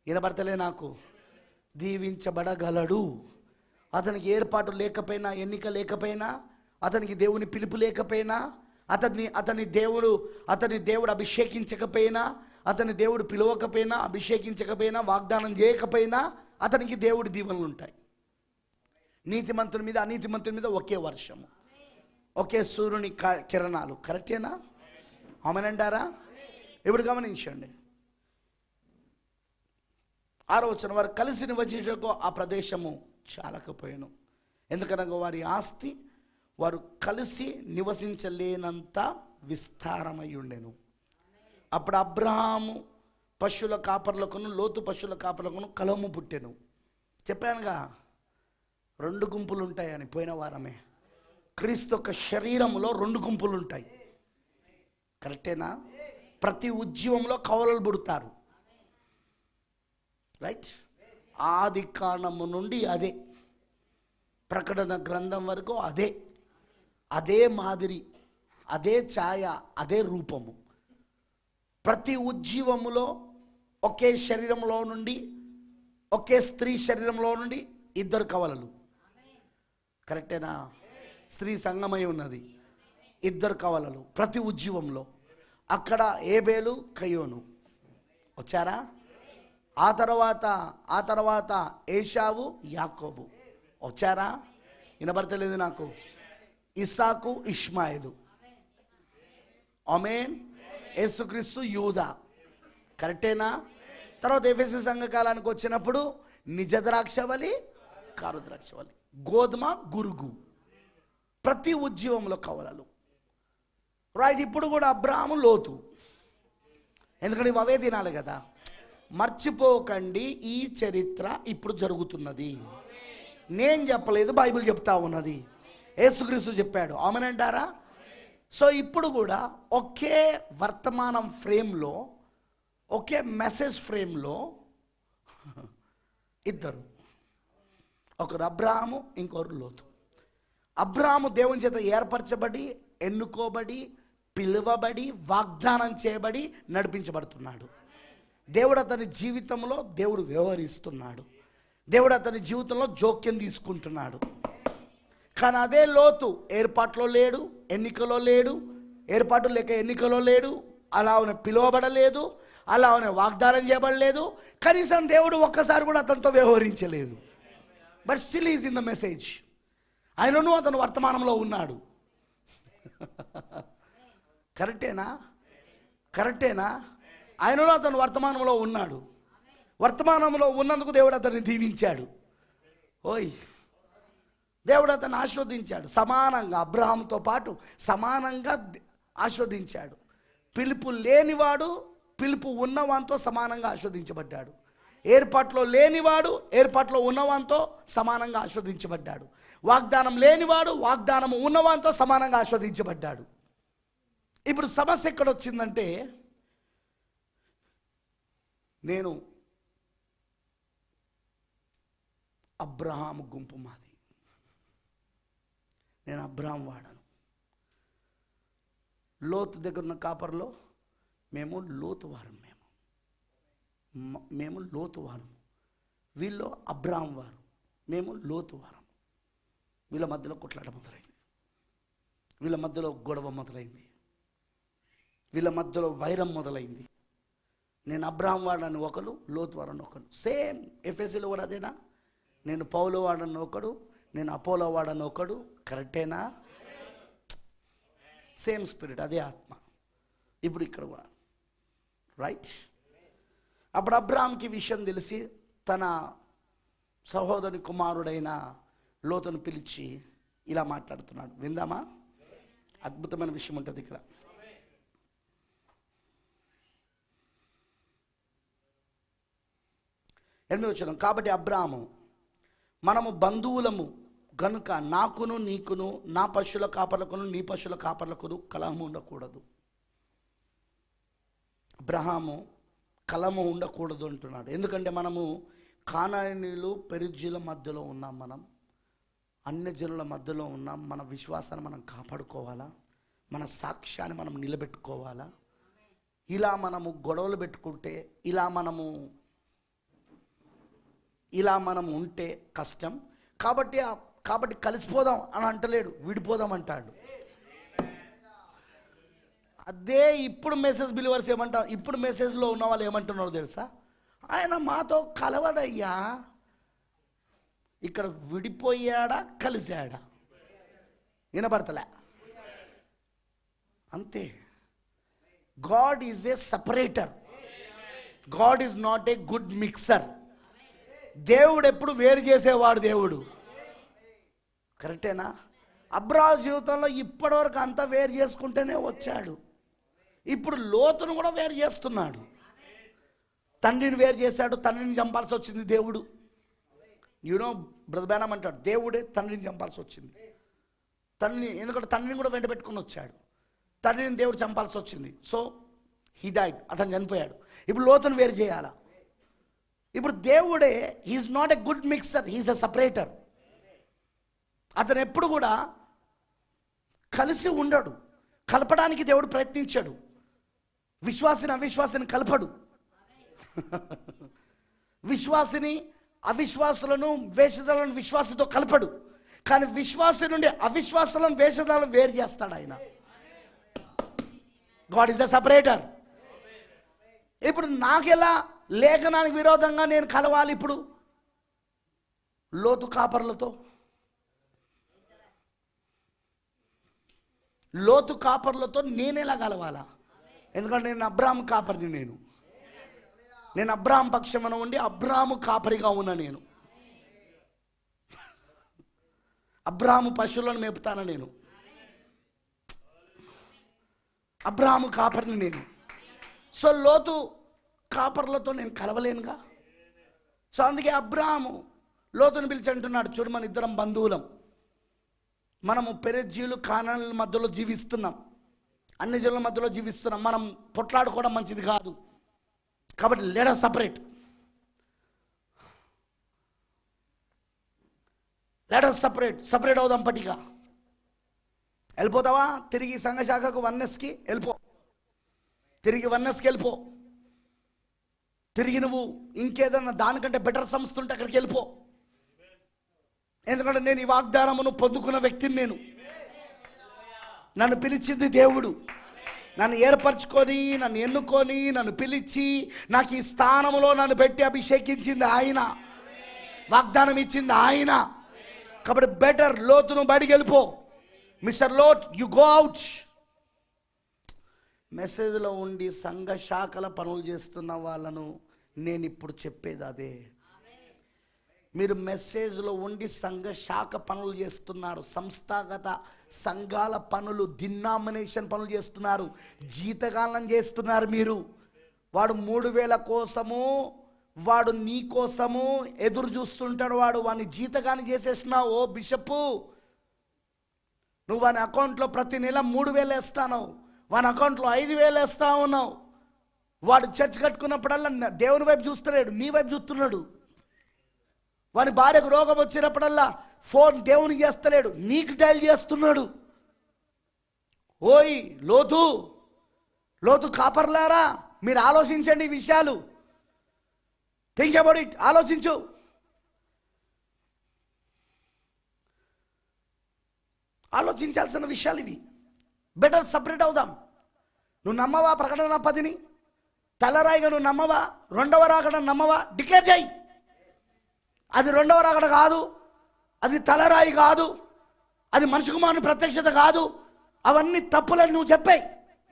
Speaker 2: వినబడతలే నాకు. దీవించబడగలడు. అతనికి ఏర్పాటు లేకపోయినా, ఎన్నిక లేకపోయినా, అతనికి దేవుని పిలుపు లేకపోయినా, అతని దేవుడు అభిషేకించకపోయినా, అతని దేవుడు పిలవకపోయినా, అభిషేకించకపోయినా, వాగ్దానం చేయకపోయినా అతనికి దేవుడి దీవెనలు ఉంటాయి. నీతిమంతుని మీద అనీతిమంతుని మీద ఒకే వర్షము, ఒకే సూర్యుని కిరణాలు. కరెక్టేనా? ఆమేనంటారా? ఇప్పుడు గమనించండి. 6వ వచనం, వారు కలిసి నివసించకు ఆ ప్రదేశము చాలకపోయాను, ఎందుకనగా వారి ఆస్తి వారు కలిసి నివసించలేనంత విస్తారమై ఉండెను. అప్పుడు అబ్రహాము పశువుల కాపర్లకును లోతు పశువుల కాపర్లకును కలహము పుట్టెను. చెప్పానుగా 2 గుంపులు ఉంటాయని పోయిన వారమే. క్రీస్తు యొక్క శరీరంలో 2 గుంపులు ఉంటాయి. కరెక్టేనా? ప్రతి ఉద్యమంలో కవలలు పుడతారు. రైట్? ఆది కాండము నుండి అదే, ప్రకటన గ్రంథం వరకు అదే మాదిరి, అదే ఛాయ, అదే రూపము. ప్రతి ఉజ్జీవములో ఒకే శరీరంలో నుండి, ఒకే స్త్రీ శరీరంలో నుండి ఇద్దరు కవలలు. కరెక్టేనా? స్త్రీ సంగమై ఉన్నది, ఇద్దరు కవలలు ప్రతి ఉజ్జీవంలో. అక్కడ ఏబేలు కయోను వచ్చారా? ఆ తర్వాత ఏషావు యాకోబు వచ్చారా? వినబడతలేదు నాకు. ఇస్సాకు ఇష్మాయిలు, ఆమేన్. యేసుక్రీస్తు యూదా. కరెక్టేనా? తర్వాత ఎఫెసీ సంఘకాలానికి వచ్చినప్పుడు నిజ ద్రాక్షవలి, కారు ద్రాక్షవలి, గోధుమ, గురుగు. ప్రతి ఉద్యమంలో కవలలు. రైట్? ఇప్పుడు కూడా అబ్రాహాము, లోతు. ఎందుకంటే ఇవి అవే తినాలి కదా. మర్చిపోకండి, ఈ చరిత్ర ఇప్పుడు జరుగుతున్నది. నేను చెప్పలేదు, బైబిల్ చెప్తా ఉన్నది, యేసుక్రీస్తు చెప్పాడు. ఆమేనంటారా? సో ఇప్పుడు కూడా ఒకే వర్తమానం ఫ్రేమ్లో, ఒకే మెసేజ్ ఫ్రేమ్లో ఇద్దరు, ఒకరు అబ్రాహాము, ఇంకొకరు లోతు. అబ్రాహాము దేవుని చేత ఏర్పరచబడి, ఎన్నుకోబడి, పిలువబడి, వాగ్దానం చేయబడి నడిపించబడుతున్నాడు. దేవుడు అతని జీవితంలో దేవుడు వ్యవహరిస్తున్నాడు. దేవుడు అతని జీవితంలో జోక్యం తీసుకుంటున్నాడు. కానీ అదే లోతు ఏర్పాట్లో లేడు, ఎన్నికలో లేడు. ఏర్పాటు లేక ఎన్నికలో లేడు. అలా పిలువబడలేదు, అలా వాగ్దానం చేయబడలేదు. కనీసం దేవుడు ఒక్కసారి కూడా అతనితో వ్యవహరించలేదు. But still is in the message. ఆయనను అతను వర్తమానంలో ఉన్నాడు. కరెక్టేనా? ఆయనను అతను వర్తమానంలో ఉన్నాడు. వర్తమానంలో ఉన్నందుకు దేవుడు అతన్ని దీవించాడు. దేవుడు అతన్ని ఆశీర్వదించాడు. సమానంగా అబ్రహాంతో పాటు సమానంగా ఆశీర్వదించాడు. పిలుపు లేనివాడు పిలుపు ఉన్నవాంతో సమానంగా ఆశీర్వదించబడ్డాడు. ఏర్పాట్లో లేనివాడు ఏర్పాట్లో ఉన్నవాంతో సమానంగా ఆశీర్వదించబడ్డాడు. వాగ్దానం లేనివాడు వాగ్దానం ఉన్నవాంతో సమానంగా ఆశీర్వదించబడ్డాడు. ఇప్పుడు సమస్య ఎక్కడొచ్చిందంటే, నేను అబ్రహాము గుంపు మాది, నేను అబ్రహాం వాడను. లోతు దగ్గర ఉన్న కాపర్లో మేము లోతు వారం, మేము లోతు వారం. వీళ్ళు అబ్రహాం వారు, మేము లోతు వారం. వీళ్ళ మధ్యలో కొట్లాట మొదలైంది, వీళ్ళ మధ్యలో గొడవ మొదలైంది, వీళ్ళ మధ్యలో వైరం మొదలైంది. నేను అబ్రహాం వాడని ఒకరు, లోతు వాడని ఒకరు. సేమ్ ఎఫెసీలో కూడా అదేనా? నేను పౌలు వాడని ఒకడు, నేను అపోలో వాడని ఒకడు. కరెక్టేనా? సేమ్ స్పిరిట్, అదే ఆత్మ. ఇప్పుడు ఇక్కడ కూడా రైట్. అప్పుడు అబ్రహాంకి విషయం తెలిసి తన సహోదరుని కుమారుడైన లోతును పిలిచి ఇలా మాట్లాడుతున్నాడు. విందామా? అద్భుతమైన విషయం ఉంటుంది ఇక్కడ. ఎనిమిది వచనం. కాబట్టి అబ్రాహాము, మనము బంధువులము గనుక నాకును నీకును, నా పశువుల కాపర్లకును నీ పశువుల కాపర్లకును కలహము ఉండకూడదు. అబ్రహాము కలహము ఉండకూడదు అంటున్నాడు. ఎందుకంటే మనము కానానీయులు, పెరిజ్జీల మధ్యలో ఉన్నాం, మనం అన్యజనుల మధ్యలో ఉన్నాం. మన విశ్వాసాన్ని మనం కాపాడుకోవాలా, మన సాక్ష్యాన్ని మనం నిలబెట్టుకోవాలా. ఇలా మనము గొడవలు పెట్టుకుంటే, ఇలా మనం ఉంటే కష్టం. కాబట్టి కలిసిపోదాం అని అంటలేడు, విడిపోదాం అంటాడు. అదే ఇప్పుడు మెసేజ్ బిలీవర్స్ ఏమంటారు? ఇప్పుడు మెసేజ్లో ఉన్న వాళ్ళు ఏమంటున్నారో తెలుసా? ఆయన మాతో కలవడయ్యా. ఇక్కడ విడిపోయాడా, కలిశాడా? వినబడతలే అంతే. God is a separator, God is not a good mixer. దేవుడు ఎప్పుడు వేరు చేసేవాడు దేవుడు. కరెక్టేనా? అబ్రాహాము జీవితంలో ఇప్పటివరకు అంతా వేరు చేసుకుంటూనే వచ్చాడు. ఇప్పుడు లోతును కూడా వేరు చేస్తున్నాడు. తండ్రిని వేరు చేశాడు, తండ్రిని చంపాల్సి వచ్చింది దేవుడు. బ్రదర్ బేనం అంటాడు, దేవుడే తండ్రిని చంపాల్సి వచ్చింది. ఎందుకంటే తండ్రిని కూడా వెంట పెట్టుకుని వచ్చాడు. తండ్రిని దేవుడు చంపాల్సి వచ్చింది. సో హీ డైడ్, అతను చనిపోయాడు. ఇప్పుడు లోతును వేరు చేయాలా? ఇప్పుడు దేవుడే he's not a good mixer, he's a separator. అతను ఎప్పుడు కూడా కలిసి ఉండడు, కలపడానికి దేవుడు ప్రయత్నించాడు. విశ్వాసిని అవిశ్వాసిని కలపడు. విశ్వాసిని అవిశ్వాసులను వేషధాలను విశ్వాసంతో కలపడు. కానీ విశ్వాసి నుండి అవిశ్వాసులను వేషధాలను వేరు చేస్తాడు ఆయన. God is the separator. ఇప్పుడు నాకెలా లేఖనానికి విరోధంగా నేను కలవాలి? ఇప్పుడు లోతు కాపర్లతో, లోతు కాపర్లతో నేనెలా కలవాలా? ఎందుకంటే నేను అబ్రాహాము కాపరిని. నేను అబ్రాహాము పక్షమున ఉండి అబ్రాహాము కాపరిగా ఉన్నా. నేను అబ్రాహాము పశువులను మేపుతాను. నేను అబ్రాహాము కాపరిని నేను. సో లోతు కాపర్లతో నేను కలవలేనుగా. సో అందుకే అబ్రాహాము లోతుని పిలిచి అంటున్నాడు, చూడు మన ఇద్దరం బంధువులం, మనము పెరెజ్జీలు కానానుల మధ్యలో జీవిస్తున్నాం, అన్ని జనుల మధ్యలో జీవిస్తున్నాం, మనం పొట్లాడుకోవడం మంచిది కాదు, కాబట్టి let us separate. Let us separate అవుదాం. పట్టిగా వెళ్ళిపోతావా? తిరిగి సంఘశాఖకు వన్నెస్కి వెళ్ళిపో, తిరిగి వన్నెస్కి వెళ్ళిపో. తిరిగి నువ్వు ఇంకేదన్నా దానికంటే బెటర్ సంస్థ ఉంటే అక్కడికి వెళ్ళిపో. ఎందుకంటే నేను ఈ వాగ్దానమును పొందుకున్న వ్యక్తిని. నన్ను పిలిచింది దేవుడు, నన్ను ఏర్పరచుకొని, నన్ను ఎన్నుకొని, నన్ను పిలిచి నాకు ఈ స్థానంలో నన్ను పెట్టి అభిషేకించింది ఆయన, వాగ్దానం ఇచ్చింది ఆయన. కాబట్టి బెటర్ లోతును బయటికి వెళ్ళిపో. Mister lot, you go out. మెసేజ్లో ఉండి సంఘ శాఖల పనులు చేస్తున్న వాళ్ళను నేను ఇప్పుడు చెప్పేది అదే. మీరు మెసేజ్లో ఉండి సంఘ శాఖ పనులు చేస్తున్నారు, సంస్థాగత సంఘాల పనులు, డినామినేషన్ పనులు చేస్తున్నారు, జీతగానం చేస్తున్నారు మీరు. వాడు 3000 కోసము, వాడు నీ కోసము ఎదురు చూస్తుంటాడు. వాడిని జీతగాని చేసేసినావు. ఓ బిషపు, నువ్వు వాని అకౌంట్లో ప్రతి నెల 3000 వేస్తావు, వాని అకౌంట్లో 5000 వేస్తా ఉన్నావు. వాడు చర్చ్ కట్టుకున్నప్పుడల్లా దేవుని వైపు చూస్తలేడు, నీ వైపు చూస్తున్నాడు. వాని భార్యకు రోగం వచ్చినప్పుడల్లా ఫోన్ దేవునికి చేస్తలేడు, నీకు డైల్ చేస్తున్నాడు. ఓయ్ లోతు కాపర్లారా, మీరు ఆలోచించండి ఈ విషయాలు. Think about it. ఆలోచించు. ఆలోచించాల్సిన విషయాలు ఇవి. బెటర్ సపరేట్ అవుదాం. నువ్వు నమ్మవా ప్రకటన 10ని? తలరాయిగా నువ్వు నమ్మవా? 2వ రాకడ నమ్మవా? డిక్లేర్ చేయి. అది 2వ రాకడ కాదు, అది తలరాయి కాదు, అది మనిషి కుమారుని ప్రత్యక్షత కాదు. అవన్నీ తప్పులని నువ్వు చెప్పాయి.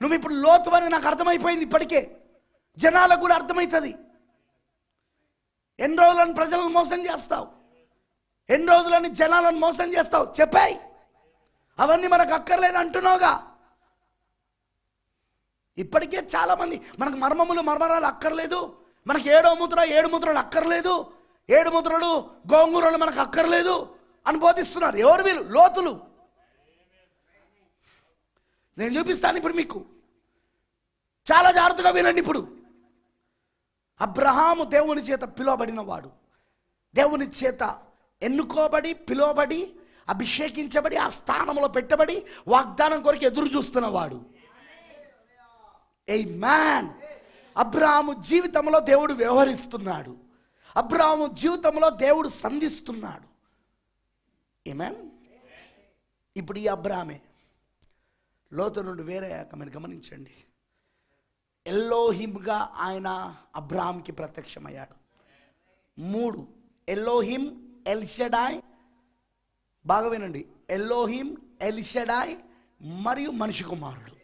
Speaker 2: నువ్వు ఇప్పుడు లోతు అని నాకు అర్థమైపోయింది. ఇప్పటికే జనాలకు కూడా అర్థమవుతుంది. ఎన్ని రోజులని ప్రజలను మోసం చేస్తావు, ఎన్ని రోజులని జనాలను మోసం చేస్తావు? చెప్పాయి. అవన్నీ మనకు అక్కర్లేదు అంటున్నావుగా. ఇప్పటికే చాలామంది మనకు మర్మరాలు అక్కర్లేదు, మనకు 7వ ముద్ర 7 ముద్రలు అక్కర్లేదు, 7 ముద్రలు గోంగూరలు మనకు అక్కర్లేదు అని బోధిస్తున్నారు. ఎవరు వీళ్ళు? లోతులు. నేను చూపిస్తాను ఇప్పుడు మీకు. చాలా జాగ్రత్తగా వినండి. ఇప్పుడు అబ్రహాము దేవుని చేత పిలువబడిన వాడు, దేవుని చేత ఎన్నుకోబడి, పిలువబడి, అభిషేకించబడి, ఆ స్థానంలో పెట్టబడి, వాగ్దానం కొరకు ఎదురు చూస్తున్నవాడు. ఆమేన్. అబ్రహాము జీవితంలో దేవుడు వ్యవహరిస్తున్నాడు, అబ్రహాము జీవితంలో దేవుడు సంధిస్తున్నాడు. ఆమేన్. ఇప్పుడు ఈ అబ్రహామే లోతు నుండి వేరయ్యాక మీరు గమనించండి, ఎల్లోహిమ్గా ఆయన అబ్రహాంకి ప్రత్యక్షమయ్యాడు. 3 ఎల్లోహిం, ఎల్షడాయ్. బాగా వినండి. ఎల్లోహిం, ఎల్షడాయ్ మరియు మనిషి కుమారుడు.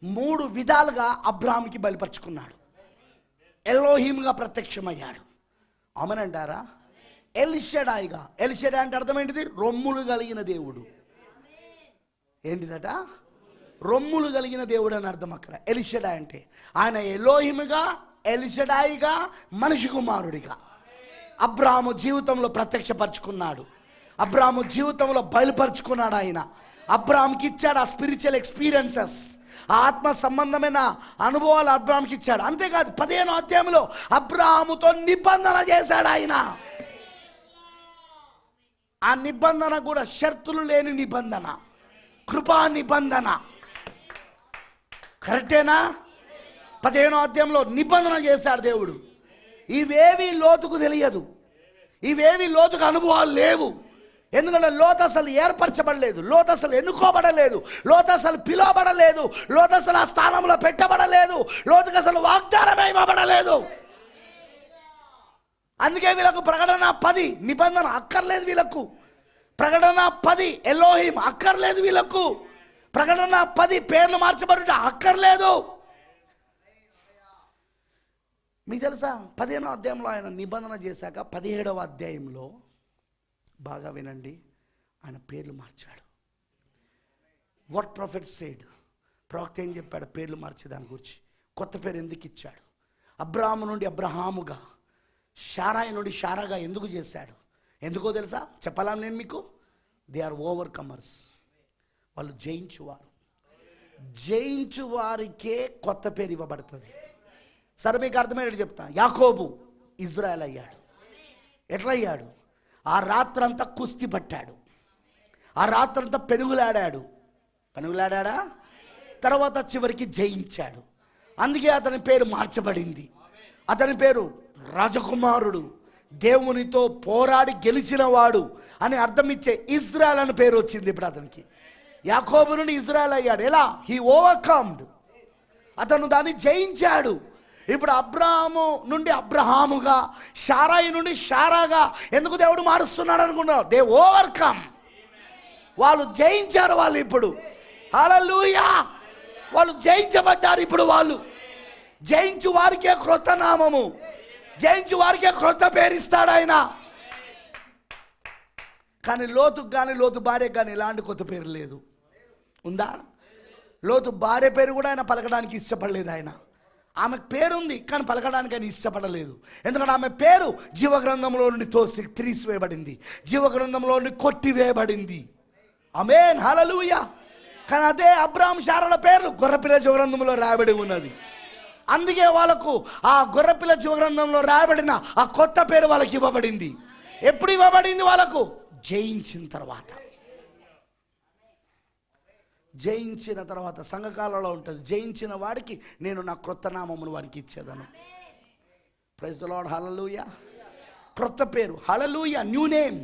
Speaker 2: 3 విధాలుగా అబ్రహాంకి బయలుపరుచుకున్నాడు. ఎల్లోహింగా ప్రత్యక్షమయ్యాడు. అవునంటారా? ఎల్షడాయ్గా. ఎల్షడాయ్ అంటే అర్థం ఏంటిది? రొమ్ములు కలిగిన దేవుడు. ఏంటిదట? రొమ్ములు కలిగిన దేవుడు అని అర్థం అక్కడ. ఎల్షడాయ్ అంటే ఆయన ఎలోహిముగా, ఎల్షడాయిగా, మనిషి కుమారుడిగా అబ్రాహాము జీవితంలో ప్రత్యక్షపరచుకున్నాడు, అబ్రాహాము జీవితంలో బయలుపరుచుకున్నాడు. ఆయన అబ్రాహాంకి ఇచ్చాడు ఆ స్పిరిచువల్ ఎక్స్పీరియన్సెస్, ఆ ఆత్మ సంబంధమైన అనుభవాలు అబ్రాహాంకి ఇచ్చాడు. అంతేకాదు 15వ అధ్యాయంలో అబ్రాహాముతో నిబంధన చేశాడు ఆయన. ఆ నిబంధన కూడా షరతులు లేని నిబంధన, కృపా నిబంధన. కరెక్టేనా? 15వ అధ్యాయంలో నిబంధన చేశాడు దేవుడు. ఇవేవి లోతుకు తెలియదు, ఇవేవి లోతుకు అనుభవాలు లేవు. ఎందుకంటే లోతు అసలు ఏర్పరచబడలేదు, లోతు అసలు ఎన్నుకోబడలేదు, లోతు అసలు పిలువబడలేదు, లోతు అసలు ఆ స్థానంలో పెట్టబడలేదు, లోతుకు అసలు వాగ్దానం ఇవ్వబడలేదు. అందుకే వీళ్ళకు ప్రకటన 10 నిబంధన అక్కర్లేదు, వీళ్ళకు ప్రకటన 10 ఎలోహిం అక్కర్లేదు, వీళ్ళకు ప్రకటన 10 పేర్లు మార్చబడుట అక్కర్లేదు. మీకు తెలుసా 15వ అధ్యాయంలో ఆయన నిబంధన చేశాక 17వ అధ్యాయంలో బాగా వినండి, ఆయన పేర్లు మార్చాడు. వాట్ ప్రాఫిట్ సెడ్, ప్రవక్త ఏం చెప్పాడు పేర్లు మార్చే దాని గురించి? కొత్త పేరు ఎందుకు ఇచ్చాడు? అబ్రాహాము నుండి అబ్రహాముగా, షారాయి నుండి షారాగా ఎందుకు చేశాడు? ఎందుకో తెలుసా? చెప్పాలా నేను మీకు? దే ఆర్ ఓవర్ కమర్స్, వాళ్ళు జయించువారు. జయించువారికే కొత్త పేరు ఇవ్వబడుతుంది. సరే మీకు అర్థమయ్యేది చెప్తా. యాకోబు ఇజ్రాయెల్ అయ్యాడు. ఎట్లా అయ్యాడు? ఆ రాత్రంతా కుస్తీ పట్టాడు, ఆ రాత్రంతా పెనుగులాడా, తర్వాత చివరికి జయించాడు. అందుకే అతని పేరు మార్చబడింది. అతని పేరు రాజకుమారుడు, దేవునితో పోరాడి గెలిచిన వాడు అని అర్థం ఇచ్చే ఇజ్రాయెల్ అని పేరు వచ్చింది ఇప్పుడు అతనికి. యాకోబు నుండి ఇజ్రాయెల్ అయ్యాడు. ఎలా? హీ ఓవర్కమ్డ్, అతను దాన్ని జయించాడు. ఇప్పుడు అబ్రాహాము నుండి అబ్రహాముగా, షారాయి నుండి షారాగా ఎందుకు దేవుడు మారుస్తున్నాడు అనుకున్నావు? దే ఓవర్కమ్, వాళ్ళు జయించారు. వాళ్ళు ఇప్పుడు హల్లెలూయా, వాళ్ళు జయించబడ్డారు. ఇప్పుడు వాళ్ళు జయించు వారికే క్రొత్త నామము, జయించు వారికే క్రొత్త పేరు ఇస్తాడు ఆయన. కానీ లోతుకు కానీ లోతు భార్యకు కానీ ఇలాంటి కొత్త పేరు లేదు. ఉందా? లోతు భార్య పేరు కూడా ఆయన పలకడానికి ఇష్టపడలేదు. ఆయన ఆమెకు పేరుంది కానీ పలకడానికి ఆయన ఇష్టపడలేదు. ఎందుకంటే ఆమె పేరు జీవగ్రంథంలో నుండి తీసివేయబడింది, జీవగ్రంథంలో నుండి కొట్టివేయబడింది. ఆమేన్, హల్లెలూయా. కానీ అదే అబ్రాహాం షారాల పేర్లు గొర్రెపిల్ల జీవగ్రంథంలో రాయబడి ఉన్నది. అందుకే వాళ్ళకు ఆ గొర్రెపిల్ల జీవగ్రంథంలో రాయబడిన ఆ కొత్త పేరు వాళ్ళకి ఇవ్వబడింది. ఎప్పుడు ఇవ్వబడింది? వాళ్ళకు జయించిన తర్వాత. జయించిన తర్వాత సంఘకాలంలో ఉంటుంది, జయించిన వాడికి నేను నా క్రొత్త నామమును వాడికి ఇచ్చేదను. ప్రైజ్ ది లార్డ్, హల్లెలూయా. క్రొత్త పేరు, హల్లెలూయా, న్యూ నేమ్.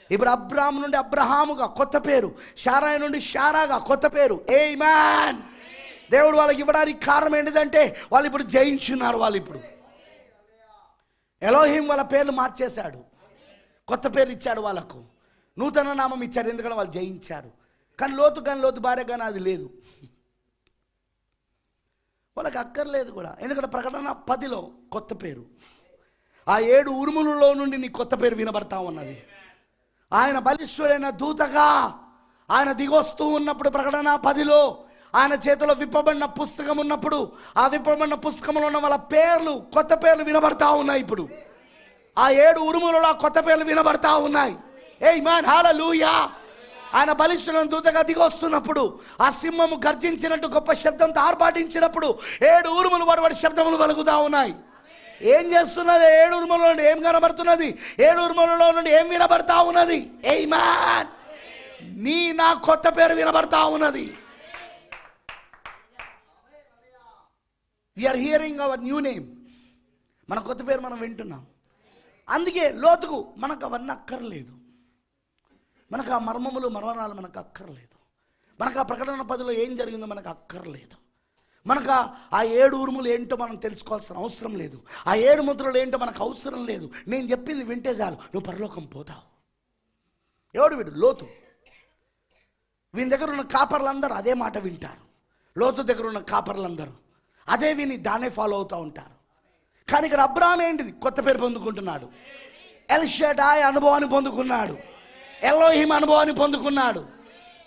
Speaker 2: ఇప్పుడు అబ్రాహాము నుండి అబ్రహాముగా కొత్త పేరు, షారాయి నుండి షారాగా కొత్త పేరు. ఆమేన్. దేవుడు వాళ్ళకి ఇవ్వడానికి కారణం ఏంటిదంటే వాళ్ళు ఇప్పుడు జయించున్నారు. వాళ్ళు ఇప్పుడు ఎలోహిం వాళ్ళ పేర్లు మార్చేశాడు, కొత్త పేరు ఇచ్చాడు, వాళ్ళకు నూతన నామం ఇచ్చాడు. ఎందుకంటే వాళ్ళు జయించారు. కానీ లోతు భార్య కానీ అది లేదు, వాళ్ళకి అక్కర్లేదు కూడా. ఎందుకంటే ప్రకటన 10లో కొత్త పేరు, ఆ 7 ఉరుములలో నుండి నీ కొత్త పేరు వినబడతా ఉన్నది. ఆయన బలిష్ఠుడైన దూతగా ఆయన దిగొస్తూ ఉన్నప్పుడు ప్రకటన 10లో ఆయన చేతిలో విప్పబడిన పుస్తకం ఉన్నప్పుడు ఆ విప్పబడిన పుస్తకంలో ఉన్న వాళ్ళ పేర్లు, కొత్త పేర్లు వినబడతా ఉన్నాయి. ఇప్పుడు ఆ 7 ఉరుములలో కొత్త పేర్లు వినబడతా ఉన్నాయి. ఆమేన్, హల్లెలూయా. ఆయన బలిష్ఠుడైన దూతగా దిగొస్తున్నప్పుడు ఆ సింహము గర్జించినట్టు గొప్ప శబ్దంతో ఆర్భాటించినప్పుడు 7 ఉరుములు వాడి శబ్దములు వెలుగుతా ఉన్నాయి. ఏం చేస్తున్నది? 7 ఉరుములలో నుండి ఏం కనబడుతున్నది? 7 ఉరుములలో నుండి ఏం వినబడతా ఉన్నది? ఆమేన్, నా కొత్త పేరు వినబడతా ఉన్నది. We're hearing our new name, మన కొత్త పేరు మనం వింటున్నాం. అందుకే లోతుకు మనకు అవన్నీ అక్కర్లేదు, మనకు ఆ మర్మరాలు మనకు అక్కర్లేదు, మనకు ఆ ప్రకటన 10లో ఏం జరిగిందో మనకు అక్కర్లేదు, మనకు ఆ 7 ఉరుములు ఏంటో మనం తెలుసుకోవాల్సిన అవసరం లేదు, ఆ 7 ముద్రలు ఏంటో మనకు అవసరం లేదు. నేను చెప్పింది వింటే చాలు, నువ్వు పరలోకం పోతావు. ఎవడు వీడు? లోతు. వీని దగ్గర ఉన్న కాపర్లందరూ అదే మాట వింటారు. లోతు దగ్గర ఉన్న కాపర్లందరూ అదే విని దాన్నే ఫాలో అవుతూ ఉంటారు. కానీ ఇక్కడ అబ్రాహాం ఏంటిది? కొత్త పేరు పొందుకుంటున్నాడు. ఎల్ షడాయ్ అనుభవాన్ని పొందుకున్నాడు, ఎలోహిం అనుభవాన్ని పొందుకున్నాడు.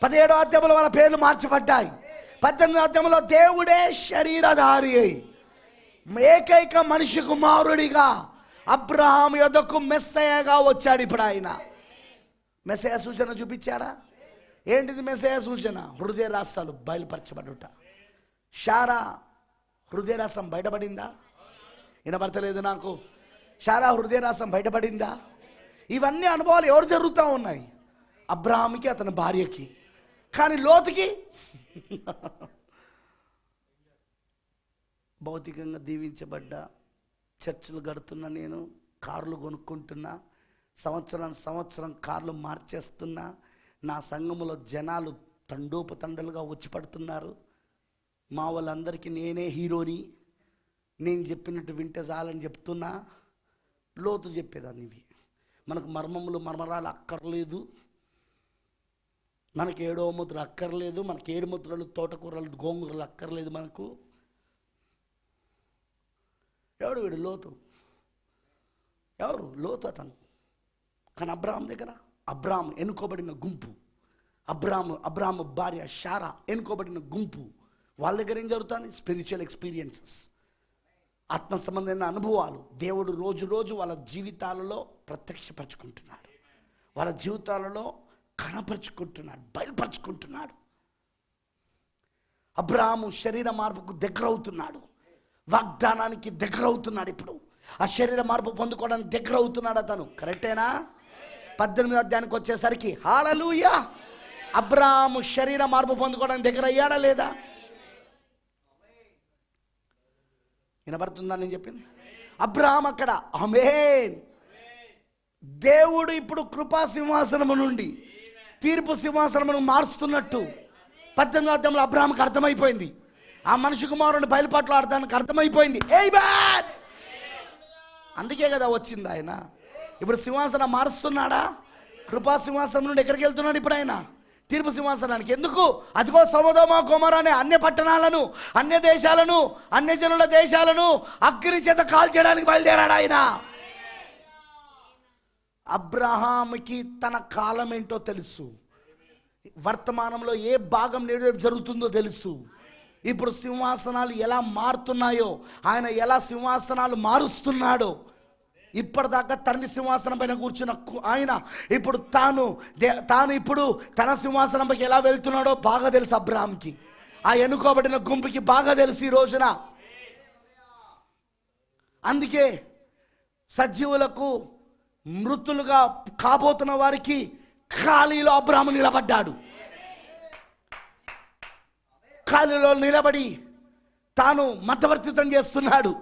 Speaker 2: 17వ అధ్యాయంలో వాళ్ళ పేర్లు మార్చబడ్డాయి. 18వ అధ్యాయంలో దేవుడే శరీరధారి అయి ఏకైక మనిషి కుమారుడిగా అబ్రహాం యొద్దకు మెస్సయగా వచ్చాడు. ఇప్పుడు ఆయన మెస్సయ సూచన చూపించాడా? ఏంటిది మెస్సయ్య సూచన? హృదయ రహస్యాలు బయలుపరచబడుట. శారా హృదయ రహస్యం బయటపడిందా? వినపడతలేదు నాకు. శారా హృదయ రహస్యం బయటపడిందా? ఇవన్నీ అనుభవాలు ఎవరు జరుగుతూ ఉన్నాయి? అబ్రాహాముకి, అతని భార్యకి. కానీ లోతుకి భౌతికంగా దీవించబడ్డ, చర్చలు గడుతున్నా, నేను కార్లు కొనుక్కుంటున్నా, సంవత్సరం కార్లు మార్చేస్తున్నా, నా సంఘములో జనాలు తండోపతండలుగా వచ్చి పడుతున్నారు, మా వాళ్ళందరికీ నేనే హీరోని, నేను చెప్పినట్టు వింటే చాలని చెప్తున్నా. లోతు చెప్పేదాన్ని ఇవి. మనకు మర్మరాలు అక్కర్లేదు, మనకి 7వ ముద్ర అక్కర్లేదు, మనకి 7 ముద్రలు, తోటకూరలు, గోంగూరలు అక్కర్లేదు మనకు. ఎవడు వీడు? లోతు. ఎవరు? లోతు అతను. కానీ అబ్రాహాం దగ్గర, అబ్రాహాం ఎన్నుకోబడిన గుంపు, అబ్రాహాము భార్య శారా ఎన్నుకోబడిన గుంపు, వాళ్ళ దగ్గర ఏం జరుగుతుంది? స్పిరిచువల్ ఎక్స్పీరియన్సెస్, ఆత్మ సంబంధమైన అనుభవాలు. దేవుడు రోజు వాళ్ళ జీవితాలలో ప్రత్యక్షపరచుకుంటున్నాడు, వాళ్ళ జీవితాలలో కనపరుచుకుంటున్నాడు, బయలుపరుచుకుంటున్నాడు. అబ్రాహాము శరీర మార్పుకు దగ్గర అవుతున్నాడు, వాగ్దానానికి దగ్గర అవుతున్నాడు. ఇప్పుడు ఆ శరీర మార్పు పొందుకోవడానికి దగ్గర అవుతున్నాడు అతను. కరెక్టేనా? 18వ అధ్యాయానికి వచ్చేసరికి హల్లెలూయా, అబ్రాహాము శరీర మార్పు పొందుకోవడానికి దగ్గర అయ్యాడా లేదా? వినపడుతుందా నేను చెప్పింది? అబ్రాహాం అక్కడ ఆమేన్. దేవుడు ఇప్పుడు కృపా సింహాసనము నుండి తీర్పు సింహాసనమును మారుస్తున్నట్టు 18వ అధ్యాయంలో అబ్రాహాంకి అర్థమైపోయింది. ఆ మనిషి కుమారుని బయలుపాట్లు ఆడడానికి అర్థమైపోయింది. అందుకే కదా వచ్చింది ఆయన. ఇప్పుడు సింహాసనం మారుస్తున్నాడా? కృపా సింహాసనం నుండి ఎక్కడికి వెళ్తున్నాడు ఇప్పుడు ఆయన? తీర్పు సింహాసనానికి. ఎందుకు? అదిగో సొదొమ గొమొర్రా అనే అన్య పట్టణాలను, అన్య దేశాలను, అన్య జనుల దేశాలను అగ్ని చేత కాల్చేయడానికి బయలుదేరాడు ఆయన. అబ్రహాముకి తన కాలం ఏంటో తెలుసు, వర్తమానంలో ఏ భాగం నేడు జరుగుతుందో తెలుసు. ఇప్పుడు సింహాసనాలు ఎలా మారుతున్నాయో, ఆయన ఎలా సింహాసనాలు మారుస్తున్నాడో. ఇప్పటిదాకా తండ్రి సింహాసనం పైన కూర్చున్న ఆయన ఇప్పుడు తాను ఇప్పుడు తన సింహాసనంపై ఎలా వెళ్తున్నాడో బాగా తెలుసు అబ్రాహాంకి. ఆ ఎన్నుకోబడిన గుంపుకి బాగా తెలుసు ఈ రోజున. అందుకే సజీవులకు మృతులుగా కాబోతున్న వారికి ఖాళీలో అబ్రాహాము నిలబడ్డాడు. ఖాళీలో నిలబడి తాను మతవర్తితం చేస్తున్నాడు.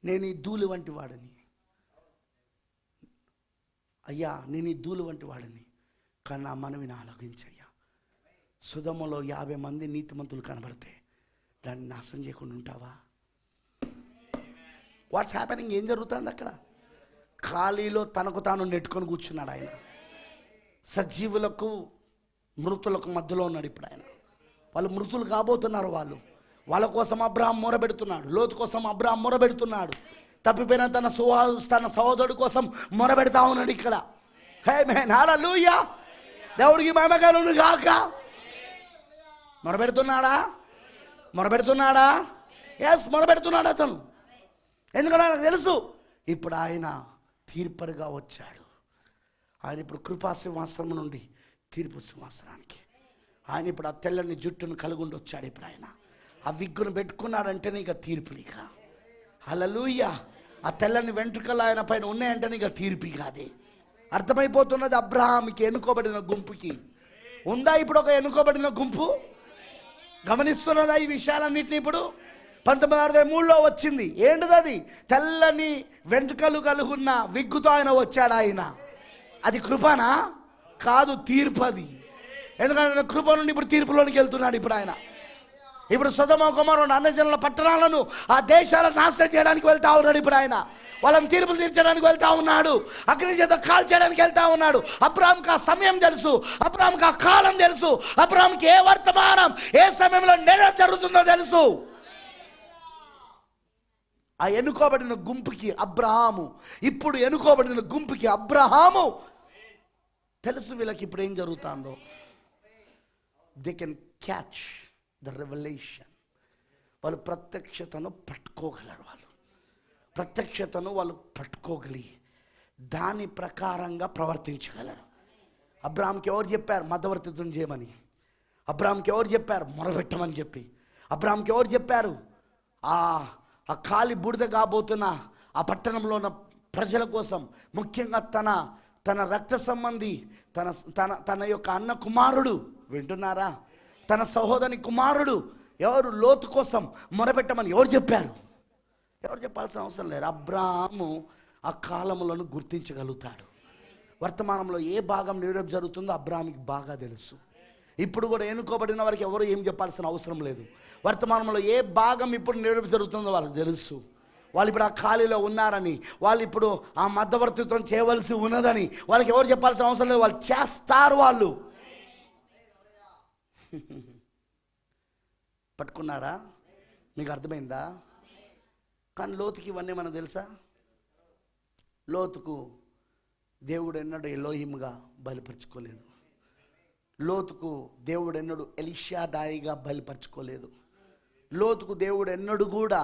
Speaker 2: నేను ఈ ధూళి వంటి వాడిని అయ్యా, నేను ఈ ధూళి వంటి వాడిని, కానీ నా మనవిని ఆలోచించయ్యా. సుధమలో 50 మంది నీతిమంతులు కనబడితే దాన్ని నాశనం చేయకుండా ఉంటావా? What's happening? ఏం జరుగుతుంది అక్కడ? ఖాళీలో తనకు తాను నెట్టుకొని కూర్చున్నాడు ఆయన. సజీవులకు మృతులకు మధ్యలో ఉన్నాడు ఇప్పుడు ఆయన. వాళ్ళు మృతులు కాబోతున్నారు. వాళ్ళ కోసం అబ్రాహాం మొరబెడుతున్నాడు. లోతు కోసం అబ్రాహాం మొరబెడుతున్నాడు. తప్పిపోయిన తన సహోదరుడు కోసం మొరబెడతా ఉన్నాడు ఇక్కడ. ఆమేన్, హల్లెలూయా. దేవుడికి మహిమ కలుగును గాక. మొరబెడుతున్నాడా? ఎస్, మొరబెడుతున్నాడు అతను. ఎందుకంటే నాకు తెలుసు ఇప్పుడు ఆయన తీర్పరిగా వచ్చాడు. ఆయన ఇప్పుడు కృపా సింహాసనం నుండి తీర్పు సింహాసనానికి ఆయన ఇప్పుడు ఆ తెల్లని జుట్టును కలుగుండి వచ్చాడు. ఇప్పుడు ఆయన ఆ విగ్గును పెట్టుకున్నాడంటేనే ఇక తీర్పులిక. హల్లెలూయా. ఆ తెల్లని వెంట్రుకలు ఆయన పైన ఉన్నాయంటేనే ఇక తీర్పు కాదే. అర్థమైపోతున్నది అబ్రహాముకి, ఎన్నుకోబడిన గుంపుకి. ఉందా ఇప్పుడు ఒక ఎన్నుకోబడిన గుంపు? గమనిస్తున్నదా ఈ విషయాలన్నింటినీ? ఇప్పుడు 1963లో వచ్చింది. ఏంటిది అది? తెల్లని వెంట్రుకలు కలుగున్న విగ్గుతో ఆయన వచ్చాడు. ఆయన అది కృపనా? కాదు, తీర్పు అది. ఎందుకంటే కృప నుండి ఇప్పుడు తీర్పులోనికి వెళ్తున్నాడు ఇప్పుడు ఆయన. ఇప్పుడు సొదొమ గొమొర్రా అన్య జనుల పట్టణాలను, ఆ దేశాలను నాశనం చేయడానికి వెళ్తా ఉన్నాడు ఇప్పుడు ఆయన. వాళ్ళని తీర్పులు తీర్చడానికి వెళ్తా ఉన్నాడు. అగ్ని చేత కాల్ చేయడానికి వెళ్తా ఉన్నాడు. అబ్రాహాంకి ఆ సమయం తెలుసు, అబ్రాహాంకి ఆ కాలం తెలుసు, అబ్రాహాంకి ఏ వర్తమానం ఏ సమయంలో నేరం జరుగుతుందో తెలుసు. ఆ ఎన్నుకోబడిన గుంపుకి అబ్రహాము, ఇప్పుడు ఎన్నుకోబడిన గుంపుకి అబ్రహాము తెలుసు వీళ్ళకి ఇప్పుడు ఏం జరుగుతుందో. They can catch the revolution. వాళ్ళు ప్రత్యక్షతను పట్టుకోగలరు. వాళ్ళు పట్టుకోగలిగి దాని ప్రకారంగా ప్రవర్తించగలరు. అబ్రాహాంకి ఎవరు చెప్పారు మధ్యవర్తిత్వం చేయమని? అబ్రాహాంకి ఎవరు చెప్పారు మొరపెట్టమని చెప్పి? అబ్రాహాంకి ఎవరు చెప్పారు ఆ కాలి బూడిద కాబోతున్న ఆ పట్టణంలో ఉన్న ప్రజల కోసం, ముఖ్యంగా తన రక్త సంబంధి, తన యొక్క అన్న కుమారుడు, వింటున్నారా, తన సహోదరి కుమారుడు ఎవరు లోతు కోసం మొరపెట్టమని ఎవరు చెప్పారు? ఎవరు చెప్పాల్సిన అవసరం లేదు. అబ్రాహాము ఆ కాలములను గుర్తించగలుగుతాడు. వర్తమానంలో ఏ భాగం నెరవేర్పు జరుగుతుందో అబ్రాహాముకి బాగా తెలుసు. ఇప్పుడు కూడా ఎన్నుకోబడిన వారికి ఎవరు ఏం చెప్పాల్సిన అవసరం లేదు. వర్తమానంలో ఏ భాగం ఇప్పుడు నెరవేర్పు జరుగుతుందో వాళ్ళకి తెలుసు. వాళ్ళు ఇప్పుడు ఆ ఖాళీలో ఉన్నారని, వాళ్ళు ఇప్పుడు ఆ మధ్యవర్తిత్వం చేయవలసి ఉన్నదని వాళ్ళకి ఎవరు చెప్పాల్సిన అవసరం లేదు. వాళ్ళు చేస్తారు. వాళ్ళు పట్టుకున్నారా? మీకు అర్థమైందా? కానీ లోతుకి ఇవన్నీ మనకు తెలుసా? లోతుకు దేవుడు ఎన్నడూ ఎలోహిమ్గా బయలుపరచుకోలేదు. లోతుకు దేవుడు ఎన్నడూ ఎలీషాదాయిగా బయలుపరచుకోలేదు. లోతుకు దేవుడు ఎన్నడూ కూడా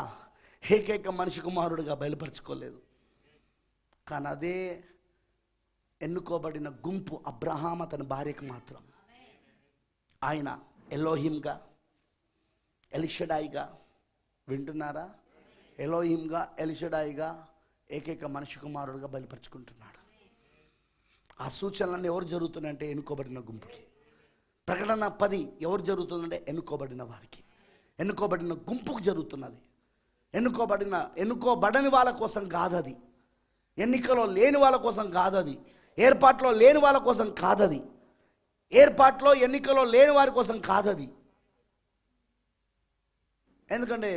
Speaker 2: ఏకైక మనిషి కుమారుడిగా బయలుపరచుకోలేదు. కానీ అదే ఎన్నుకోబడిన గుంపు అబ్రహాం అతని భార్యకు మాత్రం ఆయన ఎలోహిమ్గా, ఎలిషడాయిగా, వింటున్నారా, ఎలోహిమ్గా, ఎలిషడాయిగా, ఏకైక మనిషి కుమారుడిగా బయలుపరుచుకుంటున్నాడు. ఆ సూచనలన్నీ ఎవరు జరుగుతున్నాయంటే ఎన్నుకోబడిన గుంపుకి. ప్రకటన 10 ఎవరు జరుగుతుందంటే ఎన్నుకోబడిన వారికి, ఎన్నుకోబడిన గుంపుకు జరుగుతున్నది. ఎన్నుకోబడని వాళ్ళ కోసం కాదది. ఎన్నికలో లేని వాళ్ళ కోసం కాదది. ఏర్పాట్లో లేని వాళ్ళ కోసం కాదది. ఏర్పాట్లో ఎన్నికలో లేని వారి కోసం కాదది. ఎందుకంటే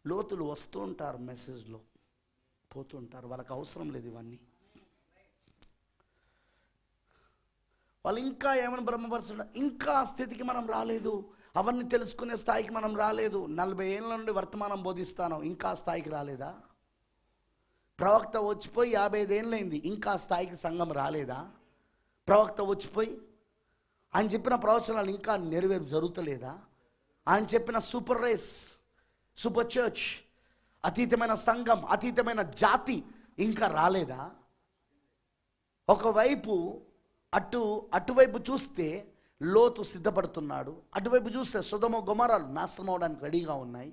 Speaker 2: లోతులు వస్తూ ఉంటారు, మెసేజ్లో పోతూ ఉంటారు. వాళ్ళకి అవసరం లేదు ఇవన్నీ. వాళ్ళు ఇంకా ఏమైనా బ్రహ్మపరుస్తున్నారు, ఇంకా ఆ స్థితికి మనం రాలేదు, అవన్నీ తెలుసుకునే స్థాయికి మనం రాలేదు. 40 ఏళ్ళ నుండి వర్తమానం బోధిస్తాను, ఇంకా ఆ స్థాయికి రాలేదా? ప్రవక్త వచ్చిపోయి 55 ఏళ్ళైంది, ఇంకా ఆ స్థాయికి సంఘం రాలేదా? ప్రవక్త వచ్చిపోయి ఆయన చెప్పిన ప్రవచనాలు ఇంకా నెరవేర్పు జరుగుతలేదా? ఆయన చెప్పిన సూపర్ రేస్, సూపర్ చర్చ్, అతీతమైన సంఘం, అతీతమైన జాతి ఇంకా రాలేదా? ఒకవైపు అటువైపు చూస్తే లోతు సిద్ధపడుతున్నాడు, అటువైపు చూస్తే సొదొమ గొమొర్రాలు నాశనం అవడానికి రెడీగా ఉన్నాయి.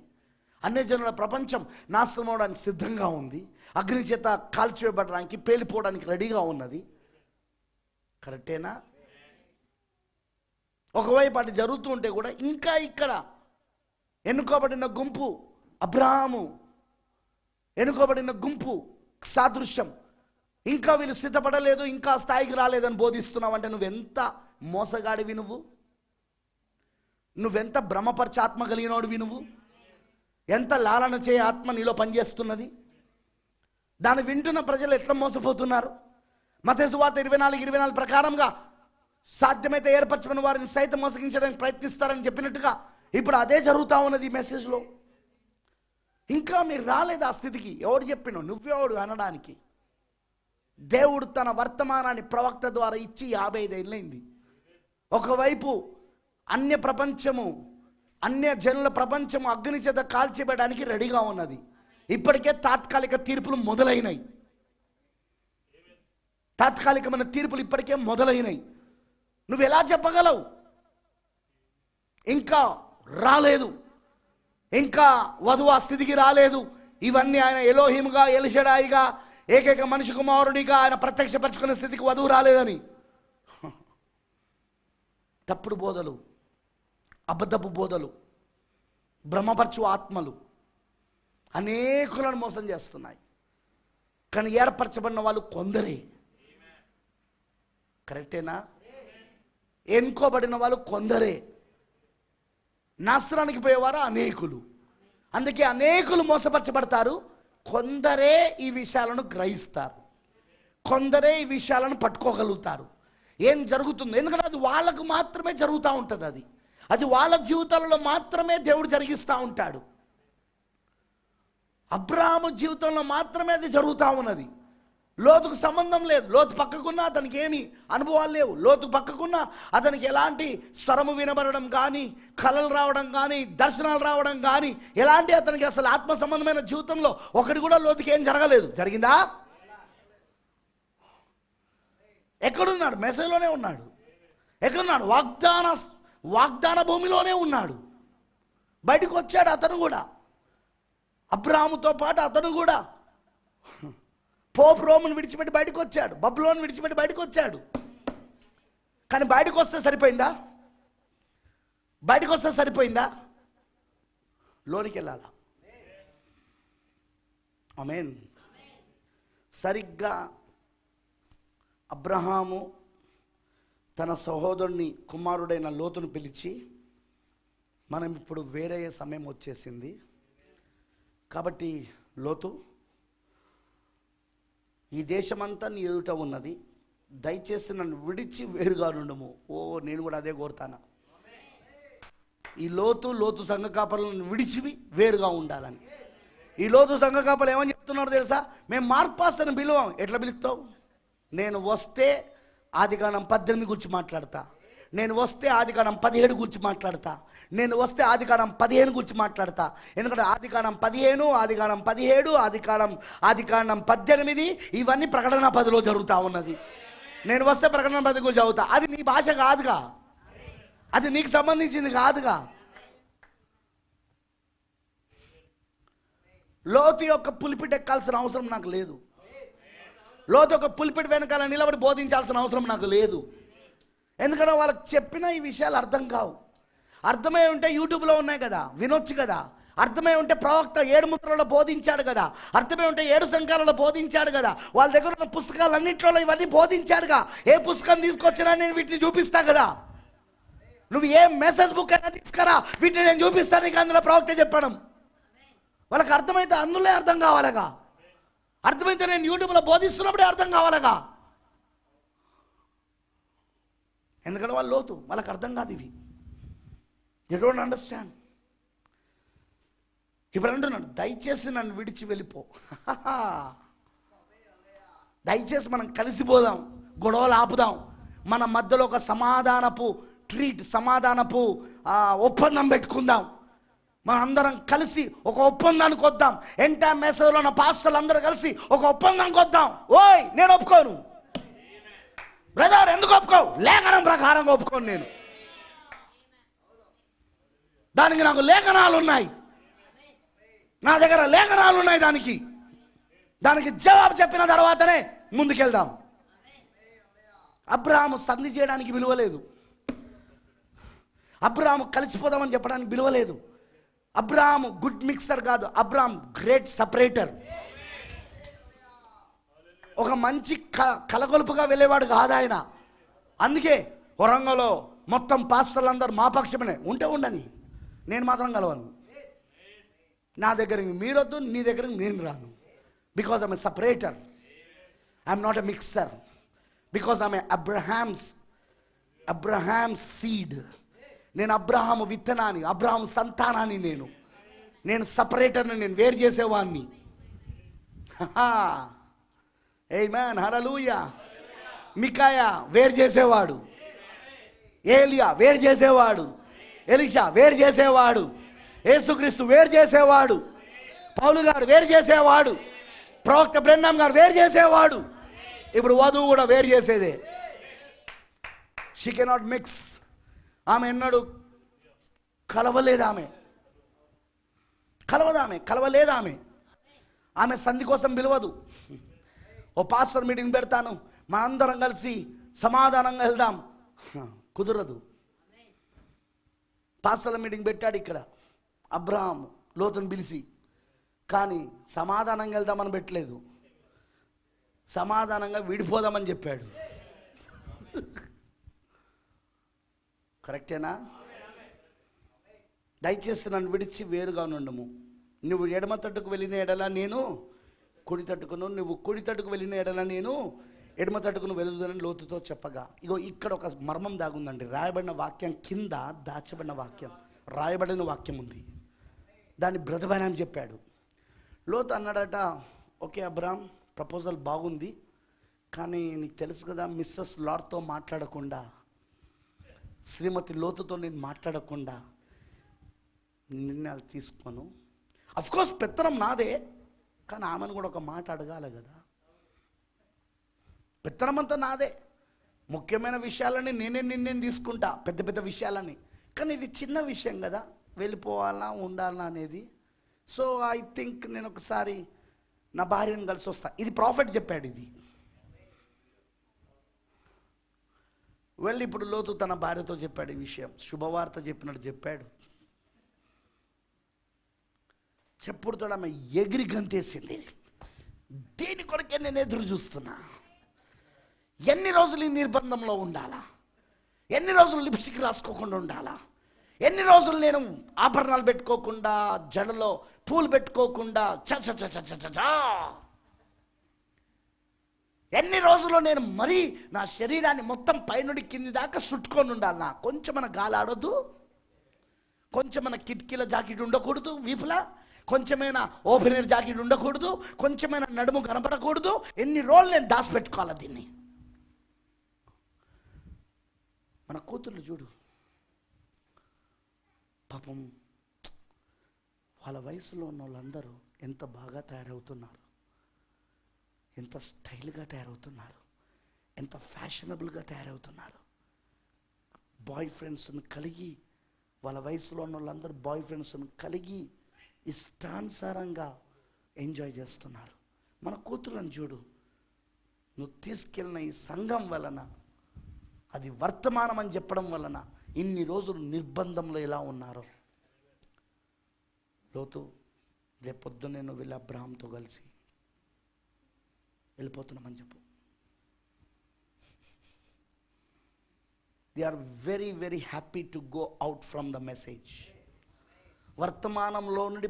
Speaker 2: అన్ని జనుల ప్రపంచం నాశనం అవడానికి సిద్ధంగా ఉంది, అగ్ని చేత కాల్చివేయబడడానికి, పేలిపోవడానికి రెడీగా ఉన్నది. కరెక్టేనా? ఒకవైపు అటు జరుగుతూ ఉంటే కూడా ఇంకా ఇక్కడ ఎన్నుకోబడిన గుంపు అబ్రాహాము, ఎన్నుకోబడిన గుంపు సాదృశ్యం, ఇంకా వీళ్ళు సిద్ధపడలేదు, ఇంకా స్థాయికి రాలేదని బోధిస్తున్నావు అంటే నువ్వెంత మోసగాడివి, నువ్వెంత భ్రమపరిచే ఆత్మ కలిగినోడివి, ఎంత లాలన చేయ ఆత్మ నీలో పనిచేస్తున్నది. దాన్ని వింటున్న ప్రజలు ఎట్లా మోసపోతున్నారు? మత్తయి సువార్త 24:24 ప్రకారంగా సాధ్యమైతే ఏర్పరచబడిన వారిని సైతం మోసగించడానికి ప్రయత్నిస్తారని చెప్పినట్టుగా ఇప్పుడు అదే జరుగుతూ ఉన్నది ఈ మెసేజ్లో. ఇంకా మీరు రాలేదు ఆ స్థితికి. ఎవడు చెప్పినో? నువ్వెవడు అనడానికి? దేవుడు తన వర్తమానాన్ని ప్రవక్త ద్వారా ఇచ్చి 55 ఏళ్ళైంది. ఒకవైపు అన్య ప్రపంచము, అన్య జనుల ప్రపంచము అగ్ని చేత కాల్చివేయడానికి రెడీగా ఉన్నది. ఇప్పటికే తాత్కాలిక తీర్పులు మొదలైనాయి. తాత్కాలికమైన తీర్పులు ఇప్పటికే మొదలైనాయి. నువ్వు ఎలా చెప్పగలవు ఇంకా రాలేదు, ఇంకా వధువు ఆ స్థితికి రాలేదు? ఇవన్నీ ఆయన ఎలోహిమ్గా, ఎలిషడాయిగా, ఏకైక మనిషి కుమారుడిగా ఆయన ప్రత్యక్షపరచుకునే స్థితికి వధువు రాలేదని. తప్పుడు బోధలు, అబద్ధపు బోధలు, భ్రమపరచు ఆత్మలు అనేకులను మోసం చేస్తున్నాయి. కానీ ఏర్పరచబడిన వాళ్ళు కొందరే. కరెక్టేనా? ఎన్నుకోబడిన వాళ్ళు కొందరే. నాశనానికి పోయేవారు అనేకులు. అందుకే అనేకులు మోసపరచబడతారు. కొందరే ఈ విషయాలను గ్రహిస్తారు, కొందరే ఈ విషయాలను పట్టుకోగలుగుతారు. ఏం జరుగుతుందో, ఎందుకంటే అది వాళ్ళకు మాత్రమే జరుగుతూ ఉంటుంది. అది వాళ్ళ జీవితాలలో మాత్రమే దేవుడు జరిగిస్తూ ఉంటాడు. అబ్రాహాము జీవితంలో మాత్రమే అది జరుగుతూ ఉన్నది. లోతుకు సంబంధం లేదు. లోతు పక్కకున్నా అతనికి ఏమి అనుభవాలు లేవు. లోతు పక్కకున్నా అతనికి ఎలాంటి స్వరము వినబడడం కానీ, కలలు రావడం కానీ, దర్శనాలు రావడం కానీ, ఎలాంటి అతనికి అసలు ఆత్మ సంబంధమైన జీవితంలో ఒకటి కూడా లోతుకి ఏం జరగలేదు. జరిగిందా? ఎక్కడున్నాడు? మెసేజ్లోనే ఉన్నాడు. ఎక్కడున్నాడు? వాగ్దాన భూమిలోనే ఉన్నాడు. బయటకు వచ్చాడు అతను కూడా, అబ్రాహాముతో పాటు అతను కూడా. పోప్ రోమ్ను విడిచిపెట్టి బయటకు వచ్చాడు, బబులోను విడిచిపెట్టి బయటకు వచ్చాడు. కానీ బయటకు వస్తే సరిపోయిందా? బయటకు వస్తే సరిపోయిందా? లోనికి వెళ్ళాలా? ఆమేన్. సరిగ్గా అబ్రహాము తన సహోదరుని కుమారుడైన లోతును పిలిచి, మనం ఇప్పుడు వేరే సమయం వచ్చేసింది కాబట్టి లోతు, ఈ దేశమంతా నీ ఎదుట ఉన్నది, దయచేసి నన్ను విడిచి వేరుగా నుండుము. నేను కూడా అదే కోరుతాను. ఈ లోతు సంఘ కాపరులను విడిచి వేరుగా ఉండాలని. ఈ లోతు సంఘ కాపరులు ఏమని చెప్తున్నారో తెలుసా? మేము మార్పాస్టర్ని పిలువం. ఎట్లా పిలుస్తావు? నేను వస్తే ఆదికాండం 18 గురించి మాట్లాడతా, నేను వస్తే ఆదికాండం 17 గురించి మాట్లాడతా, నేను వస్తే ఆదికాండం 15 గురించి మాట్లాడతా. ఎందుకంటే ఆదికాండం 15, ఆదికాండం 17, ఆదికాండం 18 ఇవన్నీ ప్రకటన 10లో జరుగుతూ ఉన్నది. నేను వస్తే ప్రకటన 10 గురించి చదువుతా. అది నీ భాష కాదుగా, అది నీకు సంబంధించింది కాదుగా. లోతు యొక్క పులిపిట్ ఎక్కాల్సిన అవసరం నాకు లేదు. లోతు యొక్క పులిపిట్ వెనకాల నిలబడి బోధించాల్సిన అవసరం నాకు లేదు. ఎందుకంటే వాళ్ళకి చెప్పిన ఈ విషయాలు అర్థం కావు. అర్థమై ఉంటే యూట్యూబ్లో ఉన్నాయి కదా, వినొచ్చు కదా. అర్థమై ఉంటే ప్రవక్త 7 ముద్రలలో బోధించాడు కదా, అర్థమై ఉంటే 7 సంఘాలలో బోధించాడు కదా, వాళ్ళ దగ్గర ఉన్న పుస్తకాలన్నింటిలో ఇవన్నీ బోధించాడుగా. ఏ పుస్తకం తీసుకొచ్చినా నేను వీటిని చూపిస్తా కదా. నువ్వు ఏ మెసేజ్ బుక్ అయినా తీసుకురా, వీటిని నేను చూపిస్తాను. నీకు అందులో ప్రవక్త చెప్పడం వాళ్ళకి అర్థమైతే అందులో అర్థం కావాలగా. అర్థమైతే నేను యూట్యూబ్లో బోధిస్తున్నప్పుడే అర్థం కావాలగా. ఎందుకంటే వాళ్ళు లోతు, వాళ్ళకి అర్థం కాదు ఇవి. They don't understand. ఇప్పుడు అంటున్నాడు, దయచేసి నన్ను విడిచి వెళ్ళిపో. దయచేసి మనం కలిసిపోదాం, గొడవలు ఆపుదాం, మన మధ్యలో ఒక సమాధానపు ఒప్పందం పెట్టుకుందాం. మనం అందరం కలిసి ఒక ఒప్పందానికి వద్దాం. ఎంటైర్ మెసేజ్లో ఉన్న పాస్టర్లు అందరూ కలిసి ఒక ఒప్పందానికి వద్దాం. ఓయ్ నేను ఒప్పుకోను బ్రదర్. ఎందుకు ఒప్పుకోవు? లేఖనం ప్రకారంగా ఒప్పుకోను నేను. దానికి నాకు లేఖనాలు ఉన్నాయి, నా దగ్గర లేఖనాలు ఉన్నాయి. దానికి జవాబు చెప్పిన తర్వాతనే ముందుకెళ్దాం. అబ్రహాము సంధి చేయడానికి విలువలేదు. అబ్రహాము కలిసిపోదామని చెప్పడానికి విలువలేదు. అబ్రహాము గుడ్ మిక్సర్ కాదు, అబ్రహాం గ్రేట్ సపరేటర్. ఒక మంచి కలగొలుపుగా వెళ్ళేవాడు కాదు ఆయన. అందుకే వరంగల్లో మొత్తం పాస్టర్లందరూ మా పక్షమనే ఉంటే ఉండని, నేను మాత్రం కలవను. నా దగ్గరికి మీరొద్దు, నీ దగ్గరికి నేను రాను. Because I'm a separator, I'm not a mixer. Because I'm Abraham's seed. నేను అబ్రహాము విత్తనాన్ని, అబ్రహాము సంతానాన్ని. నేను సపరేటర్ని, నేను వేరు చేసేవాడిని. ఆమేన్, హల్లెలూయా. మికాయా వేరు చేసేవాడు, ఏలియా వేరు చేసేవాడు, ఎలీషా వేరు చేసేవాడు, యేసుక్రీస్తు వేరు చేసేవాడు, పౌలు గారు వేరు చేసేవాడు, ప్రవక్త బ్రెన్నాం గారు వేరు చేసేవాడు. ఇప్పుడు వధువు కూడా వేరు చేసేదే. She cannot mix. ఆమె ఎన్నడూ కలవలేదామె. ఆమె సంధి కోసం పిలవదు. ఓ పాస్టర్ మీటింగ్ పెడతాను, మా అందరం కలిసి సమాధానంగా వెళ్దాం, కుదరదు. పాస్టర్ల మీటింగ్ పెట్టాడు ఇక్కడ అబ్రహాం లోతుని పిలిచి, కానీ సమాధానంగా వెళ్దామని పెట్టలేదు, సమాధానంగా విడిపోదామని చెప్పాడు. కరెక్టేనా? దయచేసి నన్ను విడిచి వేరుగా నుండము. నువ్వు ఎడమ తట్టుకు వెళ్ళిన ఎడల నేను కుడి తట్టుకును, నువ్వు కుడి తట్టుకు వెళ్ళిన ఎడల నేను ఎడమ తట్టుకును వెలుదునని లోతుతో చెప్పగా. ఇగో ఇక్కడ ఒక మర్మం దాగుందండి. రాయబడిన వాక్యం కింద దాచబడిన వాక్యం, రాయబడిన వాక్యం ఉంది. దాన్ని బ్రదబైన చెప్పాడు. లోతు అన్నాడట, ఓకే అబ్రహాం ప్రపోజల్ బాగుంది, కానీ నీకు తెలుసు కదా మిస్సెస్ లార్డ్తో మాట్లాడకుండా, శ్రీమతి లోతుతో నేను మాట్లాడకుండా నిర్ణయాలు తీసుకోను. అఫ్కోర్స్ పెత్తనం నాదే, కానీ ఆమెను కూడా ఒక మాట అడగాలి కదా. పెత్తనం అంతా నాదే, ముఖ్యమైన విషయాలని నేనే తీసుకుంటా, పెద్ద పెద్ద విషయాలని. కానీ ఇది చిన్న విషయం కదా, వెళ్ళిపోవాలా ఉండాలా అనేది. సో ఐ థింక్ నేను ఒకసారి నా భార్యను కలిసి వస్తా. ఇది ప్రాఫిట్ చెప్పాడు. ఇది వెళ్ళి ఇప్పుడు లోతు తన భార్యతో చెప్పాడు ఈ విషయం. శుభవార్త చెప్పినట్టు చెప్పాడు. చెప్పుడుతో ఆమె ఎగిరి గంతేసింది. దేని కొరకే నేను ఎదురు చూస్తున్నా, ఎన్ని రోజులు ఈ నిర్బంధంలో ఉండాలా, ఎన్ని రోజులు లిప్స్టిక్ రాసుకోకుండా ఉండాలా, ఎన్ని రోజులు నేను ఆభరణాలు పెట్టుకోకుండా, జడలో పూలు పెట్టుకోకుండా, చ ఎన్ని రోజులు నేను మరీ నా శరీరాన్ని మొత్తం పైనుండి కింది దాకా చుట్టుకొని ఉండాలి. నా కొంచెమన గాలి ఆడొద్దు, కొంచెమన కిటికీల జాకెట్ ఉండకూడదు, వీపులా కొంచెమైనా ఓపెనర్ జాకెట్ ఉండకూడదు, కొంచెమైనా నడుము కనపడకూడదు. ఎన్ని రోజులు నేను దాచిపెట్టుకోవాలి దీన్ని. మన కూతుర్లు చూడు పాపం, వాళ్ళ వయసులో ఉన్న వాళ్ళందరూ ఎంత బాగా తయారవుతున్నారు, ఎంత స్టైల్గా తయారవుతున్నారు, ఎంత ఫ్యాషనబుల్గా తయారవుతున్నారు. బాయ్ ఫ్రెండ్స్ని కలిగి, వాళ్ళ వయసులో ఉన్న వాళ్ళందరూ బాయ్ ఫ్రెండ్స్ని కలిగి ఇష్టానుసారంగా ఎంజాయ్ చేస్తున్నారు. మన కూతుర్లను చూడు, నువ్వు తీసుకెళ్ళిన ఈ సంఘం వలన, అది వర్తమానం అని చెప్పడం వలన ఇన్ని రోజులు నిర్బంధంలో ఎలా ఉన్నారో. లోతు రేపొద్దునే నువ్వు వెళ్ళి అబ్రహాంతో కలిసి వెళ్ళిపోతున్నామని చెప్పు. They are very very happy to go out from the message. వర్తమానంలో నుండి